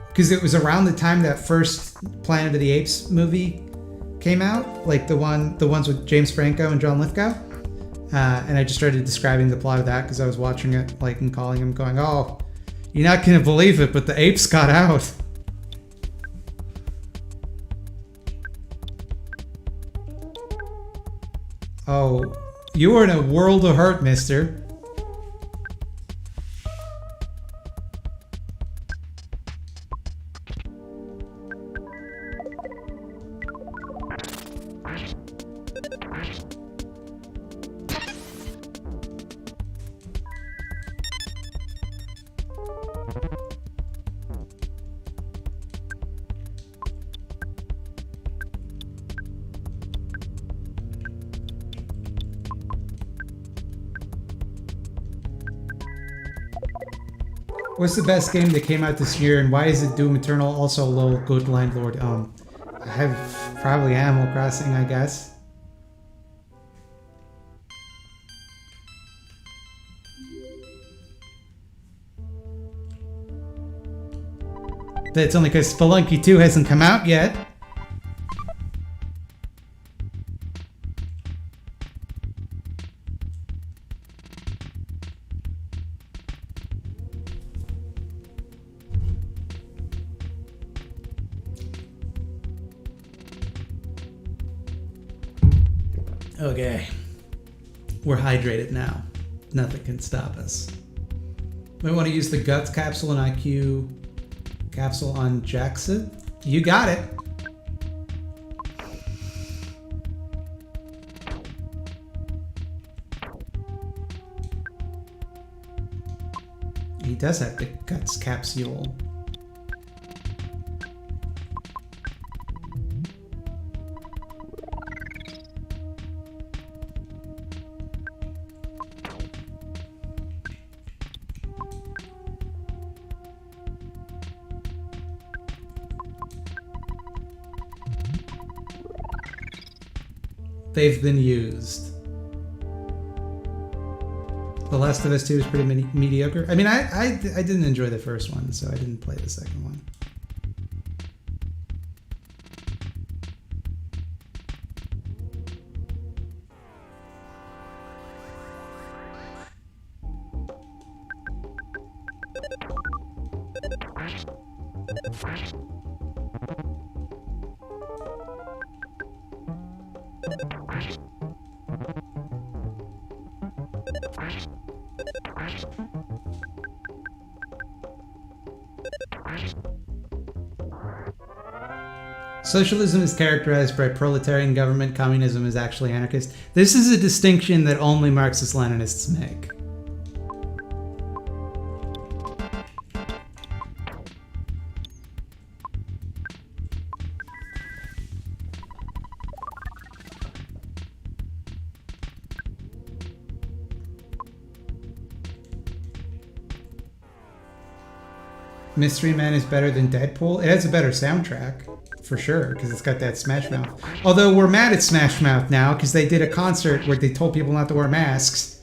A: because it was around the time that first Planet of the Apes movie came out, like the ones with James Franco and John Lithgow. And I just started describing the plot of that because I was watching it, like, and calling him, going, "Oh, you're not gonna believe it, but the apes got out." Oh, you are in a world of hurt, mister. What's the best game that came out this year, and why is it Doom Eternal also low good landlord? I have probably Animal Crossing, I guess. That's only because Spelunky 2 hasn't come out yet. Okay. We're hydrated now. Nothing can stop us. We want to use the Guts capsule and IQ capsule on Jackson. You got it. He does have the Guts capsule. They've been used. The Last of Us 2 is pretty mediocre. I mean, I didn't enjoy the first one, so I didn't play the second one. Socialism is characterized by proletarian government. Communism is actually anarchist. This is a distinction that only Marxist-Leninists make. Mystery Man is better than Deadpool. It has a better soundtrack, for sure, because it's got that Smash Mouth. Although we're mad at Smash Mouth now, because they did a concert where they told people not to wear masks.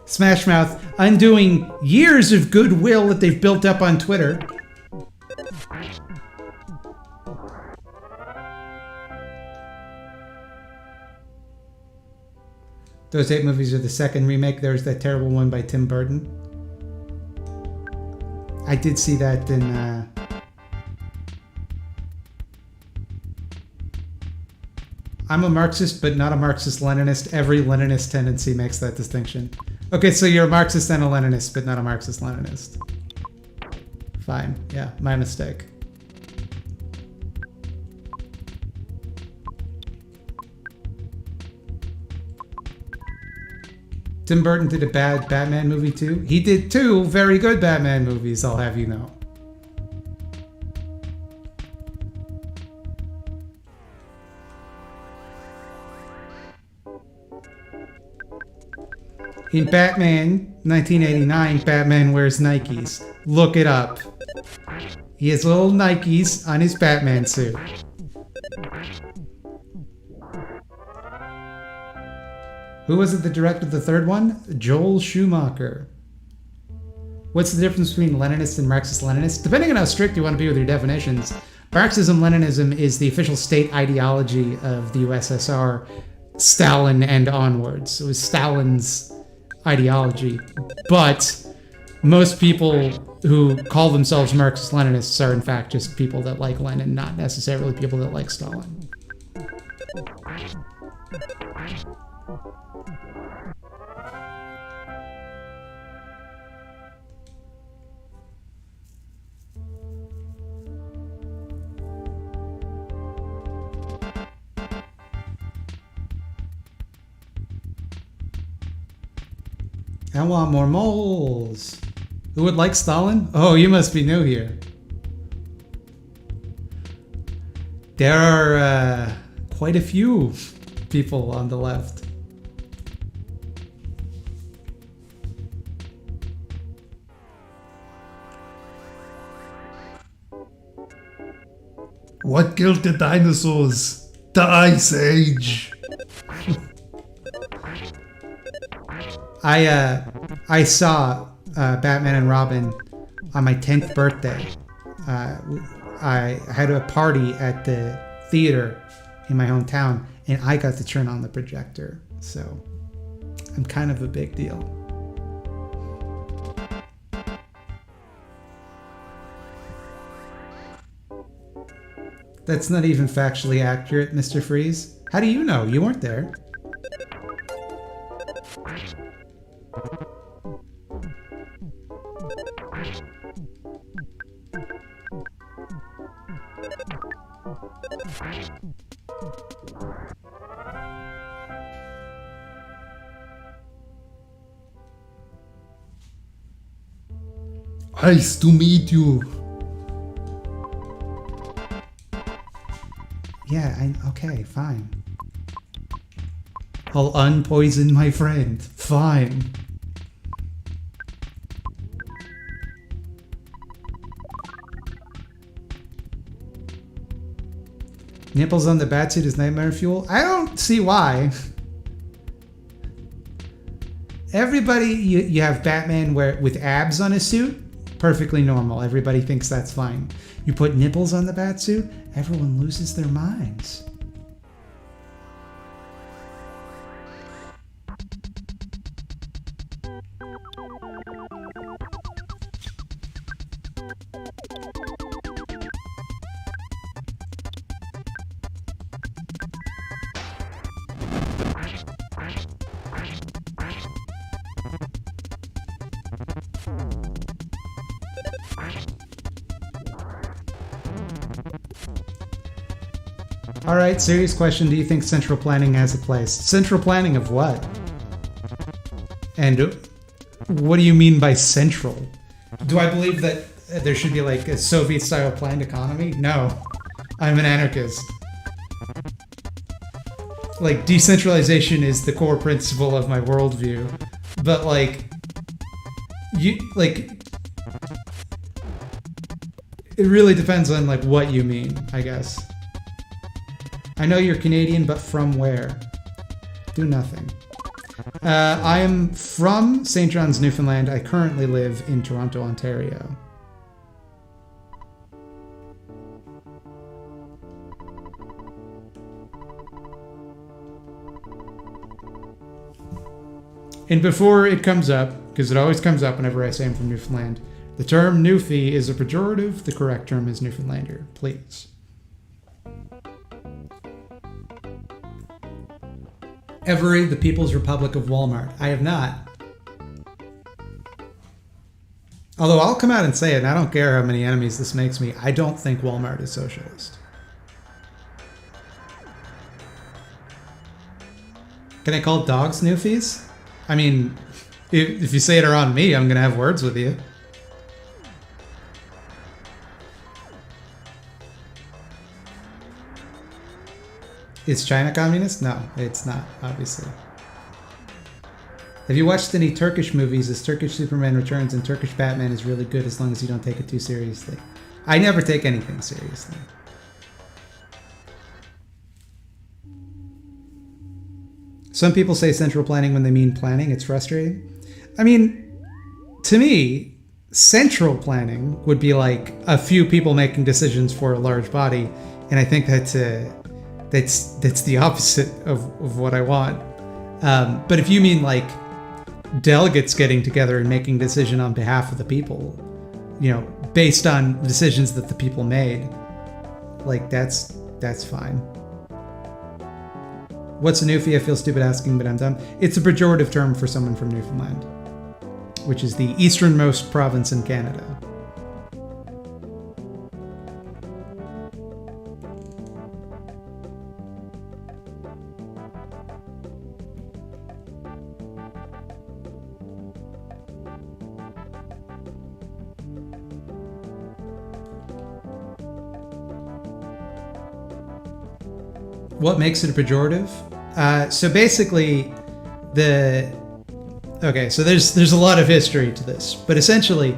A: Smash Mouth undoing years of goodwill that they've built up on Twitter. Those 8 movies are the second remake. There's that terrible one by Tim Burton. I did see that in... I'm a Marxist, but not a Marxist-Leninist. Every Leninist tendency makes that distinction. Okay, so you're a Marxist and a Leninist, but not a Marxist-Leninist. Fine. Yeah, my mistake. Tim Burton did a bad Batman movie too. He did 2 very good Batman movies, I'll have you know. In Batman 1989, Batman wears Nikes. Look it up. He has little Nikes on his Batman suit. Who was it that directed the third one? Joel Schumacher. What's the difference between Leninist and Marxist-Leninist? Depending on how strict you want to be with your definitions, Marxism-Leninism is the official state ideology of the USSR, Stalin and onwards. It was Stalin's ideology. But most people who call themselves Marxist-Leninists are in fact just people that like Lenin, not necessarily people that like Stalin. I want more moles. Who would like Stalin? Oh, you must be new here. There are quite a few people on the left.
C: What killed the dinosaurs? The Ice Age.
A: I saw Batman and Robin on my 10th birthday. I had a party at the theater in my hometown, and I got to turn on the projector. So I'm kind of a big deal. That's not even factually accurate, Mr. Freeze. How do you know? You weren't there.
C: Nice to meet you.
A: Yeah, okay, fine. I'll unpoison my friend. Fine. Nipples on the batsuit is nightmare fuel? I don't see why. Everybody, you have Batman with abs on his suit, perfectly normal. Everybody thinks that's fine. You put nipples on the batsuit, everyone loses their minds. All right, serious question. Do you think central planning has a place? Central planning of what? And what do you mean by central? Do I believe that there should be like a Soviet-style planned economy? No. I'm an anarchist. Like, decentralization is the core principle of my worldview. But like, it really depends on like what you mean, I guess. I know you're Canadian, but from where? Do nothing. I am from St. John's, Newfoundland. I currently live in Toronto, Ontario. And before it comes up, because it always comes up whenever I say I'm from Newfoundland, the term Newfie is a pejorative. The correct term is Newfoundlander. Please. Ever read The People's Republic of Walmart? I have not. Although I'll come out and say it, and I don't care how many enemies this makes me, I don't think Walmart is socialist. Can I call dogs Newfies? I mean, if you say it around me, I'm going to have words with you. Is China communist? No, it's not, obviously. Have you watched any Turkish movies? As Turkish Superman Returns and Turkish Batman is really good as long as you don't take it too seriously. I never take anything Some people say central planning when they mean planning. It's frustrating. I mean, to me, central planning would be like a few people making decisions for a large body, and I think that's the opposite of what I want. But if you mean like delegates getting together and making a decision on behalf of the people, based on decisions that the people made, like that's fine. What's a Newfie? I feel stupid asking, but I'm dumb. It's a pejorative term for someone from Newfoundland, which is the easternmost province in Canada. What makes it a pejorative? So basically, so there's a lot of history to this, but essentially,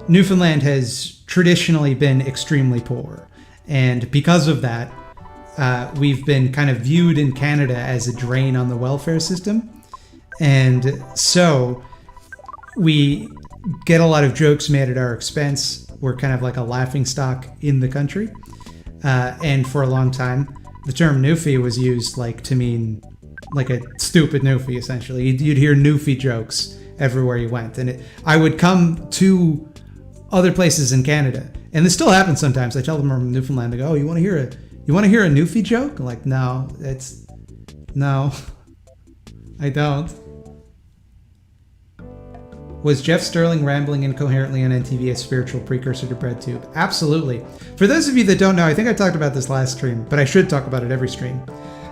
A: Newfoundland has traditionally been extremely poor, and because of that, we've been kind of viewed in Canada as a drain on the welfare system, and so we get a lot of jokes made at our expense. We're kind of like a laughingstock in the country. And for a long time, the term Newfie was used to mean like a stupid Newfie, essentially. You'd hear Newfie jokes everywhere you went. And I would come to other places in Canada, and this still happens sometimes. I tell them I'm from Newfoundland. They go, "Oh, you want to hear a Newfie joke?" I'm like, no, I don't. Was Jeff Sterling rambling incoherently on NTV a spiritual precursor to BreadTube? Absolutely. For those of you that don't know, I think I talked about this last stream, but I should talk about it every stream.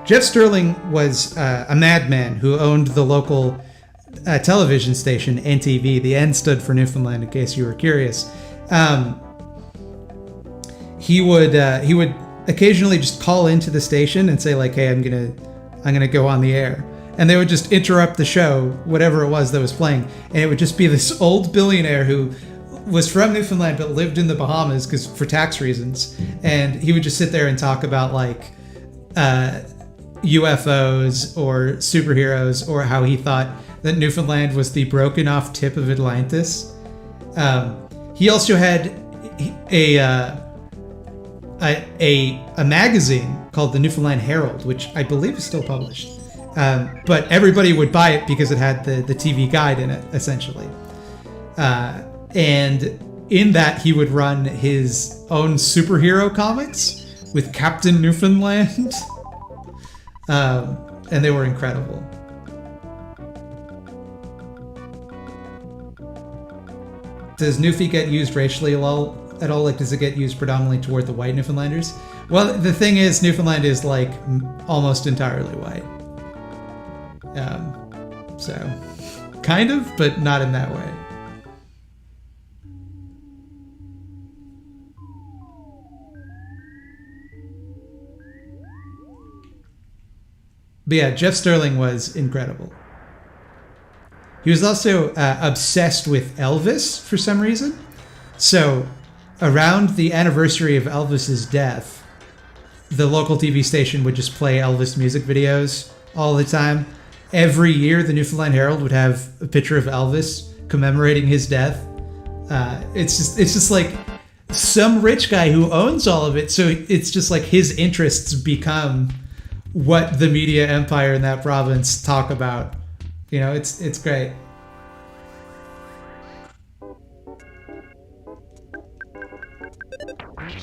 A: Jeff Sterling was a madman who owned the local television station, NTV. The N stood for Newfoundland, in case you were curious. He would occasionally just call into the station and say like, "Hey, I'm gonna go on the air." And they would just interrupt the show, whatever it was that was playing. And it would just be this old billionaire who was from Newfoundland but lived in the Bahamas for tax reasons. And he would just sit there and talk about UFOs or superheroes, or how he thought that Newfoundland was the broken off tip of Atlantis. He also had a magazine called the Newfoundland Herald, which I believe is still published. But everybody would buy it because it had the TV guide in it, essentially. And in that, he would run his own superhero comics with Captain Newfoundland. And they were incredible. Does Newfie get used racially at all? Does it get used predominantly toward the white Newfoundlanders? Well, the thing is, Newfoundland is almost entirely white. So, kind of, but not in that way. But yeah, Jeff Sterling was incredible. He was also obsessed with Elvis for some reason. So, around the anniversary of Elvis's death, the local TV station would just play Elvis music videos all the time. Every year, the Newfoundland Herald would have a picture of Elvis commemorating his death. It's just like some rich guy who owns all of it. So it's just like his interests become what the media empire in that province talk about. It's great.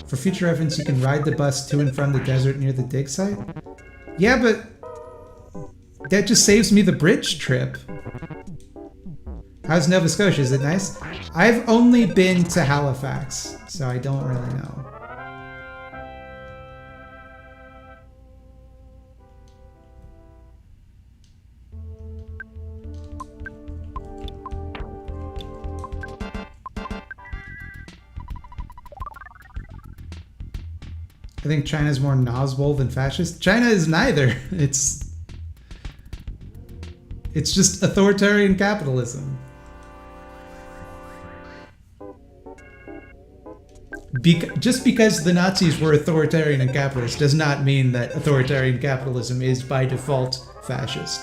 A: For future reference, you can ride the bus to and from the desert near the dig site. Yeah, but that just saves me the bridge trip. How's Nova Scotia? Is it nice? I've only been to Halifax, so I don't really know. I think China's more nosbol than fascist. China is neither. It's just authoritarian capitalism. just because the Nazis were authoritarian and capitalist does not mean that authoritarian capitalism is by default fascist.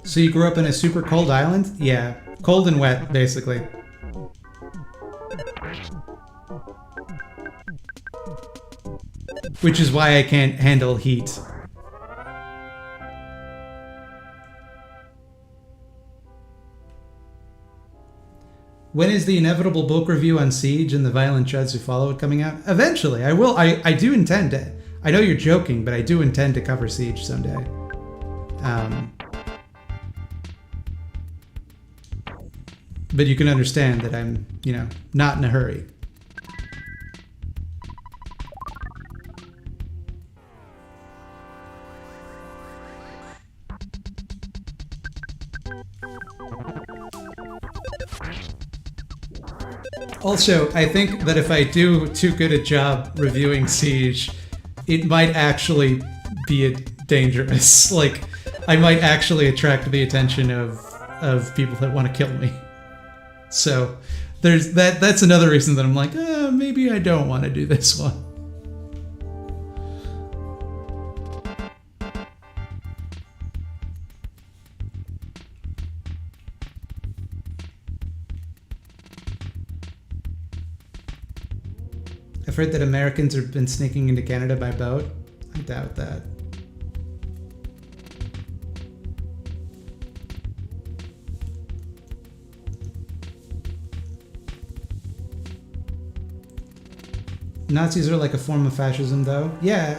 A: So you grew up in a super cold island? Yeah, cold and wet, basically. Which is why I can't handle heat. When is the inevitable book review on Siege and the violent chuds who follow it coming out? Eventually, I will. I do intend to. I know you're joking, but I do intend to cover Siege someday. But you can understand that I'm, not in a hurry. Also, I think that if I do too good a job reviewing Siege, it might actually be dangerous. Like, I might actually attract the attention of people that want to kill me. So there's that's another reason that I'm like, maybe I don't want to do this one. I've heard that Americans have been sneaking into Canada by boat. I doubt that. Nazis are like a form of fascism, though. Yeah.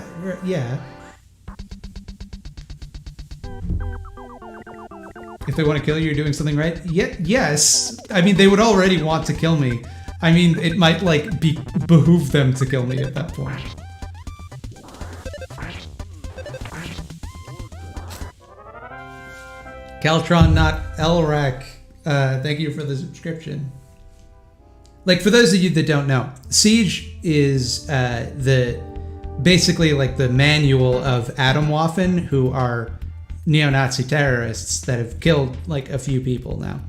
A: If they want to kill you, you're doing something right? Yes. I mean, they would already want to kill me. I mean, it might, behoove them to kill me at that point. Caltron, not Elrac. Thank you for the subscription. For those of you that don't know, Siege is basically the manual of Atomwaffen, who are neo-Nazi terrorists that have killed a few people now.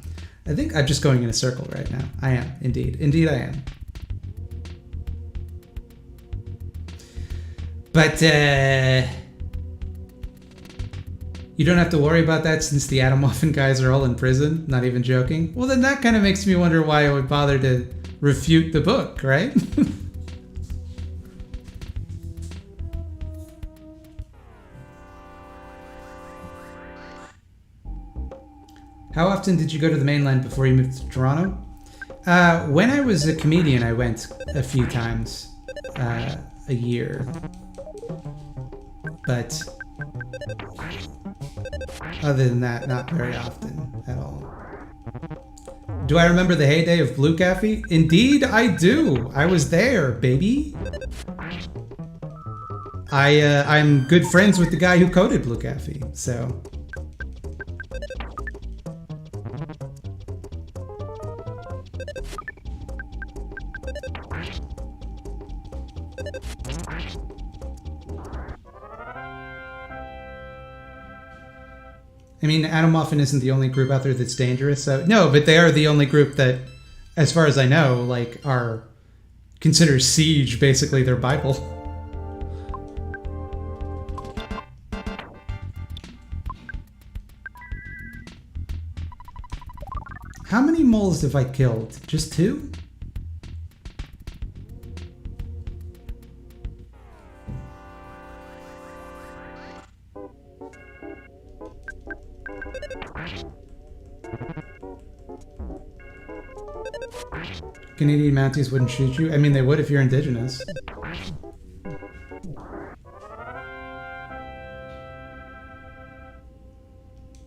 A: I think I'm just going in a circle right now. I am, indeed. Indeed I am. But you don't have to worry about that since the Atomwaffen guys are all in prison. Not even joking. Well, then that kind of makes me wonder why I would bother to refute the book, right? How often did you go to the mainland before you moved to Toronto? When I was a comedian, I went a few times a year. But other than that, not very often at all. Do I remember the heyday of Blue Cafe? Indeed, I do. I was there, baby. I'm good friends with the guy who coded Blue Cafe, so. I mean, Atomwaffen isn't the only group out there that's dangerous. So no, but they are the only group that, as far as I know, are consider Siege basically their Bible. How many moles have I killed? Just 2? Canadian Mounties wouldn't shoot you? I mean, they would if you're indigenous.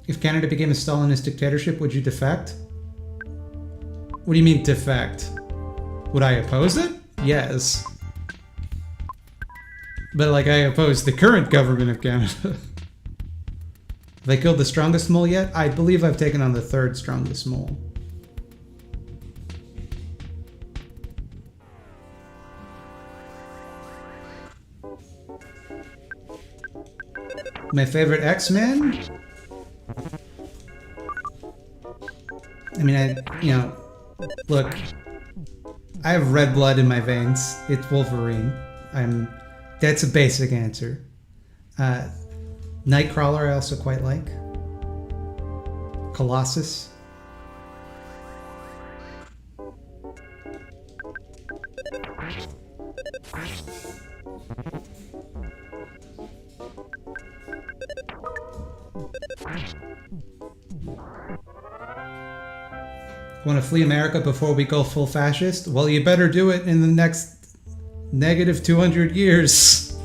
A: If Canada became a Stalinist dictatorship, would you defect? What do you mean, defect? Would I oppose it? Yes. But like, I oppose the current government of Canada. Have I killed the strongest mole yet? I believe I've taken on the third strongest mole. My favorite X-Men? I mean, look, I have red blood in my veins. It's Wolverine. That's a basic answer. Nightcrawler I also quite like. Colossus. Want to flee America before we go full fascist? Well, you better do it in the next negative 200 years.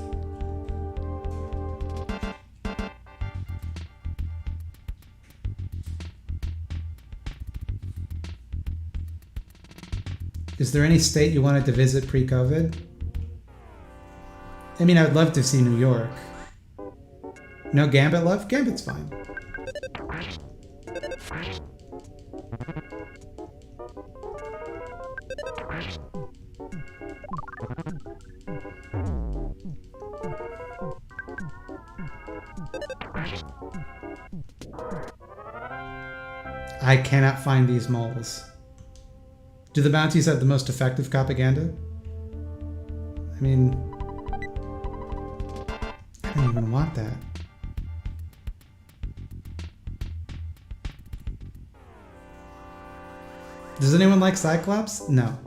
A: Is there any state you wanted to visit pre-COVID? I mean, I would love to see New York. No Gambit love? Gambit's fine. I cannot find these moles. Do the bounties have the most effective propaganda? I mean, I don't even want that. Does anyone like Cyclops? No.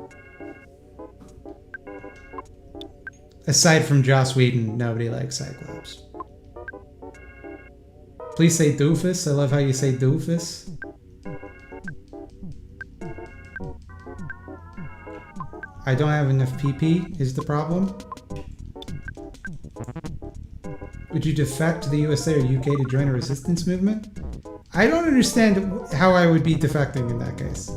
A: Aside from Joss Whedon, nobody likes Cyclops. Please say doofus. I love how you say doofus. I don't have enough PP is the problem. Would you defect to the USA or UK to join a resistance movement? I don't understand how I would be defecting in that case.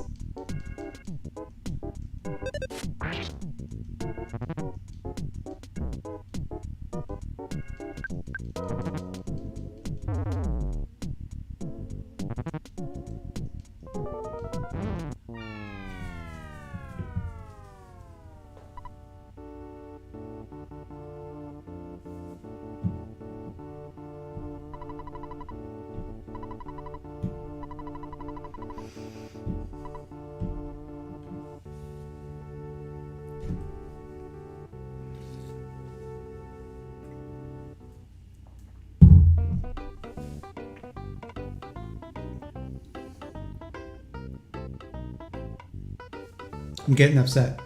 A: I'm getting upset.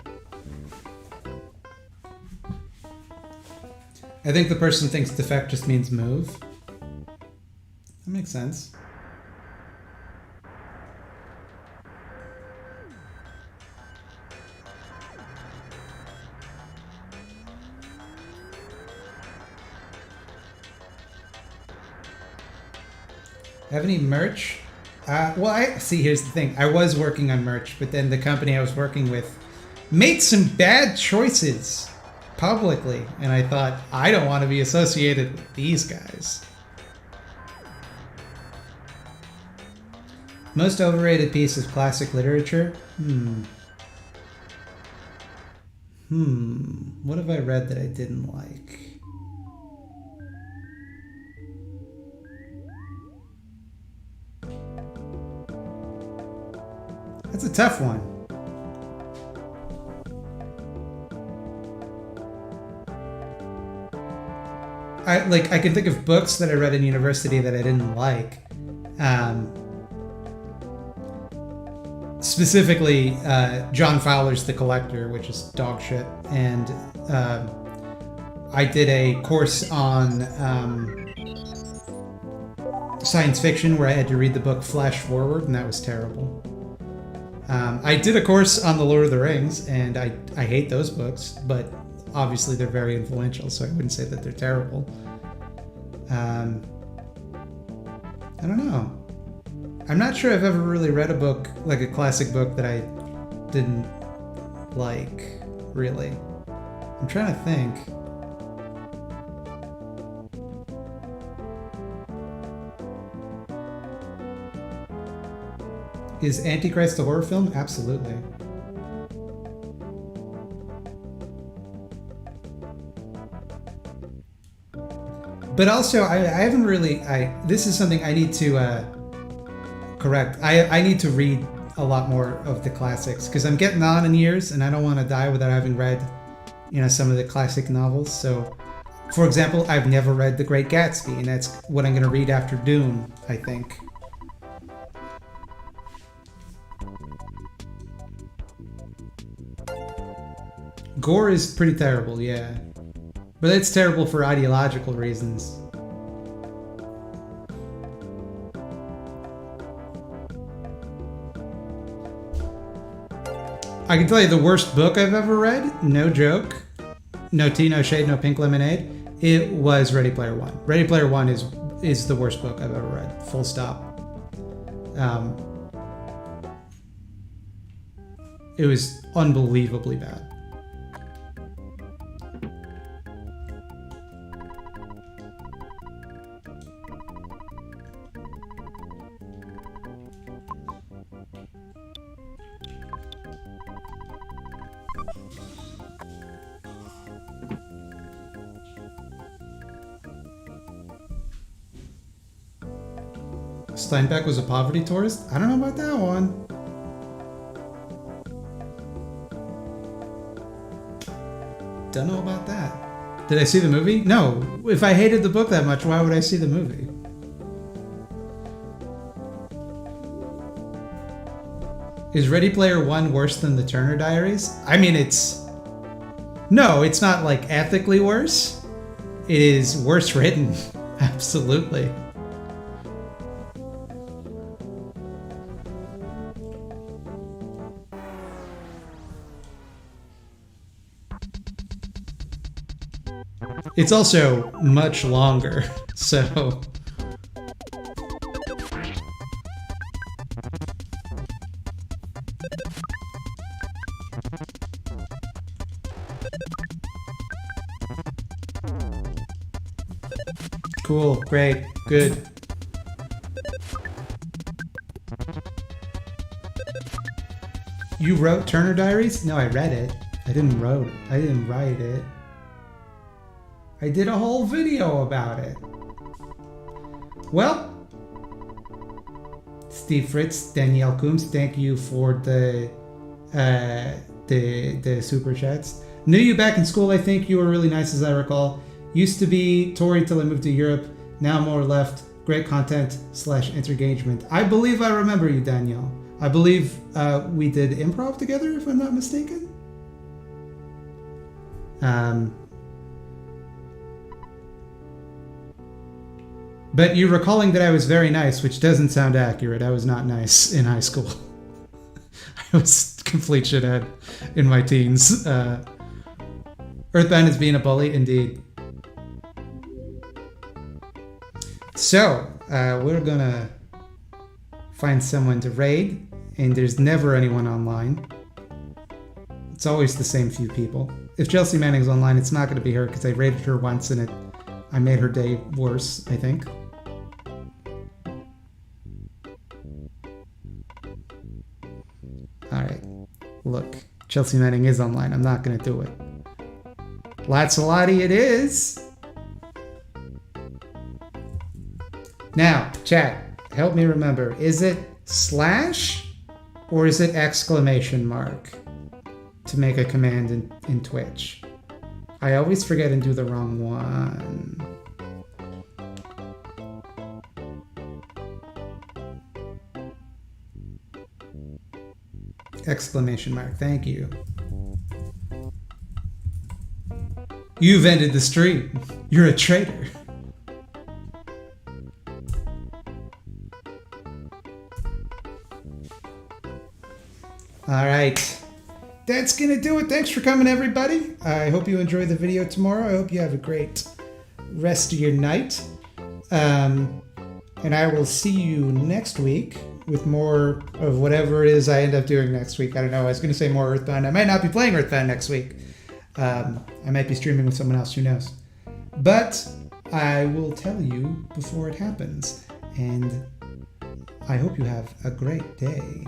A: I think the person thinks defect just means move. That makes sense. Have any merch? Well, here's the thing. I was working on merch, but then the company I was working with made some bad choices publicly, and I thought, I don't want to be associated with these guys. Most overrated piece of classic literature? What have I read that I didn't like? That's a tough one. I can think of books that I read in university that I didn't like. Specifically, John Fowler's The Collector, which is dog shit, and I did a course on science fiction where I had to read the book Flash Forward, and that was terrible. I did a course on The Lord of the Rings, and I hate those books, but obviously they're very influential, so I wouldn't say that they're terrible. I don't know. I'm not sure I've ever really read a book, like a classic book, that I didn't like, really. I'm trying to think. Is Antichrist a horror film? Absolutely. But also, I haven't really. This is something I need to correct. I need to read a lot more of the classics because I'm getting on in years, and I don't want to die without having read, some of the classic novels. So, for example, I've never read The Great Gatsby, and that's what I'm going to read after Dune, I think. Gore is pretty terrible, yeah. But it's terrible for ideological reasons. I can tell you the worst book I've ever read, no joke, no tea, no shade, no pink lemonade, it was Ready Player One. Ready Player One is the worst book I've ever read, full stop. It was unbelievably bad. Steinbeck was a poverty tourist? I don't know about that one. Don't know about that. Did I see the movie? No. If I hated the book that much, why would I see the movie? Is Ready Player One worse than the Turner Diaries? I mean, No, it's not like ethically worse. It is worse written. Absolutely. It's also much longer, so... Cool, great, good. You wrote Turner Diaries? No, I read it. I didn't write it. I did a whole video about it. Well, Steve Fritz, Danielle Coombs, thank you for the super chats. Knew you back in school, I think. You were really nice as I recall. Used to be Tory till I moved to Europe. Now more left. Great content / engagement. I believe I remember you, Danielle. I believe we did improv together, if I'm not mistaken. But you're recalling that I was very nice, which doesn't sound accurate. I was not nice in high school. I was complete shithead in my teens. Earthbound is being a bully, indeed. So, we're gonna find someone to raid, and there's never anyone online. It's always the same few people. If Chelsea Manning's online, it's not gonna be her, because I raided her once and I made her day worse, I think. Alright, look, Chelsea Manning is online. I'm not gonna do it. Lazzalotti it is! Now, chat, help me remember. Is it / or is it exclamation mark to make a command in Twitch? I always forget and do the wrong one. Exclamation mark, thank you. You've ended the stream. You're a traitor. All right. That's gonna do it. Thanks for coming, everybody. I hope you enjoy the video tomorrow. I hope you have a great rest of your night. And I will see you next week with more of whatever it is I end up doing next week. I don't know. I was going to say more Earthbound. I might not be playing Earthbound next week. I might be streaming with someone else. Who knows? But I will tell you before it happens. And I hope you have a great day.